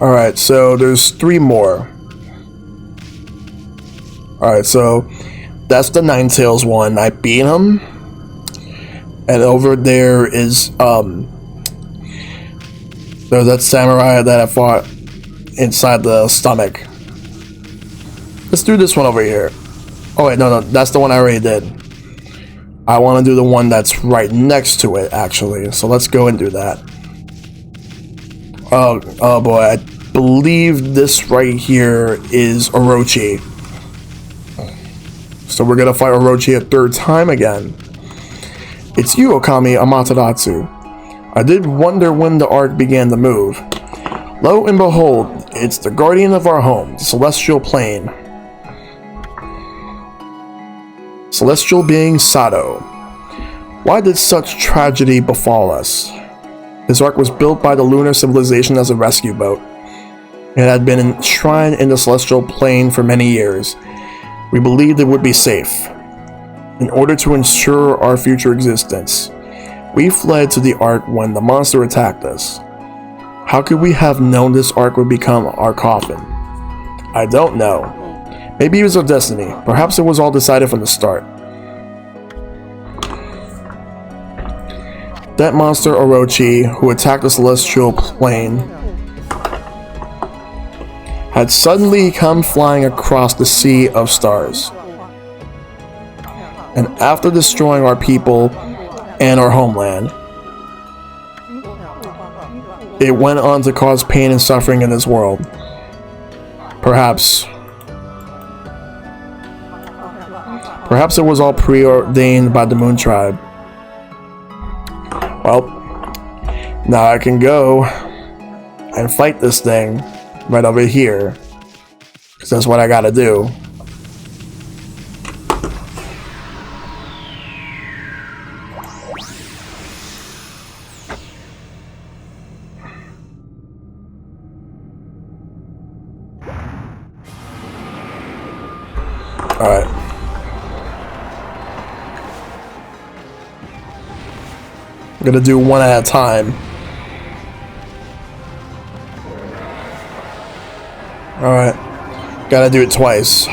Alright, so there's 3 more. Alright, so that's the Ninetales one. I beat him. And over there is there's that samurai that I fought inside the stomach. Let's do this one over here. Oh wait, no, that's the one I already did. I want to do the one that's right next to it, actually. So let's go and do that. Oh boy, I believe this right here is Orochi. So we're gonna fight Orochi a 3rd time again. It's you, Okami Amaterasu. I did wonder when the arc began to move. Lo and behold, it's the guardian of our home, the celestial plane. Celestial being Sato. Why did such tragedy befall us? This ark was built by the lunar civilization as a rescue boat. It had been enshrined in the celestial plane for many years. We believed it would be safe. In order to ensure our future existence, we fled to the ark when the monster attacked us. How could we have known this ark would become our coffin? I don't know. Maybe it was our destiny. Perhaps it was all decided from the start. That monster Orochi, who attacked the celestial plane, had suddenly come flying across the sea of stars. And after destroying our people and our homeland, it went on to cause pain and suffering in this world. Perhaps it was all preordained by the Moon Tribe. Well, now I can go and fight this thing right over here, because that's what I gotta do. Alright. I'm gonna do one at a time. Alright. Gotta do it twice.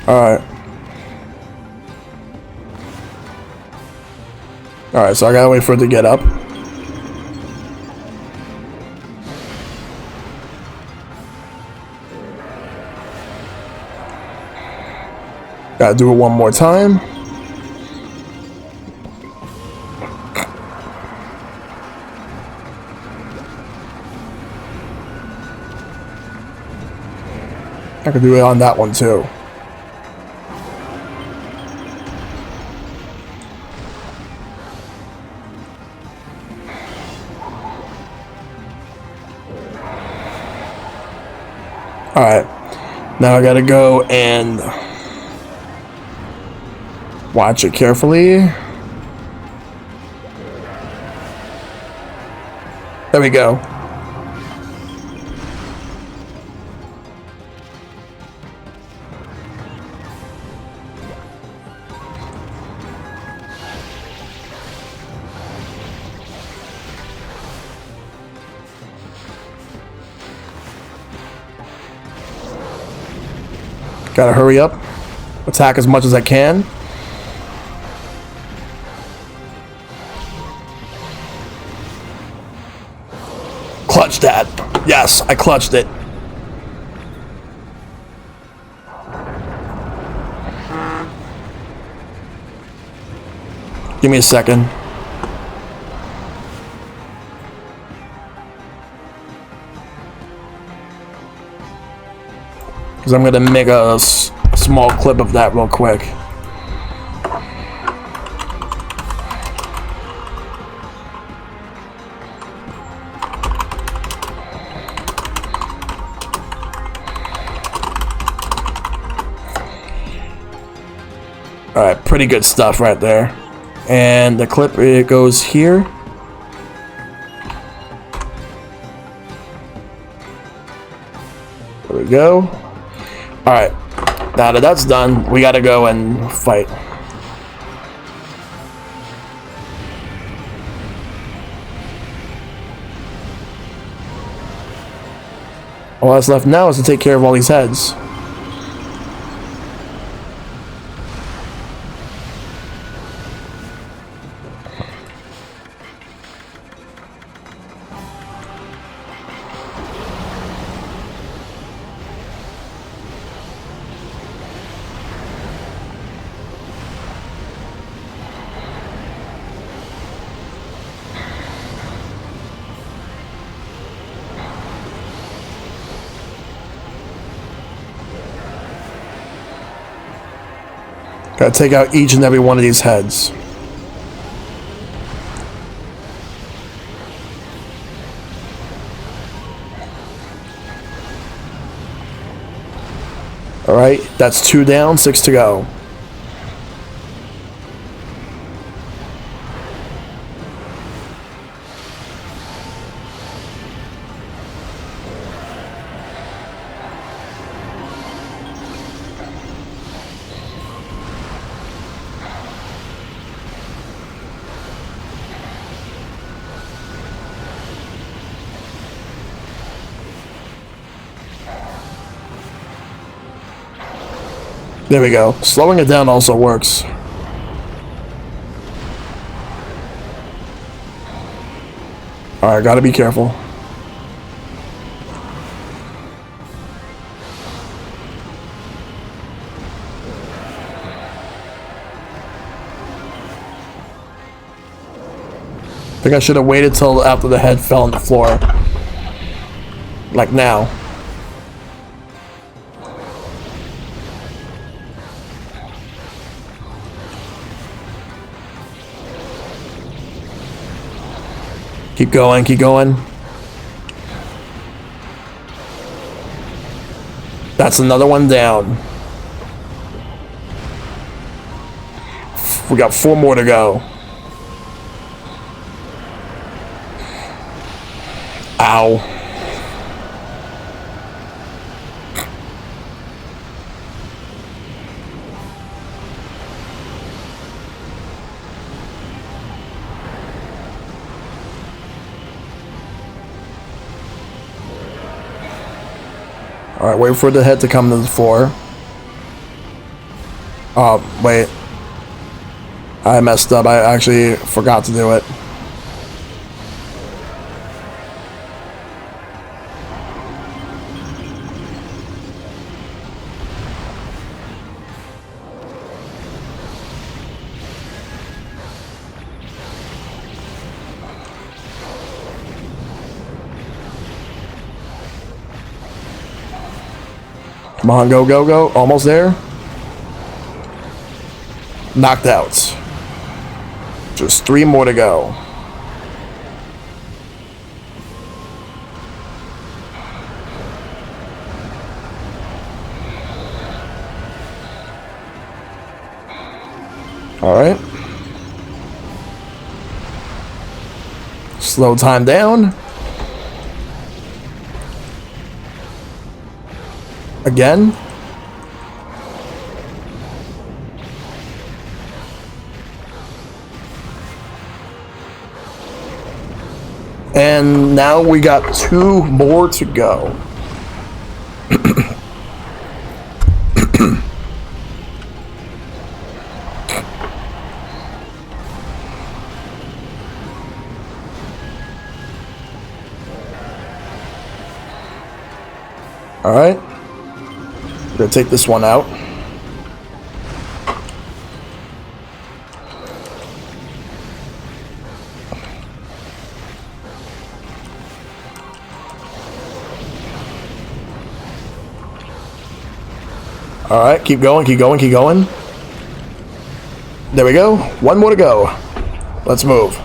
Alright. Alright, so I gotta wait for it to get up. Gotta do it one more time. I can do it on that one too. Alright, now I gotta go and watch it carefully. There we go. Gotta hurry up, attack as much as I can. Clutch that. Yes, I clutched it. Give me a second. Because I'm going to make a small clip of that real quick. Alright, pretty good stuff right there. And the clip, it goes here. There we go. Alright, now that that's done, we gotta go and fight. All that's left now is to take care of all these heads. Gotta take out each and every one of these heads. Alright, that's 2 down, 6 to go. There we go. Slowing it down also works. Alright, gotta be careful. I think I should have waited till after the head fell on the floor. Like now. Keep going, keep going. That's another one down. We got 4 more to go. Ow. Alright, wait for the head to come to the floor. Oh, wait. I messed up. I actually forgot to do it. Come on, go, go, go. Almost there. Knocked out. Just 3 more to go. Alright. Slow time down. Again. And now we got 2 more to go. All right. We're gonna take this one out. All right, keep going, keep going, keep going. There we go. 1 more to go. Let's move.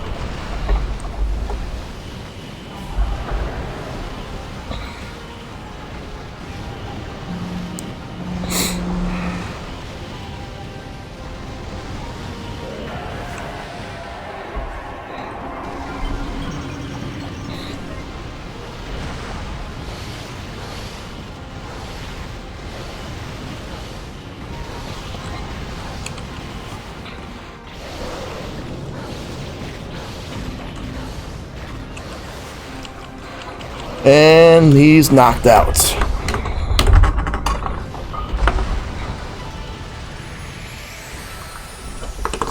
And he's knocked out.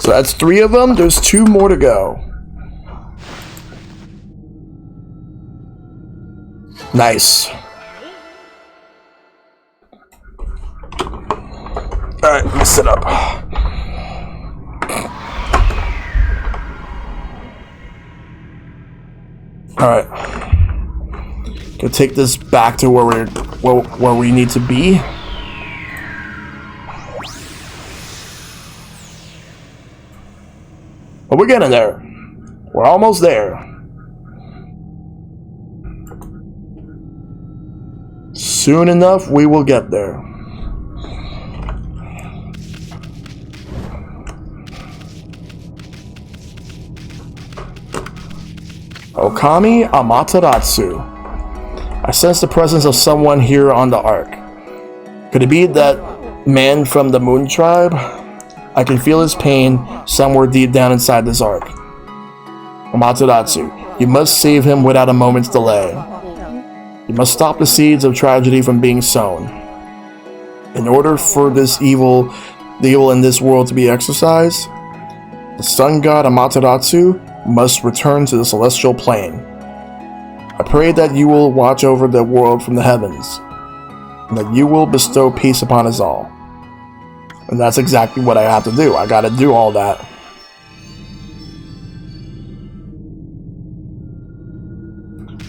So that's 3 of them. There's 2 more to go. Nice. Alright, let me sit up. Alright. Gonna take this back to where we need to be. But we're getting there. We're almost there. Soon enough, we will get there. Okami Amaterasu. I sense the presence of someone here on the Ark. Could it be that man from the Moon Tribe? I can feel his pain somewhere deep down inside this Ark. Amaterasu, you must save him without a moment's delay. You must stop the seeds of tragedy from being sown. In order for the evil in this world to be exorcised, the sun god Amaterasu must return to the celestial plane. I pray that you will watch over the world from the heavens, and that you will bestow peace upon us all. And that's exactly what I have to do. I gotta do all that.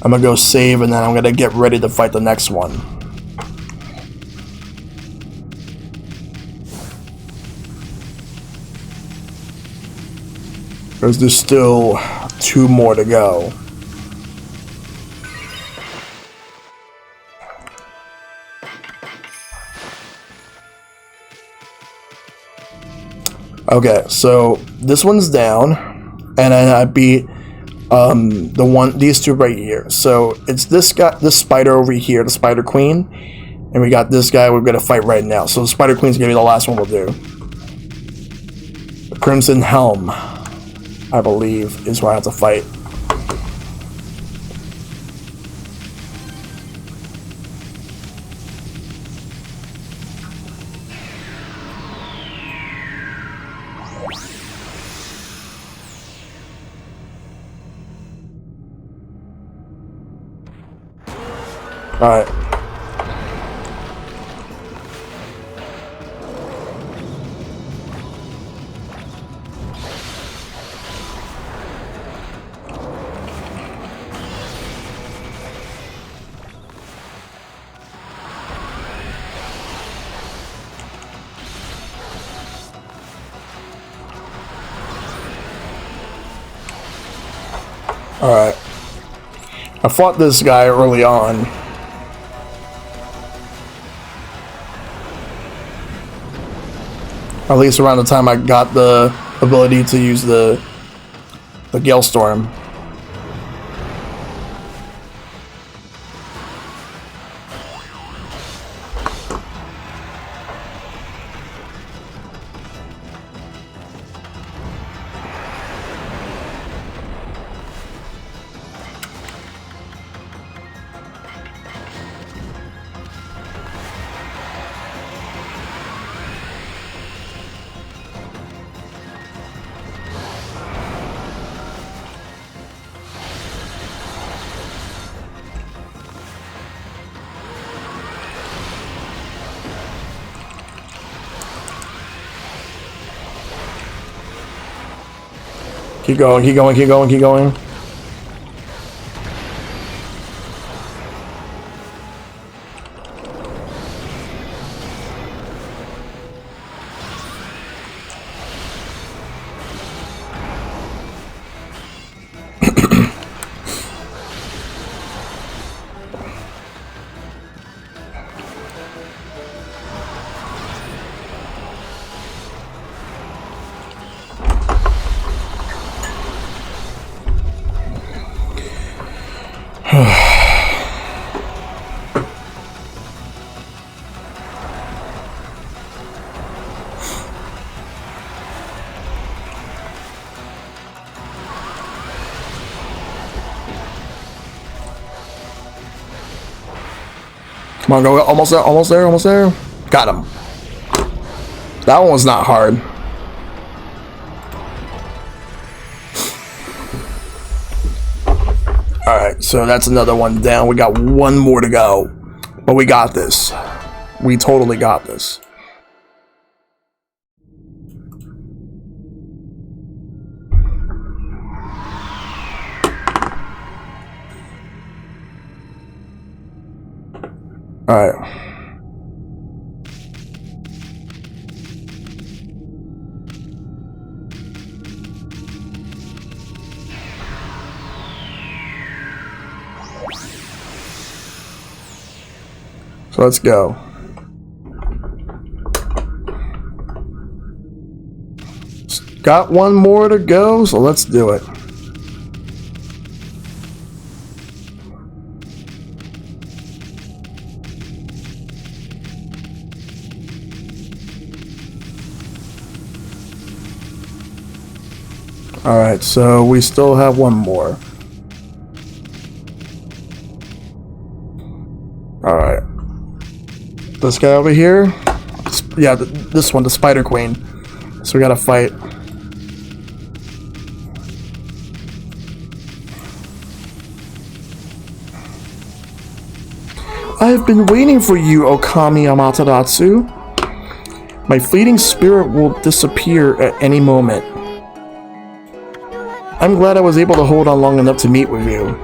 I'm gonna go save, and then I'm gonna get ready to fight the next one. There's still 2 more to go. Okay, so this one's down, and then I beat these 2 right here. So it's this guy, this spider over here, the Spider Queen, and we got this guy we're gonna fight right now. So the Spider Queen's gonna be the last one we'll do. The Crimson Helm, I believe, is where I have to fight. Alright. Alright. I fought this guy early on. At least around the time I got the ability to use the Gale Storm. Keep going, keep going, keep going, keep going. Come on, go, almost there, almost there, almost there. Got him. That one was not hard. Alright, so that's another one down. We got one more to go. But we got this. We totally got this. Alright. So let's go. Got one more to go, so let's do it. Alright, so we still have one more. Alright. This guy over here? Yeah, this one, the Spider Queen. So we gotta fight. I have been waiting for you, Okami Amaterasu. My fleeting spirit will disappear at any moment. I'm glad I was able to hold on long enough to meet with you.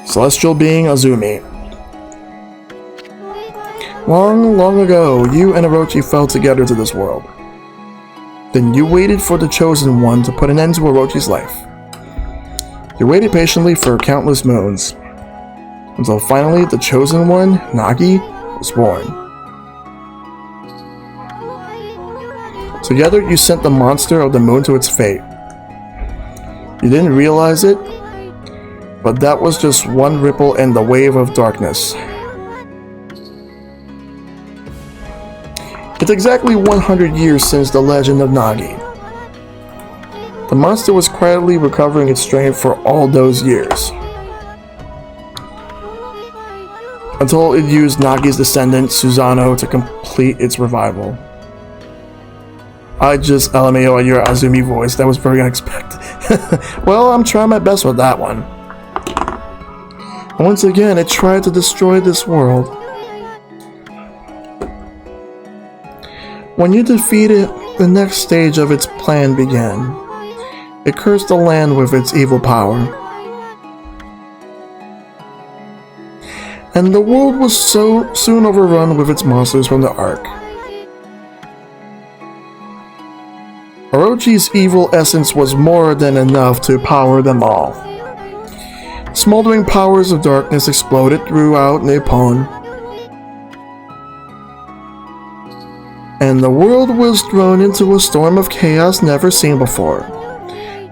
Celestial being Azumi. Long, long ago, you and Orochi fell together to this world. Then you waited for the Chosen One to put an end to Orochi's life. You waited patiently for countless moons, until finally the Chosen One, Nagi, was born. Together you sent the monster of the moon to its fate. You didn't realize it, but that was just one ripple in the wave of darkness. It's exactly 100 years since the legend of Nagi. The monster was quietly recovering its strength for all those years, until it used Nagi's descendant, Susanoo, to complete its revival. I just LMAO at your Azumi voice. That was very unexpected. Well, I'm trying my best with that one. Once again, it tried to destroy this world. When you defeat it, the next stage of its plan began. It cursed the land with its evil power. And the world was so soon overrun with its monsters from the Ark. Orochi's evil essence was more than enough to power them all. Smoldering powers of darkness exploded throughout Nippon, and the world was thrown into a storm of chaos never seen before.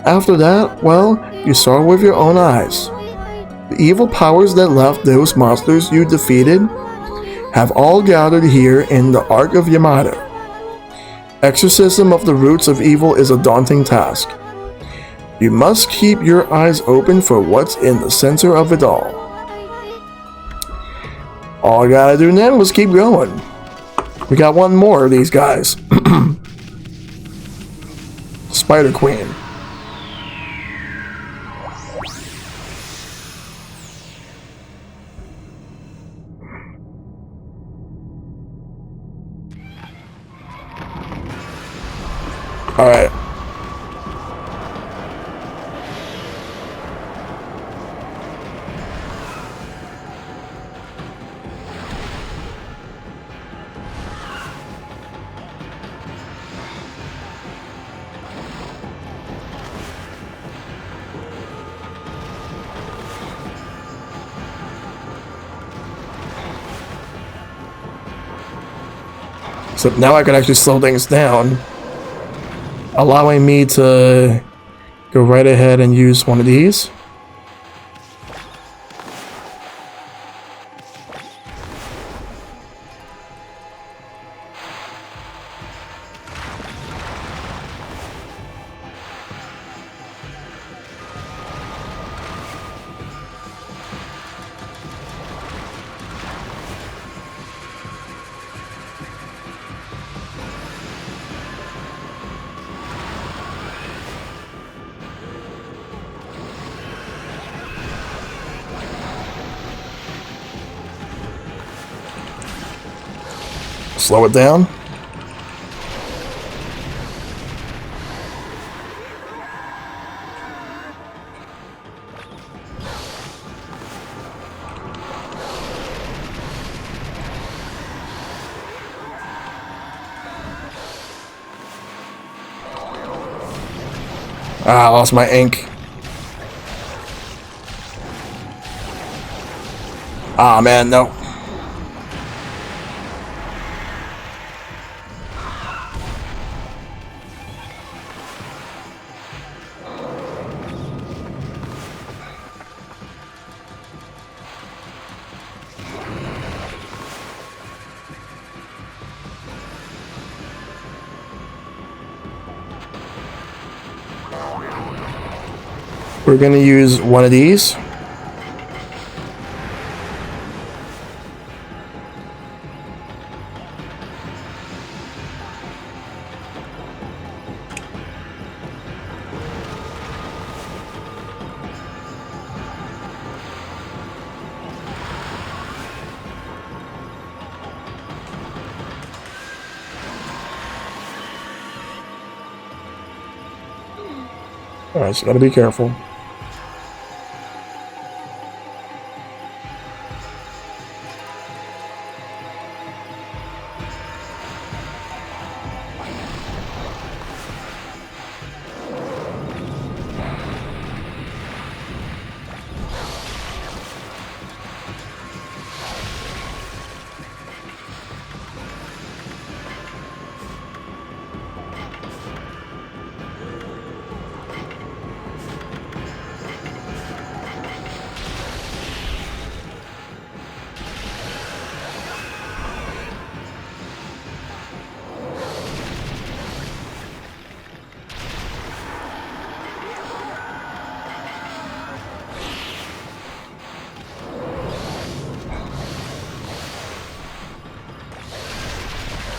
After that, well, you saw with your own eyes. The evil powers that left those monsters you defeated have all gathered here in the Ark of Yamato. Exorcism of the roots of evil is a daunting task. You must keep your eyes open for what's in the center of it all. All I gotta do then was keep going. We got one more of these guys. Spider Queen. Alright. So now I can actually slow things down, allowing me to go right ahead and use one of these. Slow it down. Ah, I lost my ink. Ah, man, no. We're going to use one of these. Alright, so gotta be careful.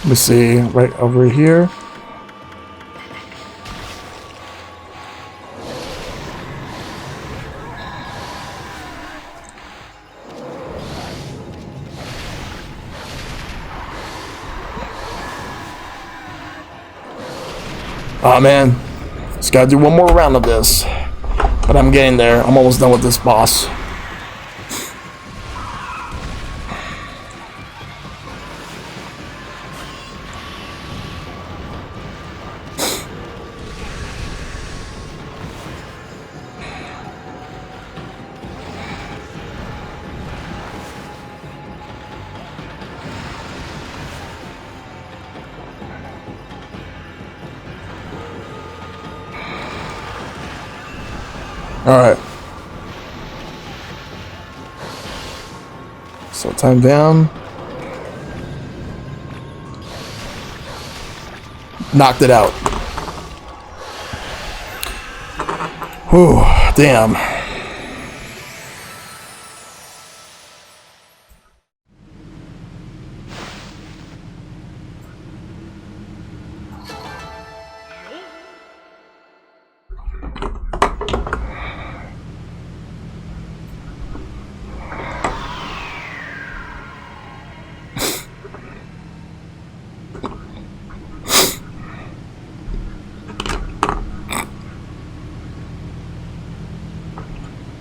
Let me see, right over here. Oh man, just gotta do one more round of this. But I'm getting there. I'm almost done with this boss. Alright. So time down. Knocked it out. Whew, damn.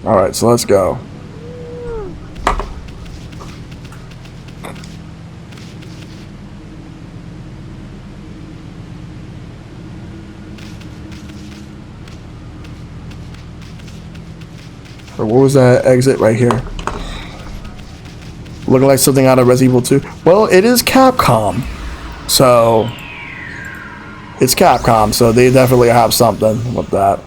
Alright, so let's go. Or what was that exit right here? Looking like something out of Resident Evil 2. Well, it is Capcom. So, it's Capcom, so they definitely have something with that.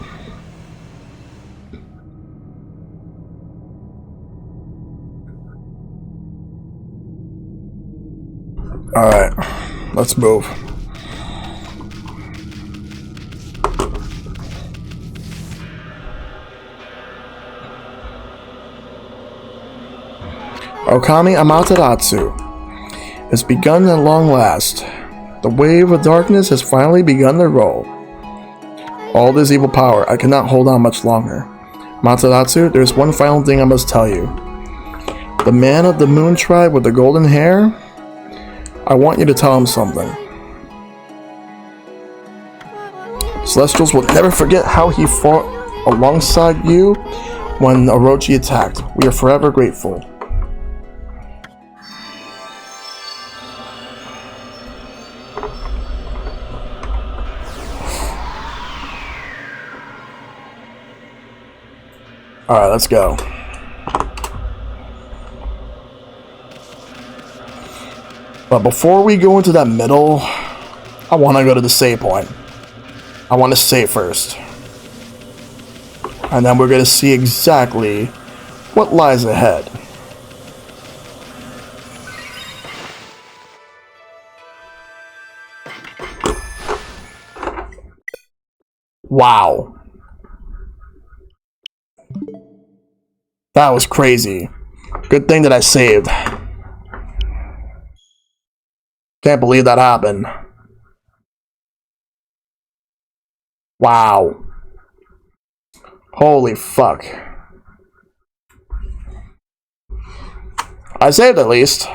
Alright, let's move. Okami Amaterasu has begun at long last. The wave of darkness has finally begun to roll. All this evil power, I cannot hold on much longer. Amaterasu, there's one final thing I must tell you. The man of the moon tribe with the golden hair? I want you to tell him something. Celestials will never forget how he fought alongside you when Orochi attacked. We are forever grateful. Alright, let's go. But before we go into that middle, I want to go to the save point. I want to save first. And then we're going to see exactly what lies ahead. Wow. That was crazy. Good thing that I saved. Can't believe that happened. Wow. Holy fuck. I saved at least.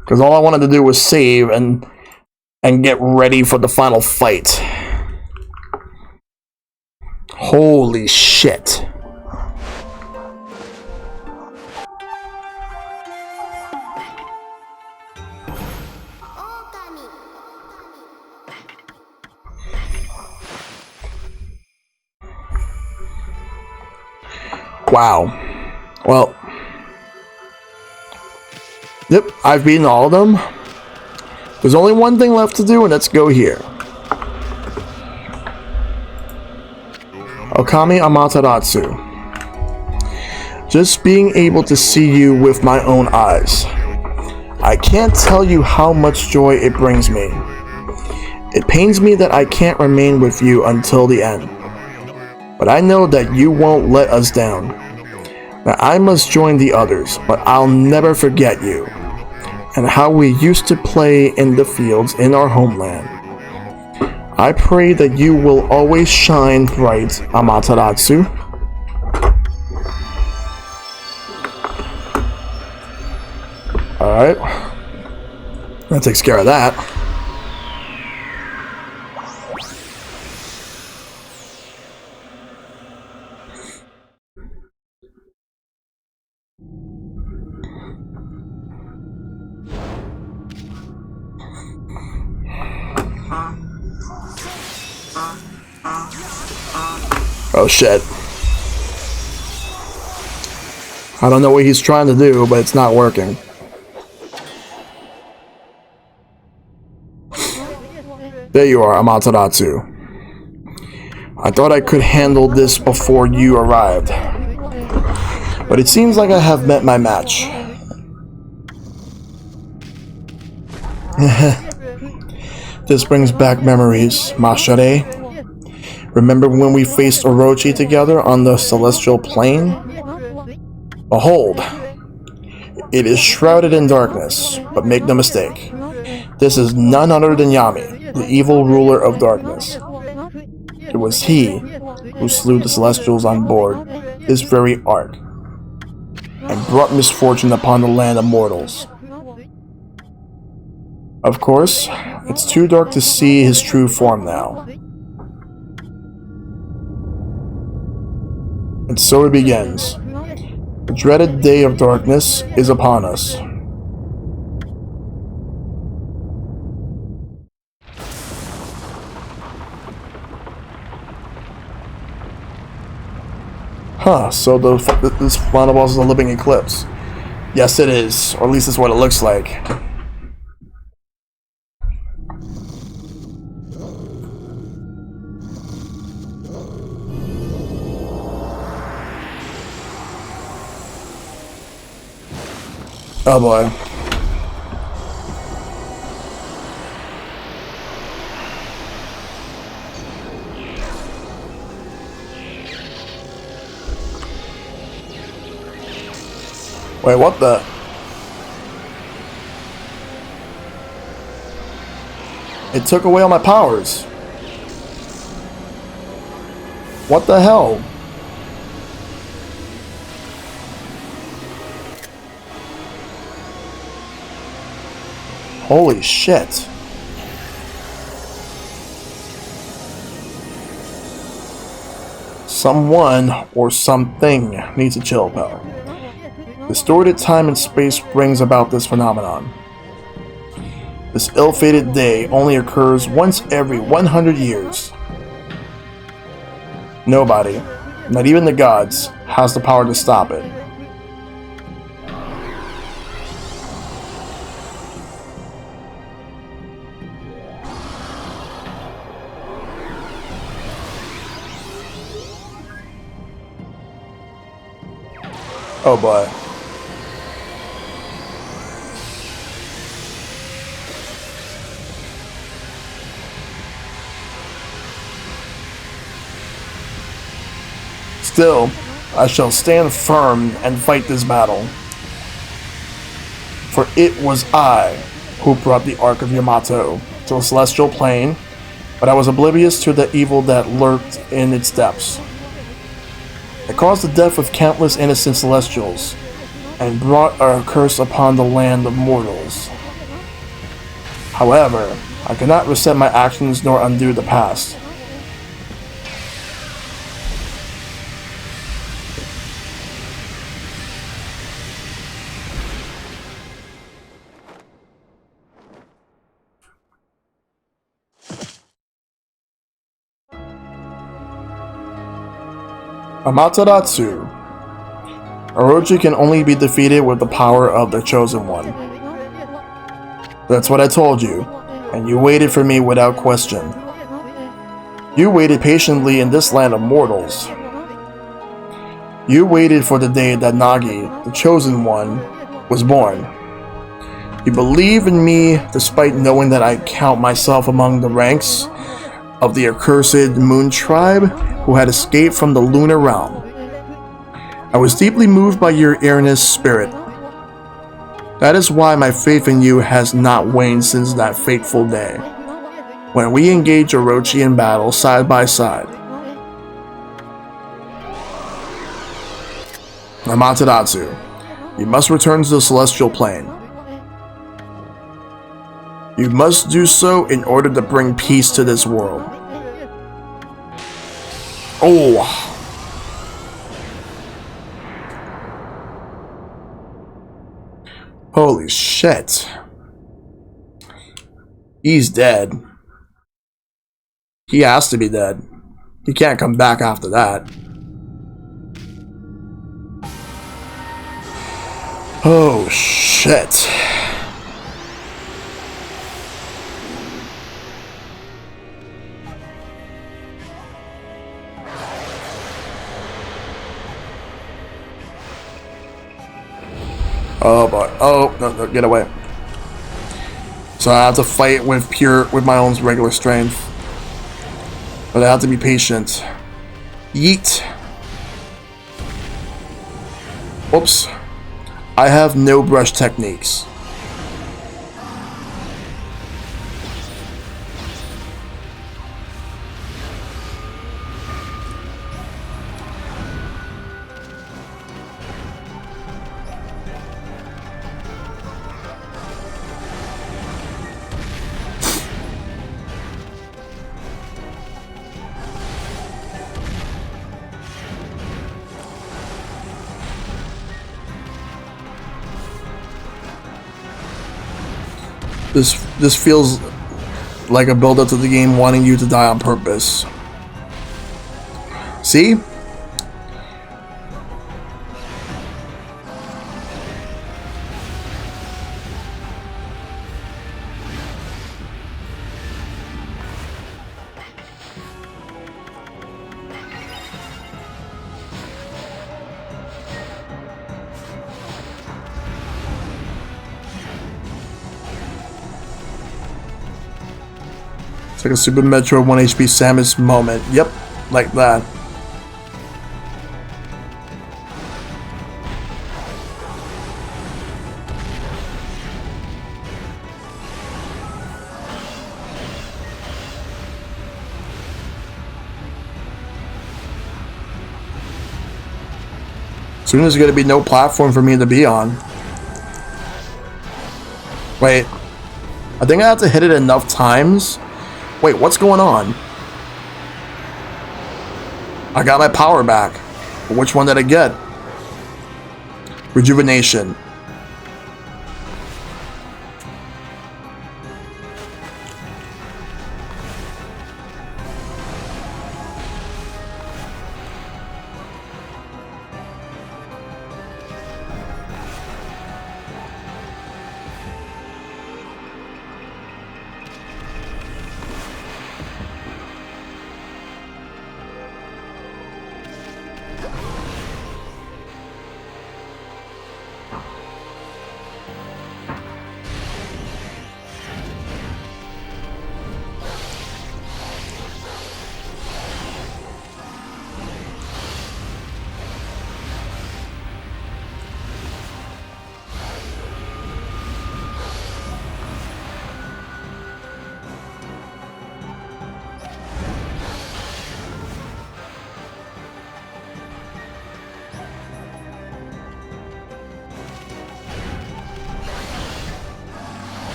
Because all I wanted to do was save and get ready for the final fight. Holy shit. Wow. Well. Yep, I've beaten all of them. There's only one thing left to do, and let's go here. Okami Amaterasu. Just being able to see you with my own eyes. I can't tell you how much joy it brings me. It pains me that I can't remain with you until the end. But I know that you won't let us down. Now I must join the others, but I'll never forget you. And how we used to play in the fields in our homeland. I pray that you will always shine bright, Amaterasu. Alright. That takes care of that. Oh shit. I don't know what he's trying to do, but it's not working. There you are, Amaterasu. I thought I could handle this before you arrived. But it seems like I have met my match. This brings back memories, Mashare. Remember when we faced Orochi together on the celestial plane? Behold, it is shrouded in darkness, but make no mistake, this is none other than Yami, the evil ruler of darkness. It was he who slew the Celestials on board this very ark, and brought misfortune upon the land of mortals. Of course, it's too dark to see his true form now. And so it begins. The dreaded day of darkness is upon us. Huh, so this final boss is a living eclipse. Yes, it is, or at least it's what it looks like. Oh boy. Wait, what the? It took away all my powers. What the hell? Holy shit. Someone or something needs a chill pill. Distorted time and space brings about this phenomenon. This ill-fated day only occurs once every 100 years. Nobody, not even the gods, has the power to stop it. Oh boy. Still, I shall stand firm and fight this battle. For it was I who brought the Ark of Yamato to the celestial plane, but I was oblivious to the evil that lurked in its depths. It caused the death of countless innocent celestials, and brought a curse upon the land of mortals. However, I cannot reset my actions nor undo the past. Amaterasu. Orochi can only be defeated with the power of the Chosen One. That's what I told you, and you waited for me without question. You waited patiently in this land of mortals. You waited for the day that Nagi, the Chosen One, was born. You believe in me despite knowing that I count myself among the ranks of the accursed Moon Tribe who had escaped from the lunar realm. I was deeply moved by your earnest spirit. That is why my faith in you has not waned since that fateful day, when we engaged Orochi in battle side by side. Amaterasu, you must return to the celestial plane. You must do so in order to bring peace to this world. Oh. Holy shit. He's dead. He has to be dead. He can't come back after that. Oh shit. Oh boy. Oh, no, get away. So I have to fight with my own regular strength. But I have to be patient. Yeet. Oops. I have no brush techniques. This feels like a build-up to the game wanting you to die on purpose. See? It's like a Super Metro 1 HP Samus moment. Yep, like that. Soon there's gonna be no platform for me to be on. Wait. I think I have to hit it enough times. Wait, what's going on? I got my power back. But which one did I get? Rejuvenation.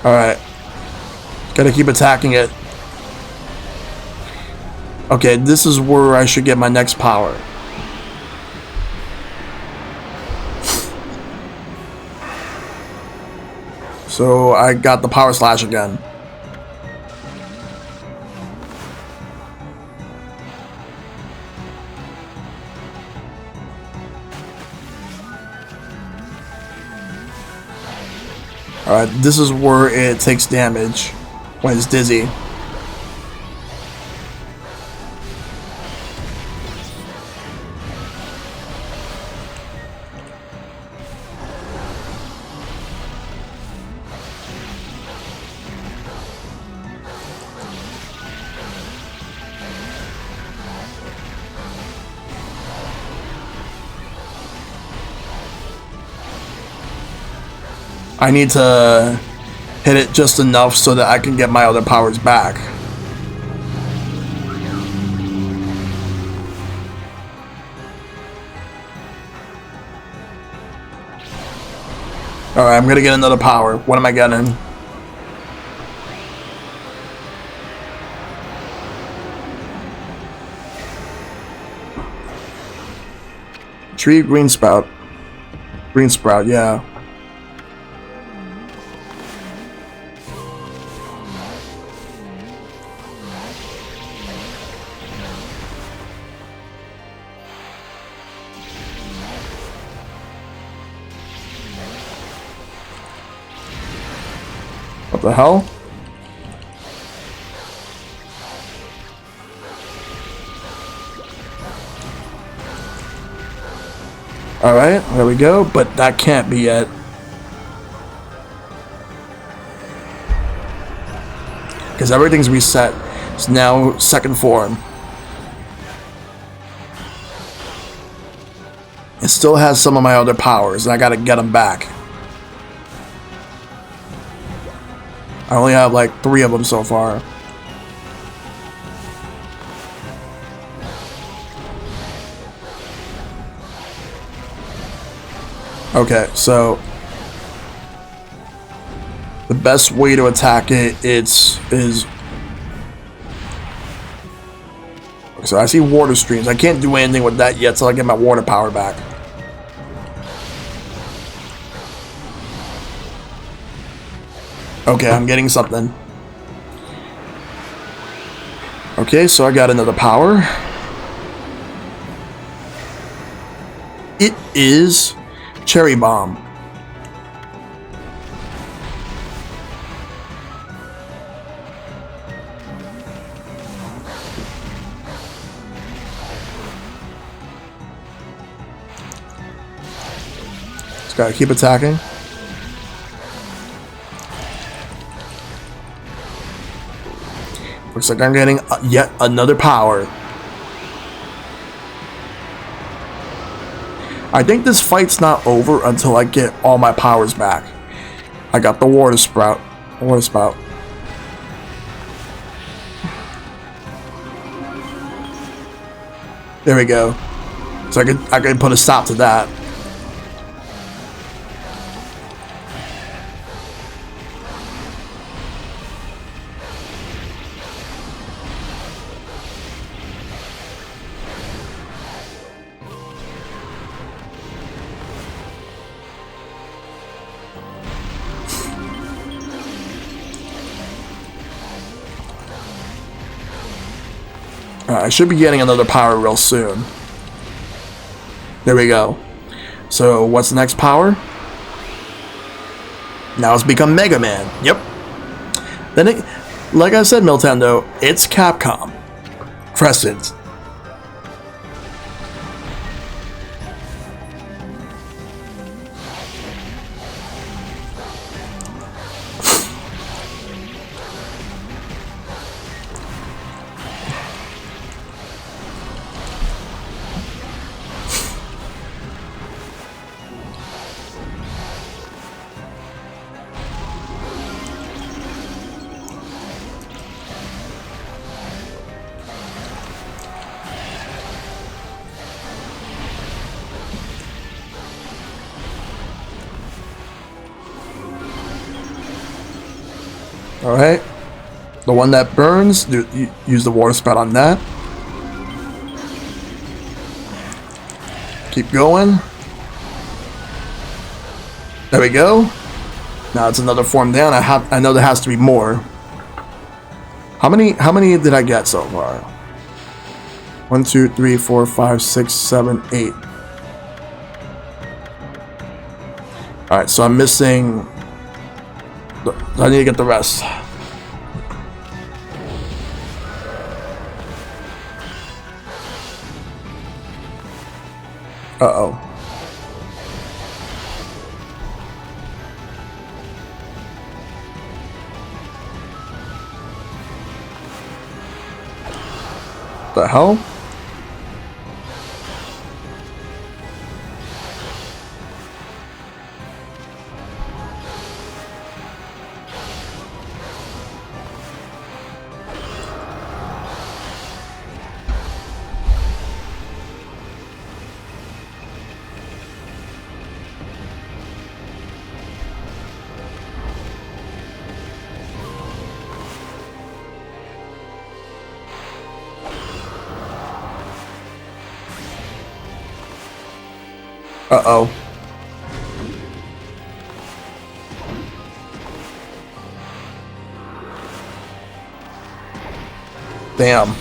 Alright. Gotta keep attacking it. Okay, this is where I should get my next power. So I got the power slash again. Alright, this is where it takes damage when it's dizzy. I need to hit it just enough so that I can get my other powers back. Alright, I'm gonna get another power. What am I getting? Tree green sprout. Green sprout, yeah. What the hell? Alright, there we go, but that can't be it. Because everything's reset. It's now second form. It still has some of my other powers, and I gotta get them back. I only have like 3 of them so far. Okay, so the best way to attack it is so I see water streams. I can't do anything with that yet till I get my water power back. Okay, I'm getting something. Okay, so I got another power. It is Cherry Bomb. Just gotta keep attacking. Looks like I'm getting yet another power. I think this fight's not over until I get all my powers back. I got the water sprout. Water spout. There we go. So I could put a stop to that. I should be getting another power real soon. There we go. So what's the next power? Now it's become Mega Man. Yep. Then it, like I said, Nintendo, it's Capcom. Crescent. Alright. The one that burns, use the water spout on that. Keep going. There we go. Now it's another form down. I know there has to be more. How many did I get so far? 1, 2, 3, 4, 5, 6, 7, 8. Alright, so I'm missing. I need to get the rest. Uh-oh. The hell? Uh-oh. Damn.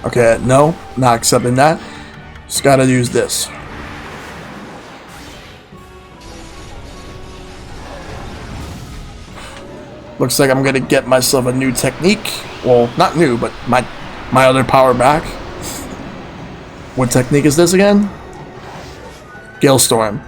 Okay, no, not accepting that. Just gotta use this. Looks like I'm gonna get myself a new technique. Well, not new, but my other power back. What technique is this again? Gale-storm.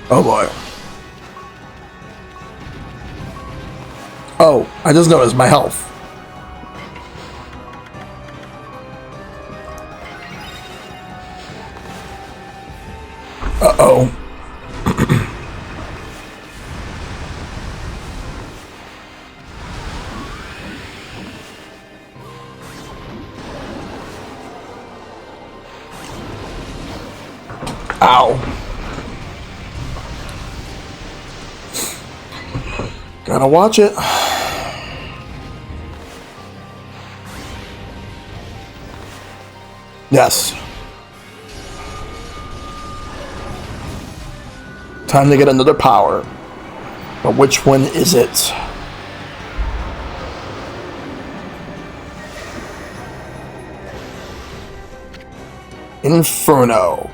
Oh boy. Oh, I just noticed my health. Uh-oh. Ow. Gotta watch it. Yes. Time to get another power. But which one is it? Inferno.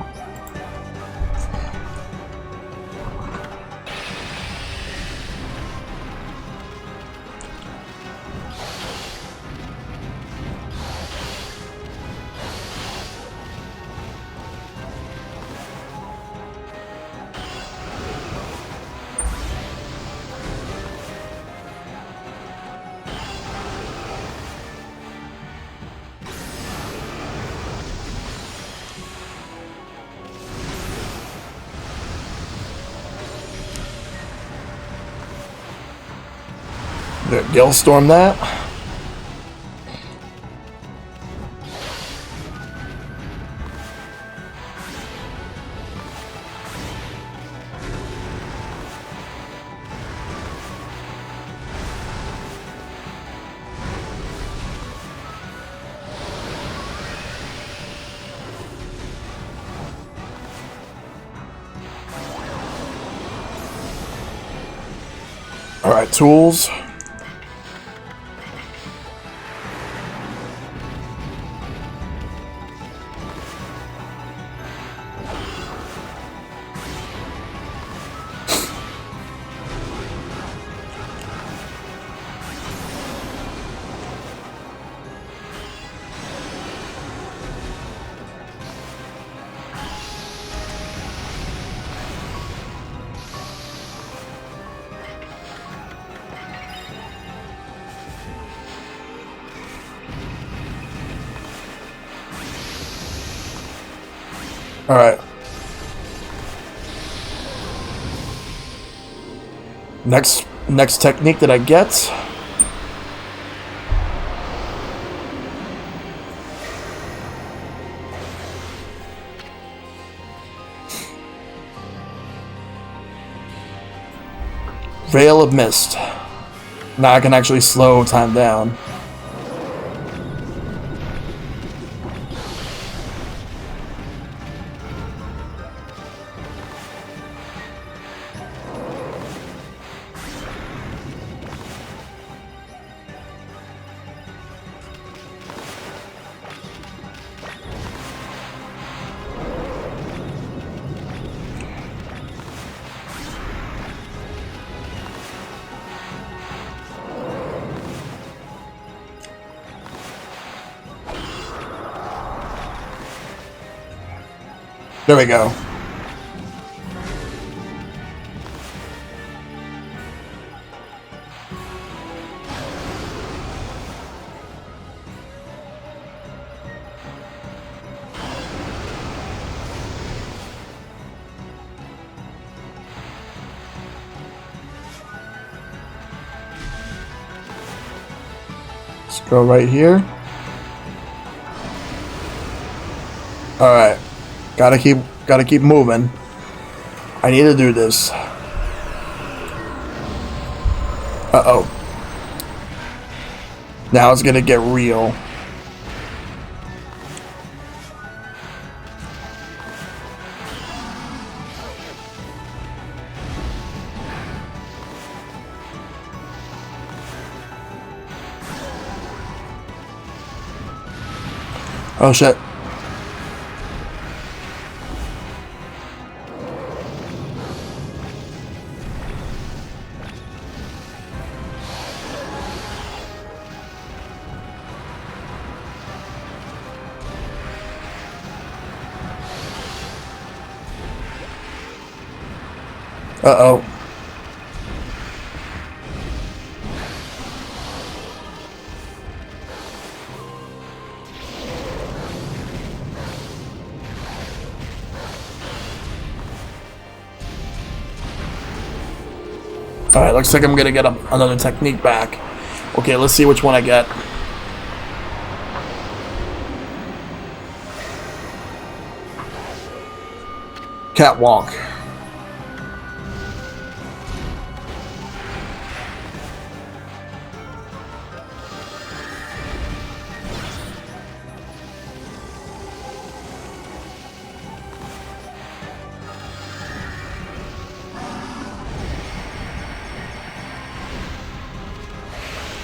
Gale-storm that. All right, tools. All right. Next technique that I get. Veil of Mist. Now I can actually slow time down. There we go. Let's go right here. All right. Gotta keep moving. I need to do this. Uh-oh. Now it's gonna get real. Oh shit. Uh-oh. Alright, looks like I'm gonna get another technique back. Okay, let's see which one I get. Catwalk.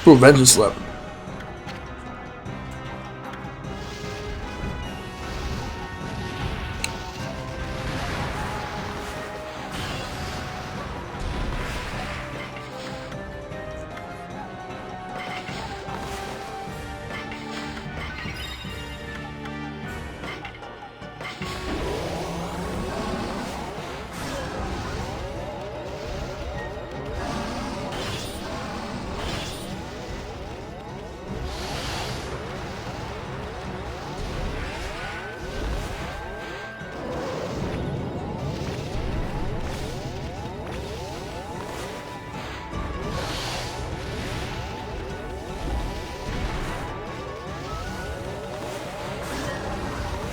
Ooh, Vengeance Slip.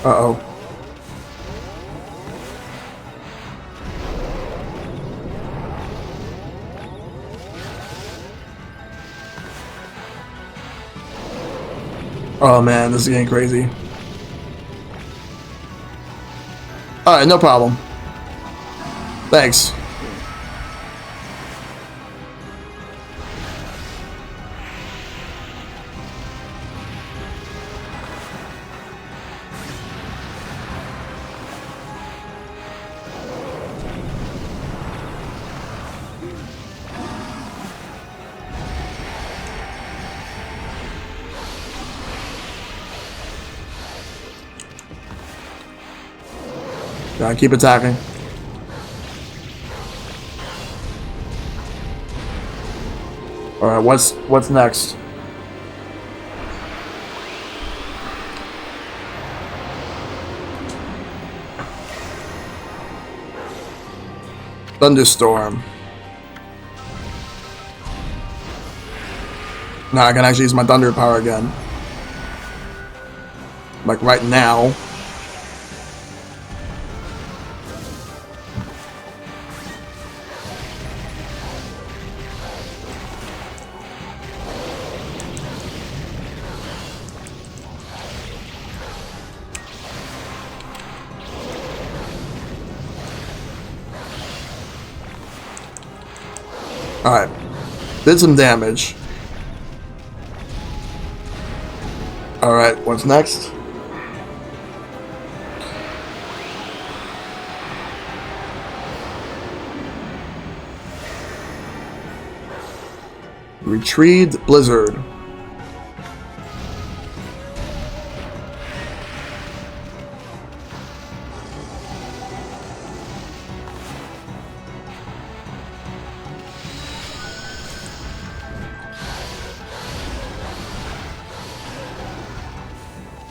Uh-oh. Oh man, this is getting crazy. Alright, no problem. Thanks. Gotta keep attacking. Alright, what's next? Thunderstorm. Now I can actually use my thunder power again. Like right now. Alright. Did some damage. Alright, what's next? Retrieved Blizzard.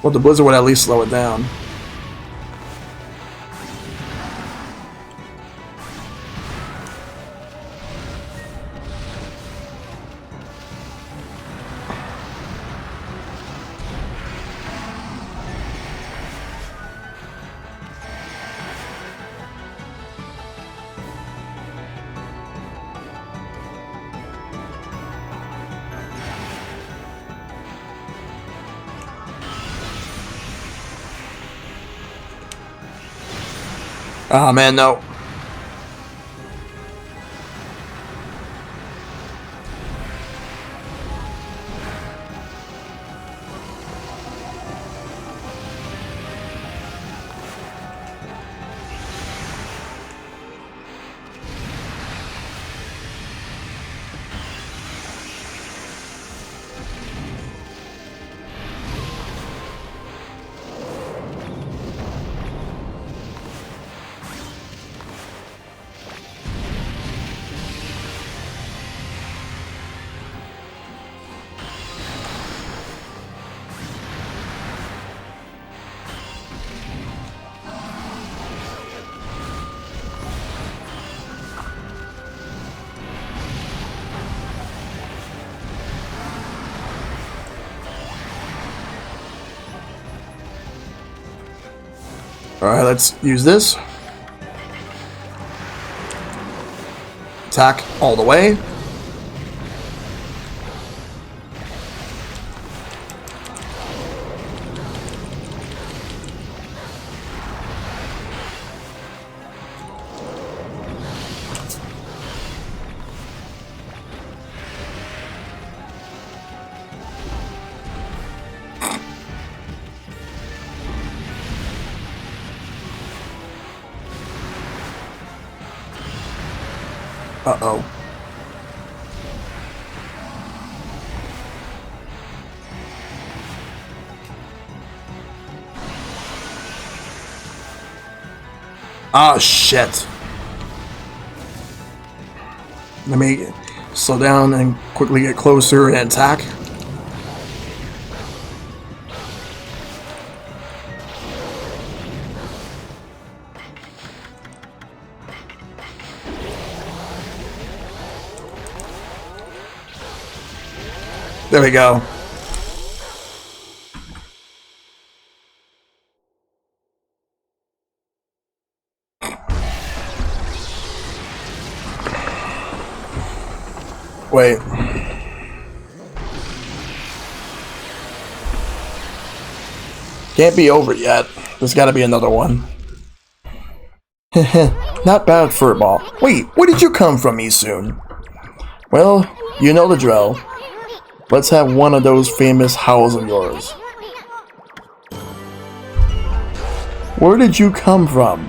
Well, the blizzard would at least slow it down. Oh man, no. Alright, let's use this. Attack all the way. Uh-oh. Ah, shit. Let me slow down and quickly get closer and attack. There we go. Wait. Can't be over yet. There's gotta be another one. Not bad, Furball. Wait, where did you come from, Isun? Well, you know the drill. Let's have one of those famous howls of yours. Where did you come from?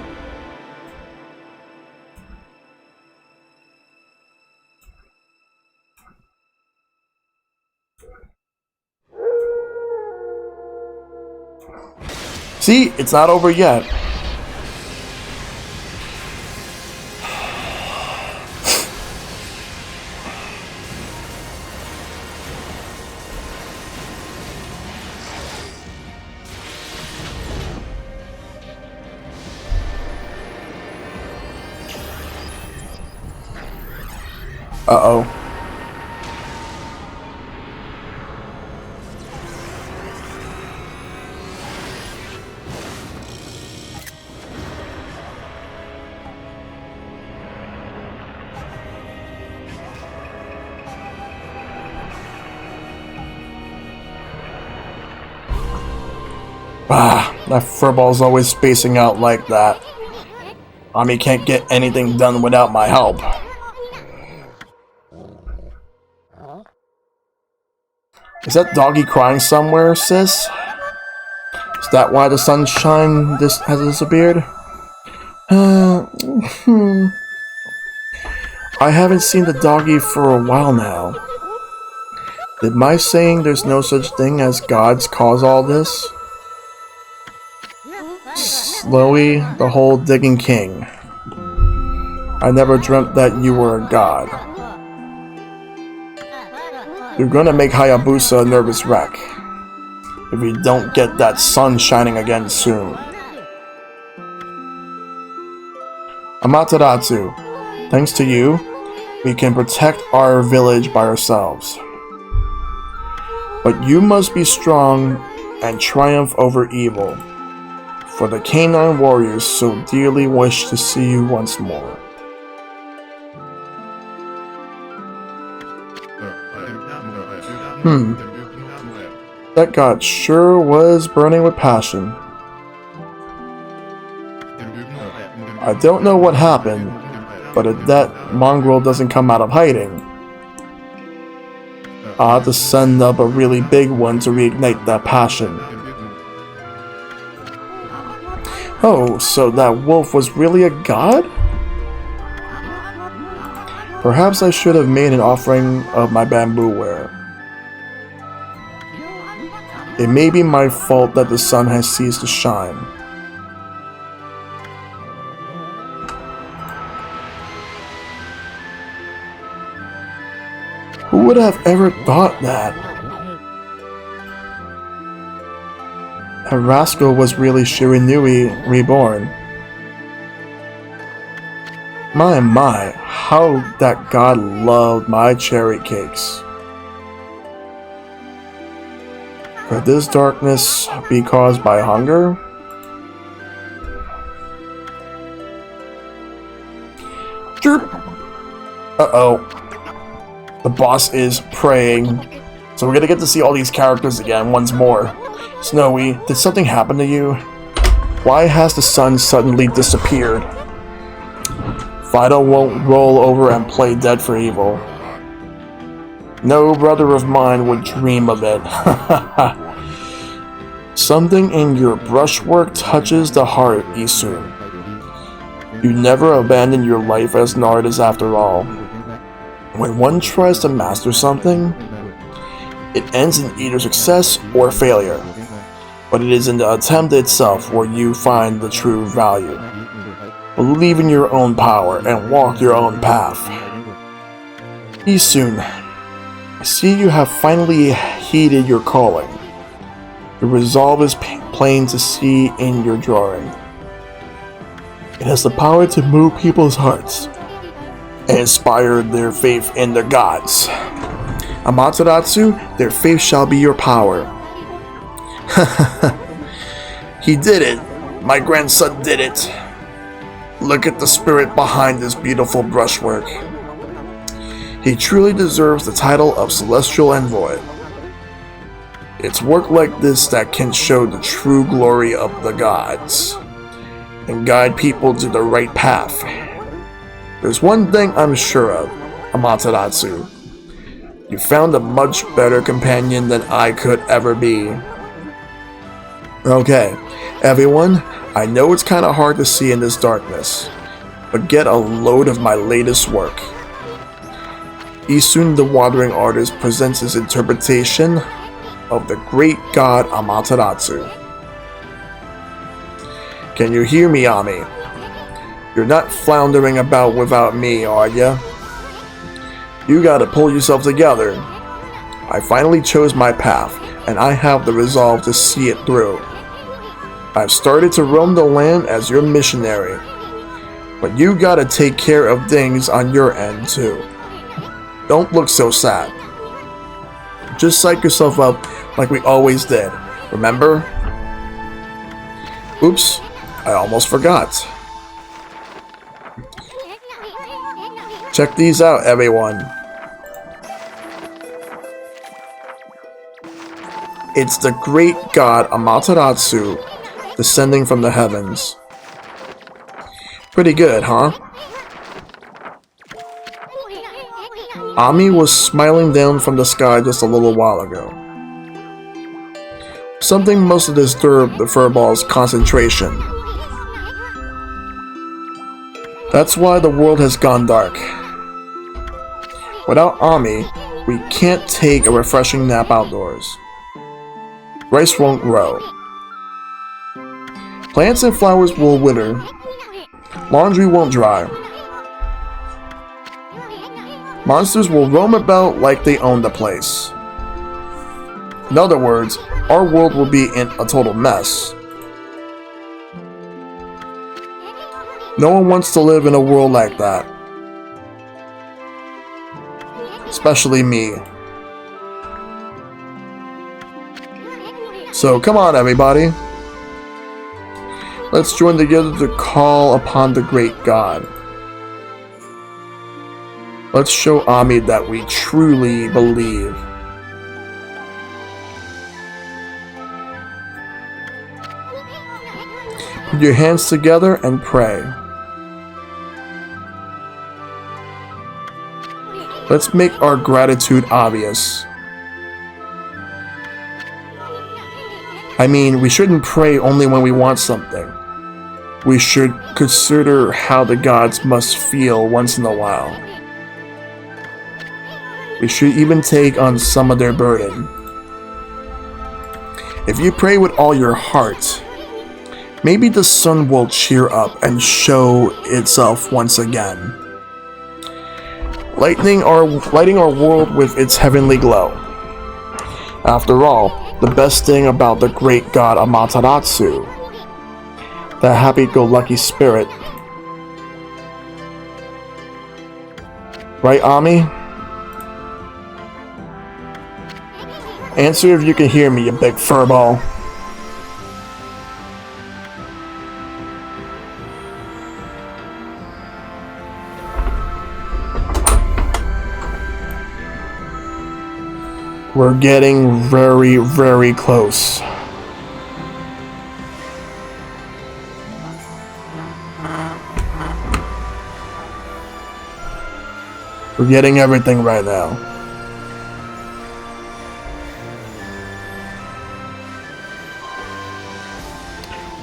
See, it's not over yet. Uh-oh. Ah, that furball's always spacing out like that. Yami can't get anything done without my help. Is that doggy crying somewhere, sis? Is that why the sunshine has disappeared? I haven't seen the doggy for a while now. Did my saying there's no such thing as gods cause all this? Slowly, the whole digging king. I never dreamt that you were a god. You're gonna make Hayabusa a nervous wreck. if we don't get that sun shining again soon. Amaterasu, thanks to you, we can protect our village by ourselves. But you must be strong and triumph over evil, for the canine warriors so dearly wish to see you once more. That god sure was burning with passion. I don't know what happened, but if that mongrel doesn't come out of hiding, I'll have to send up a really big one to reignite that passion. Oh, so that wolf was really a god? Perhaps I should have made an offering of my bamboo ware. It may be my fault that the sun has ceased to shine. Who would have ever thought that? That rascal was really Shiranui reborn. My, how that god loved my cherry cakes. Could this darkness be caused by hunger? Uh-oh. The boss is praying. So we're gonna get to see all these characters again once more. Snowy, did something happen to you? Why has the sun suddenly disappeared? Fido won't roll over and play dead for evil. No brother of mine would dream of it. Something in your brushwork touches the heart, Isun. You never abandon your life as an artist after all. When one tries to master something, it ends in either success or failure. But it is in the attempt itself where you find the true value. Believe in your own power and walk your own path. Isun, I see you have finally heeded your calling. Your resolve is plain to see in your drawing. It has the power to move people's hearts and inspire their faith in the gods. Amaterasu, their faith shall be your power. He did it. My grandson did it. Look at the spirit behind this beautiful brushwork. He truly deserves the title of Celestial Envoy. It's work like this that can show the true glory of the gods and guide people to the right path. There's one thing I'm sure of, Amaterasu. You found a much better companion than I could ever be. Okay, everyone, I know it's kinda hard to see in this darkness, but get a load of my latest work. Isun the Wandering Artist presents his interpretation of the great god Amaterasu. Can you hear me, Yami? You're not floundering about without me, are ya? You gotta pull yourself together. I finally chose my path, and I have the resolve to see it through. I've started to roam the land as your missionary, but you gotta take care of things on your end too. Don't look so sad. Just psych yourself up like we always did, remember? Oops, I almost forgot. Check these out, everyone. It's the great god Amaterasu descending from the heavens. Pretty good, huh? Ami was smiling down from the sky just a little while ago. Something must have disturbed the furball's concentration. That's why the world has gone dark. Without Ami, we can't take a refreshing nap outdoors. Rice won't grow. Plants and flowers will wither. Laundry won't dry. Monsters will roam about like they own the place. In other words, our world will be in a total mess. No one wants to live in a world like that. Especially me. So come on, everybody. Let's join together to call upon the great God. Let's show Ami that we truly believe. Put your hands together and pray. Let's make our gratitude obvious. I mean, we shouldn't pray only when we want something. We should consider how the gods must feel once in a while. We should even take on some of their burden. If you pray with all your heart, maybe the sun will cheer up and show itself once again, lighting our world with its heavenly glow. After all, the best thing about the great god Amaterasu, that happy-go-lucky spirit. Right, Ami? Answer if you can hear me, you big furball. We're getting very, very close. We're getting everything right now.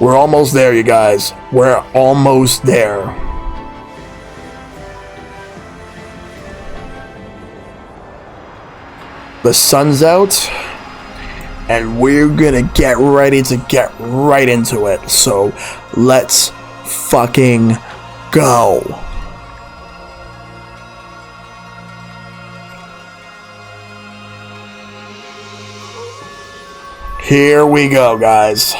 We're almost there, you guys. We're almost there. The sun's out, and we're gonna get ready to get right into it. So let's fucking go. Here we go, guys.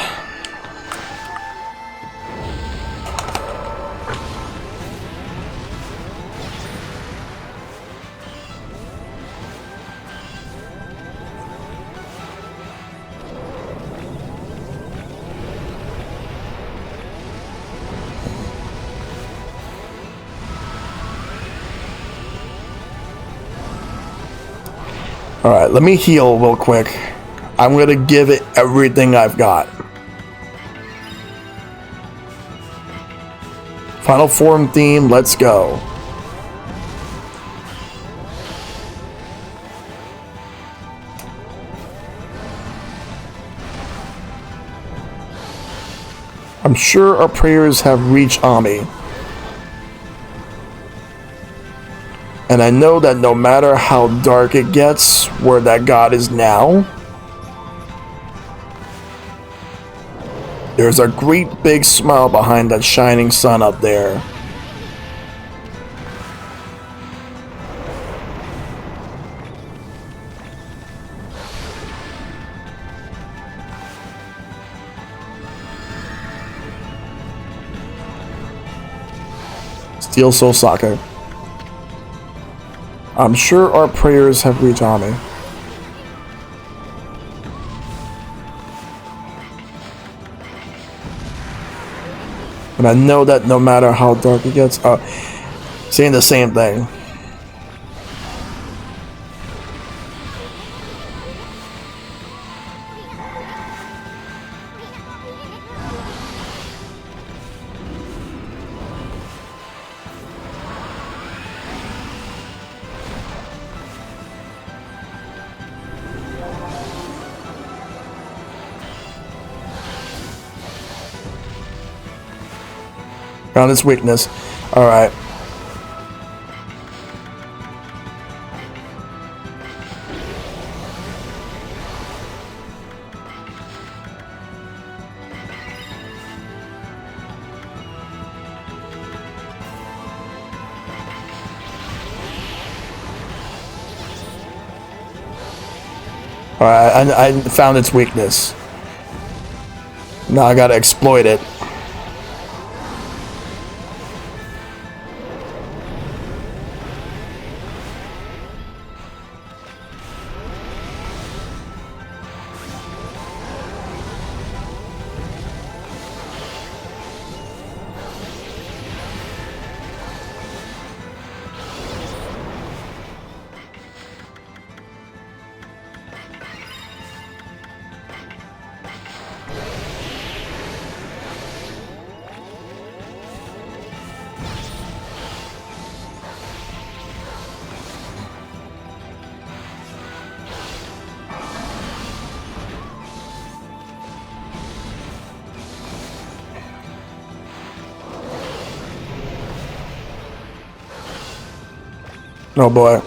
Alright, let me heal real quick. I'm gonna give it everything I've got. Final form theme, let's go. I'm sure our prayers have reached Ami. And I know that no matter how dark it gets where that god is now, there's a great big smile behind that shining sun up there. Steel Soul Soccer. I'm sure our prayers have reached Ami. And I know that no matter how dark it gets, saying the same thing. Found its weakness. Alright. Alright, I found its weakness. Now I gotta exploit it. Oh boy.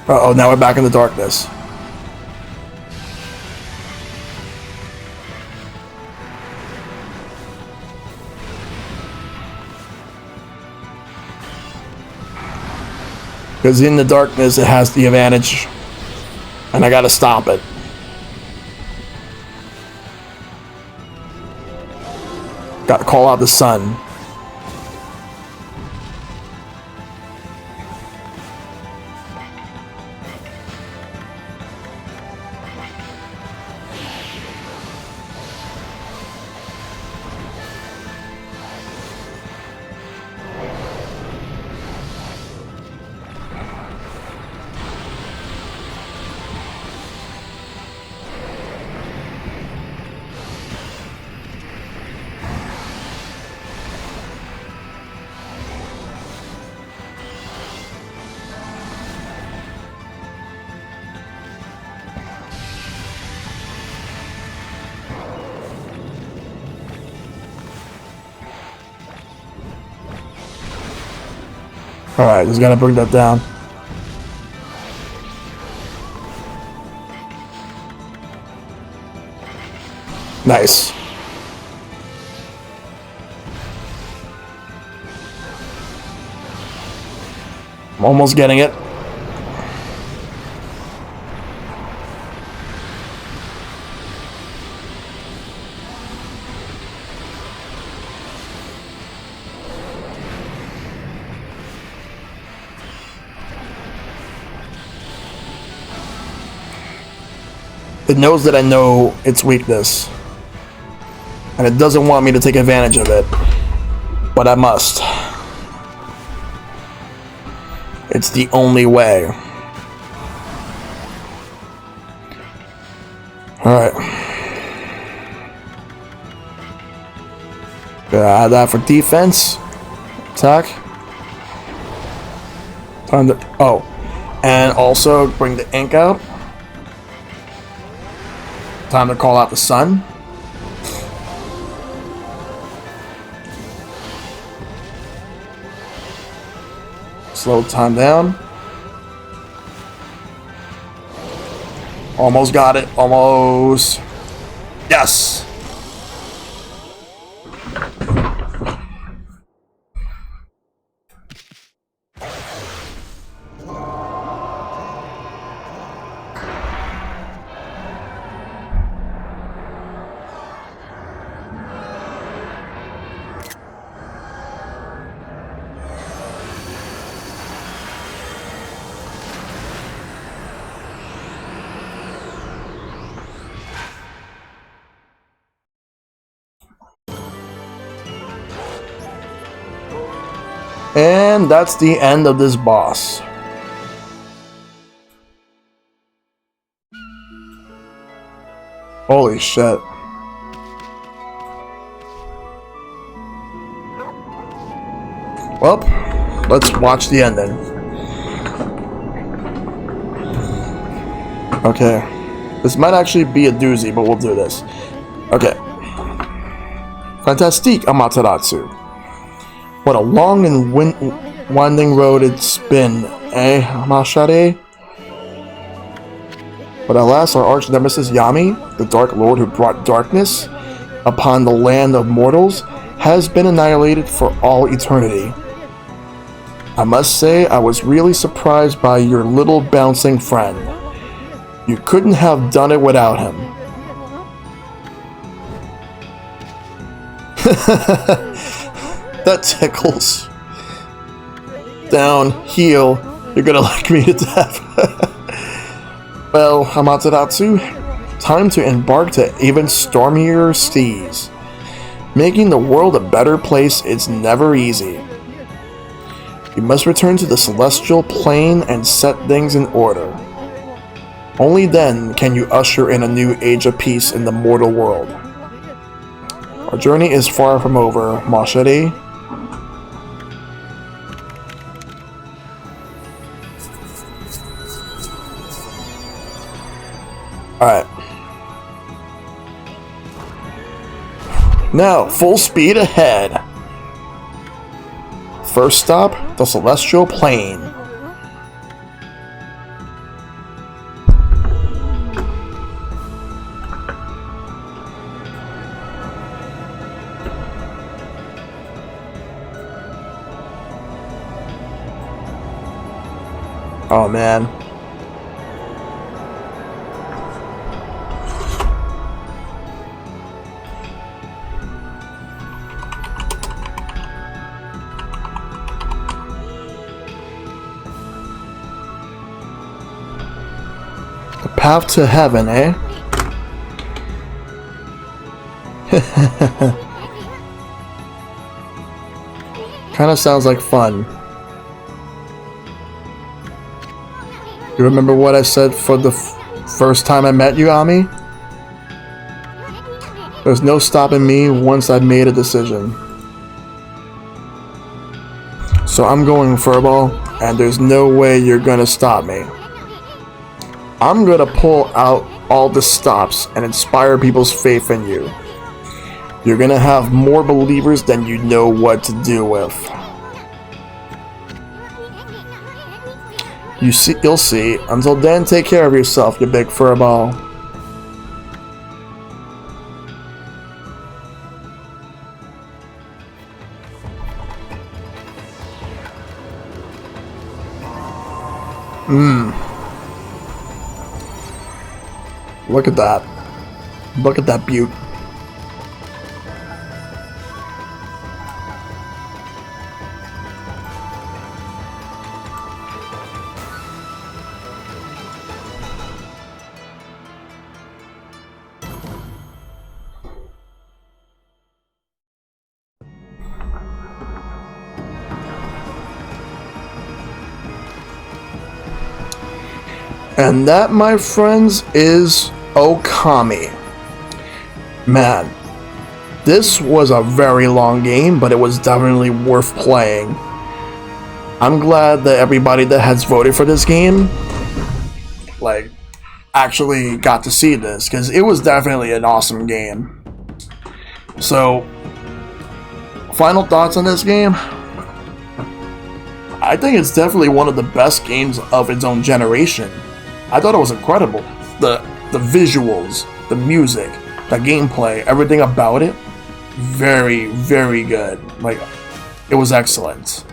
Uh-oh, now we're back in the darkness. Because in the darkness, it has the advantage. And I gotta stop it. Gotta call out the sun. Alright, just gotta bring that down. Nice. I'm almost getting it. It knows that I know its weakness. And it doesn't want me to take advantage of it. But I must. It's the only way. Alright. Gotta add that for defense. Attack. Time to... Oh. And also bring the ink out. Time to call out the sun. Slow time down. Almost got it. Almost. Yes. And that's the end of this boss. Holy shit. Well, let's watch the ending. Okay. This might actually be a doozy, but we'll do this. Okay. Fantastique, Amaterasu. What a long and winding road it's been Machete? But alas, our arch nemesis Yami, the Dark Lord who brought darkness upon the land of mortals, has been annihilated for all eternity. I must say, I was really surprised by your little bouncing friend. You couldn't have done it without him. That tickles. Down, heal. You're gonna like me to death. Well, Amaterasu, time to embark to even stormier seas. Making the world a better place is never easy. You must return to the celestial plane and set things in order. Only then can you usher in a new age of peace in the mortal world. Our journey is far from over, Machete. Alright. Now, full speed ahead. First stop, the celestial plane. Oh man. The path to heaven, eh? Kinda sounds like fun. You remember what I said for the first time I met you, Yami? There's no stopping me once I've made a decision. So I'm going furball, and there's no way you're gonna stop me. I'm gonna pull out all the stops and inspire people's faith in you. You're gonna have more believers than you know what to do with. You'll see. Until then, take care of yourself, you big furball. Look at that. Look at that beaut. And that, my friends, is Okami. Man, this was a very long game, but it was definitely worth playing. I'm glad that everybody that has voted for this game, like, actually got to see this, because it was definitely an awesome game. So, final thoughts on this game? I think it's definitely one of the best games of its own generation. I thought it was incredible. The visuals, the music, the gameplay, everything about it, very, very good. Like, it was excellent.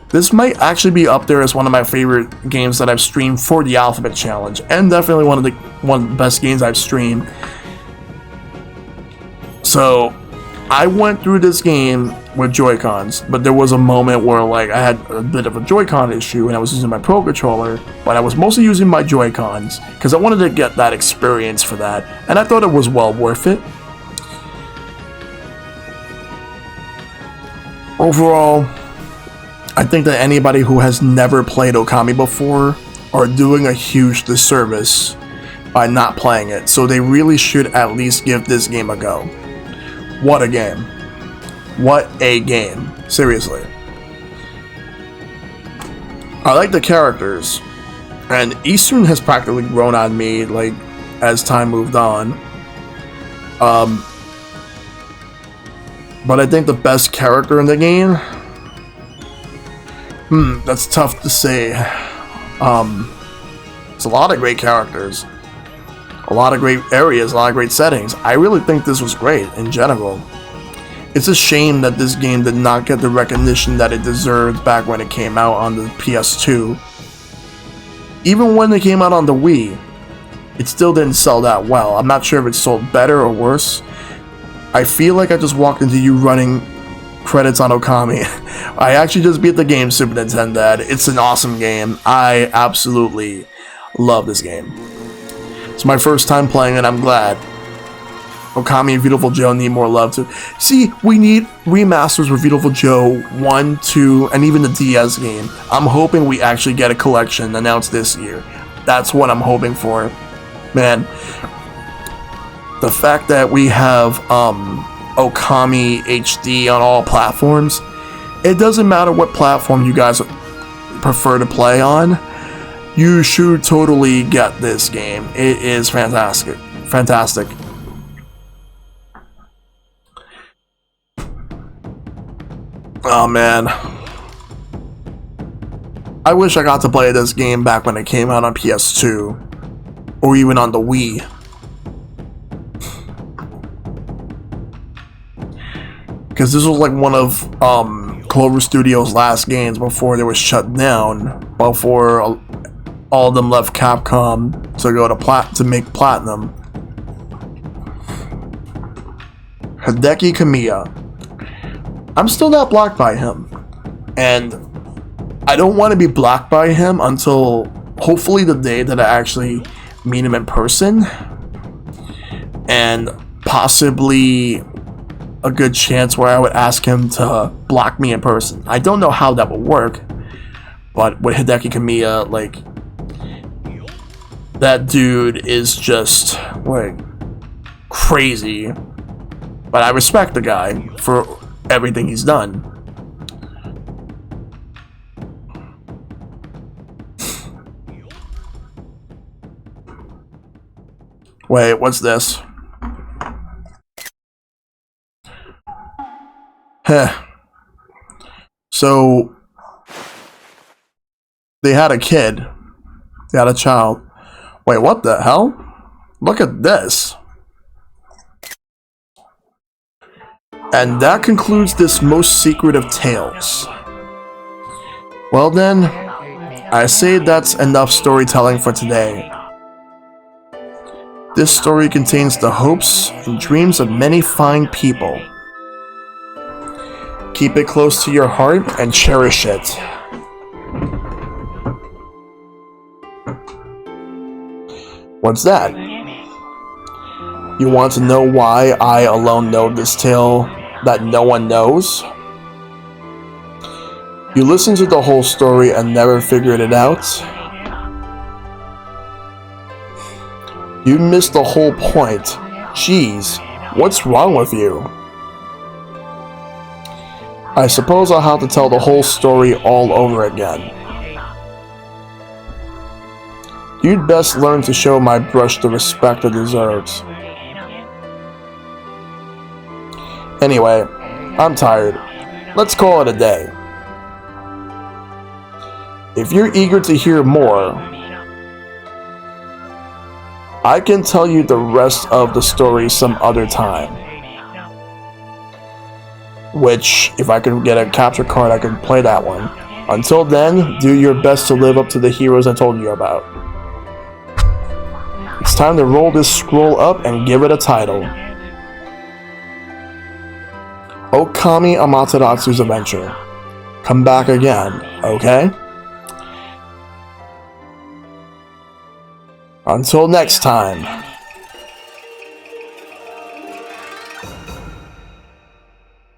This might actually be up there as one of my favorite games that I've streamed for the Alphabet Challenge, and definitely one of the best games I've streamed. So, I went through this game with Joy-Cons, but there was a moment where like I had a bit of a Joy-Con issue and I was using my Pro Controller, but I was mostly using my Joy-Cons because I wanted to get that experience for that, and I thought it was well worth it. Overall, I think that anybody who has never played Okami before are doing a huge disservice by not playing it, so they really should at least give this game a go. What a game. What a game. Seriously. I like the characters. And Eastern has practically grown on me, like, as time moved on. But I think the best character in the game That's tough to say. It's a lot of great characters, a lot of great areas, a lot of great settings. I really think this was great in general. It's a shame that this game did not get the recognition that it deserved back when it came out on the PS2. Even when it came out on the Wii, it still didn't sell that well. I'm not sure if it sold better or worse. I feel like I just walked into you running credits on Okami. I actually just beat the game, Super Nintendo. It's an awesome game. I absolutely love this game. It's my first time playing it, I'm glad. Okami and Beautiful Joe need more love too. See, we need remasters for Beautiful Joe 1, 2, and even the DS game. I'm hoping we actually get a collection announced this year. That's what I'm hoping for. Man, the fact that we have Okami HD on all platforms, it doesn't matter what platform you guys prefer to play on, you should totally get this game. It is fantastic. Fantastic. Oh man. I wish I got to play this game back when it came out on PS2. Or even on the Wii. Because this was like one of Clover Studios' last games before they were shut down. Before all of them left Capcom to go to make Platinum. Hideki Kamiya. I'm still not blocked by him. And I don't want to be blocked by him until hopefully the day that I actually meet him in person. And possibly a good chance where I would ask him to block me in person. I don't know how that would work. But with Hideki Kamiya, like, that dude is just, like, crazy. But I respect the guy for everything he's done. Wait, what's this? Heh. So, they had a kid. They had a child. Wait, what the hell? Look at this. And that concludes this most secret of tales. Well then, I say that's enough storytelling for today. This story contains the hopes and dreams of many fine people. Keep it close to your heart and cherish it. What's that? You want to know why I alone know this tale that no one knows? You listened to the whole story and never figured it out? You missed the whole point. Jeez, what's wrong with you? I suppose I'll have to tell the whole story all over again. You'd best learn to show my brush the respect it deserves. Anyway, I'm tired. Let's call it a day. If you're eager to hear more, I can tell you the rest of the story some other time. Which, if I can get a capture card, I can play that one. Until then, do your best to live up to the heroes I told you about. It's time to roll this scroll up and give it a title. Okami Amaterasu's Adventure. Come back again, okay? Until next time.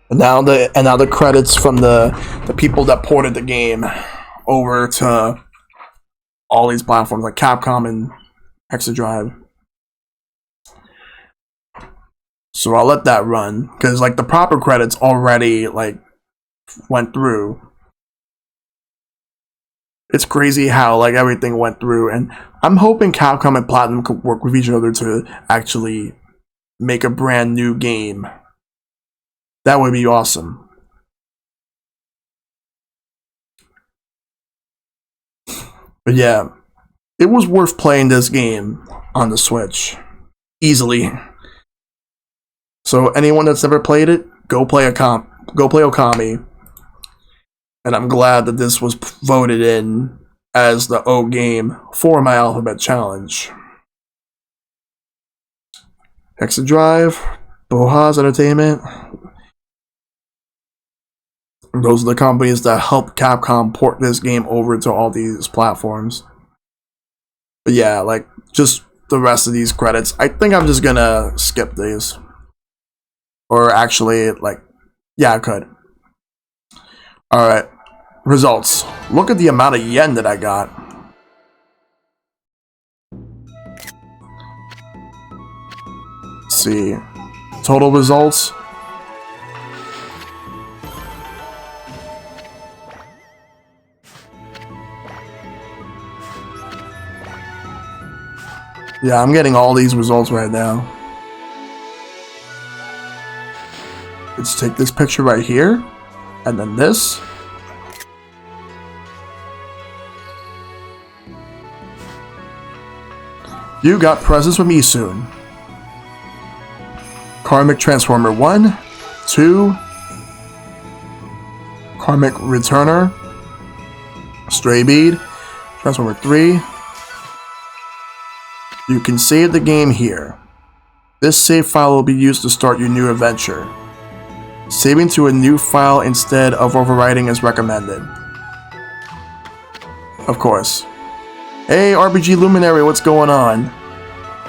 And now the credits from the people that ported the game over to all these platforms like Capcom and Exadrive. So I'll let that run because like the proper credits already like went through. It's crazy how like everything went through, and I'm hoping Capcom and Platinum could work with each other to actually make a brand new game. That would be awesome. But yeah, it was worth playing this game on the Switch. Easily. So anyone that's never played it, go play Okami. And I'm glad that this was voted in as the O game for my Alphabet Challenge. Hexa Drive, Bohaz Entertainment. Those are the companies that helped Capcom port this game over to all these platforms. But yeah, like, just the rest of these credits, I think I'm just gonna skip these. Or actually, like, yeah, I could. Alright, results. Look at the amount of yen that I got. Let's see. Total results. Yeah, I'm getting all these results right now. Let's take this picture right here, and then this. You got presents from me soon. Karmic Transformer 1, 2, Karmic Returner, Stray Bead, Transformer 3. You can save the game here. This save file will be used to start your new adventure. Saving to a new file instead of overwriting is recommended. Of course. Hey RPG Luminary, what's going on?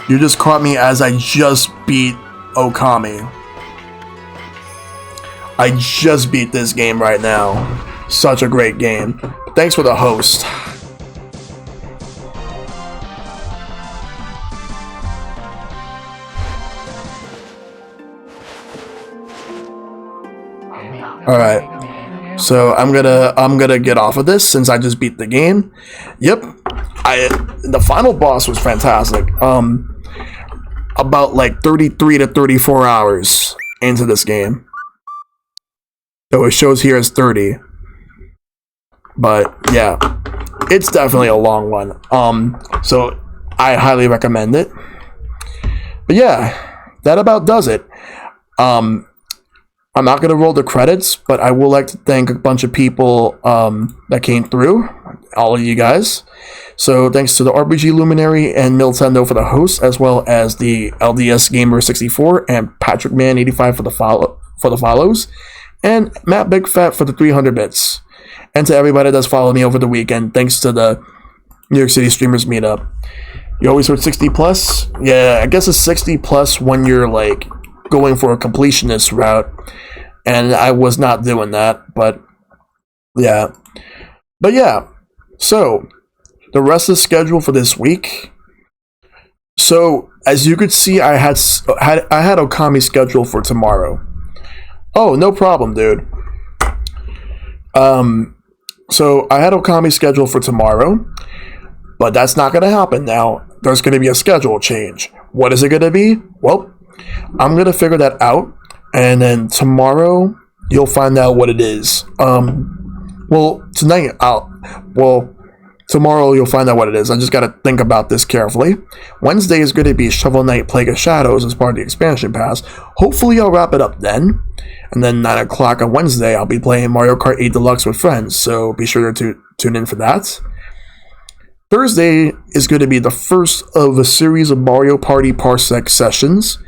You just caught me as I just beat Okami. I just beat this game right now. Such a great game. Thanks for the host. Alright, so I'm gonna get off of this since I just beat the game. Yep, the final boss was fantastic. About like 33 to 34 hours into this game. So it shows here as 30. But yeah, it's definitely a long one. So I highly recommend it. But yeah, that about does it. I'm not going to roll the credits, but I would like to thank a bunch of people that came through, all of you guys. So thanks to the RPG Luminary and Miltendo for the hosts, as well as the LDS Gamer 64 and Patrick Man 85 for the follows, and Matt Big Fat for the 300 bits. And to everybody that's followed me over the weekend, thanks to the New York City Streamers Meetup. You always heard 60 plus? Yeah, I guess it's 60 plus when you're like going for a completionist route, and I was not doing that, but yeah. So the rest of the schedule for this week. So as you could see, I had Okami scheduled for tomorrow. Oh, no problem, dude. So I had Okami scheduled for tomorrow, but that's not going to happen now. There's going to be a schedule change. What is it going to be? Well, I'm going to figure that out, and then tomorrow you'll find out what it is. Tomorrow you'll find out what it is. I just got to think about this carefully. Wednesday is going to be Shovel Knight Plague of Shadows as part of the expansion pass. Hopefully I'll wrap it up then. And then 9 o'clock on Wednesday, I'll be playing Mario Kart 8 Deluxe with friends, so be sure to tune in for that. Thursday is going to be the first of a series of Mario Party Parsec sessions,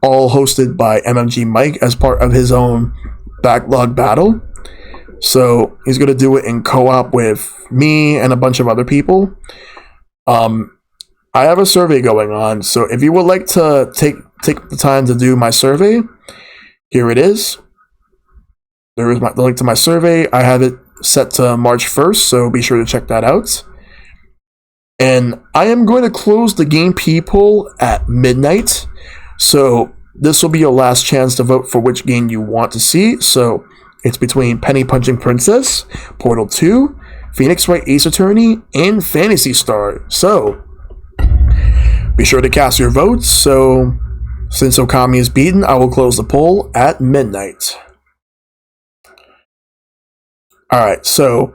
all hosted by MMG Mike as part of his own backlog battle. So he's going to do it in co-op with me and a bunch of other people. I have a survey going on, so if you would like to take the time to do my survey, here it is. There is the link to my survey. I have it set to March 1st, so be sure to check that out. And I am going to close the Game P poll at midnight, so this will be your last chance to vote for which game you want to see. So it's between Penny Punching Princess, Portal 2, Phoenix Wright Ace Attorney, and Phantasy Star. So be sure to cast your votes. So since Okami is beaten, I will close the poll at midnight. Alright, so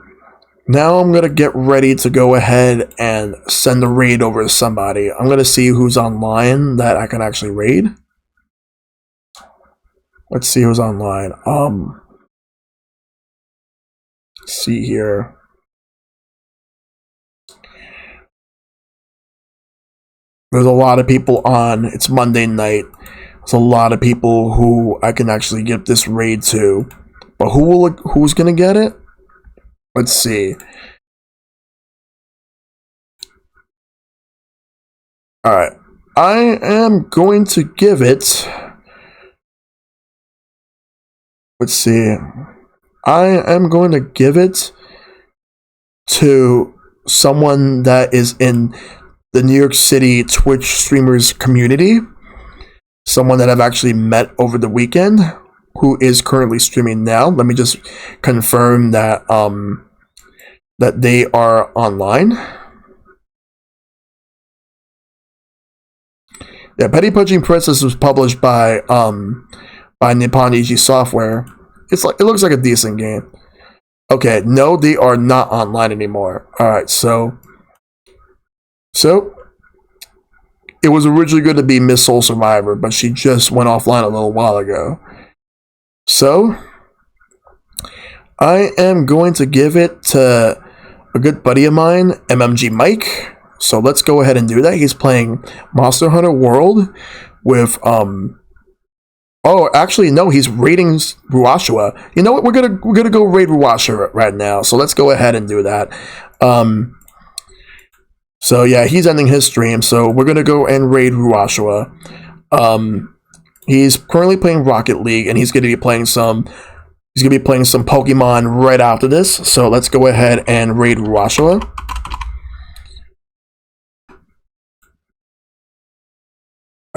Now I'm going to get ready to go ahead and send the raid over to somebody. I'm going to see who's online that I can actually raid. Let's see who's online. Let's see here. There's a lot of people on. It's Monday night. There's a lot of people who I can actually give this raid to. But who's going to get it? Let's see. Alright. I am going to give it... Let's see. I am going to give it to someone that is in the New York City Twitch streamers community. Someone that I've actually met over the weekend, who is currently streaming now. Let me just confirm that that they are online. Yeah, Petty Punching Princess was published by Nippon Ichi Software. It looks like a decent game. Okay, no, they are not online anymore. Alright, so it was originally going to be Miss Soul Survivor, but she just went offline a little while ago. So I am going to give it to a good buddy of mine, MMG Mike. So let's go ahead and do that. He's playing Monster Hunter World with oh, actually no, he's raiding Ruashua. You know what? We're gonna go raid Ruashua right now. So let's go ahead and do that. So yeah, he's ending his stream. So we're gonna go and raid Ruashua. He's currently playing Rocket League, and he's gonna be playing some Pokemon right after this. So let's go ahead and raid Ruashua.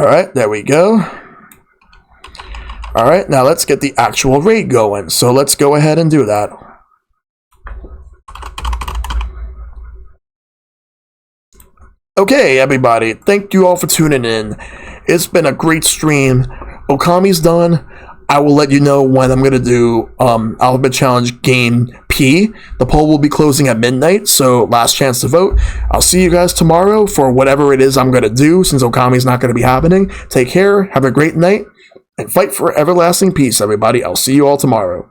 Alright, there we go. Alright, now let's get the actual raid going. So let's go ahead and do that. Okay, everybody, thank you all for tuning in. It's been a great stream. Okami's done. I will let you know when I'm going to do Alphabet Challenge Game P. The poll will be closing at midnight, so last chance to vote. I'll see you guys tomorrow for whatever it is I'm going to do, since Okami's not going to be happening. Take care, have a great night, and fight for everlasting peace, everybody. I'll see you all tomorrow.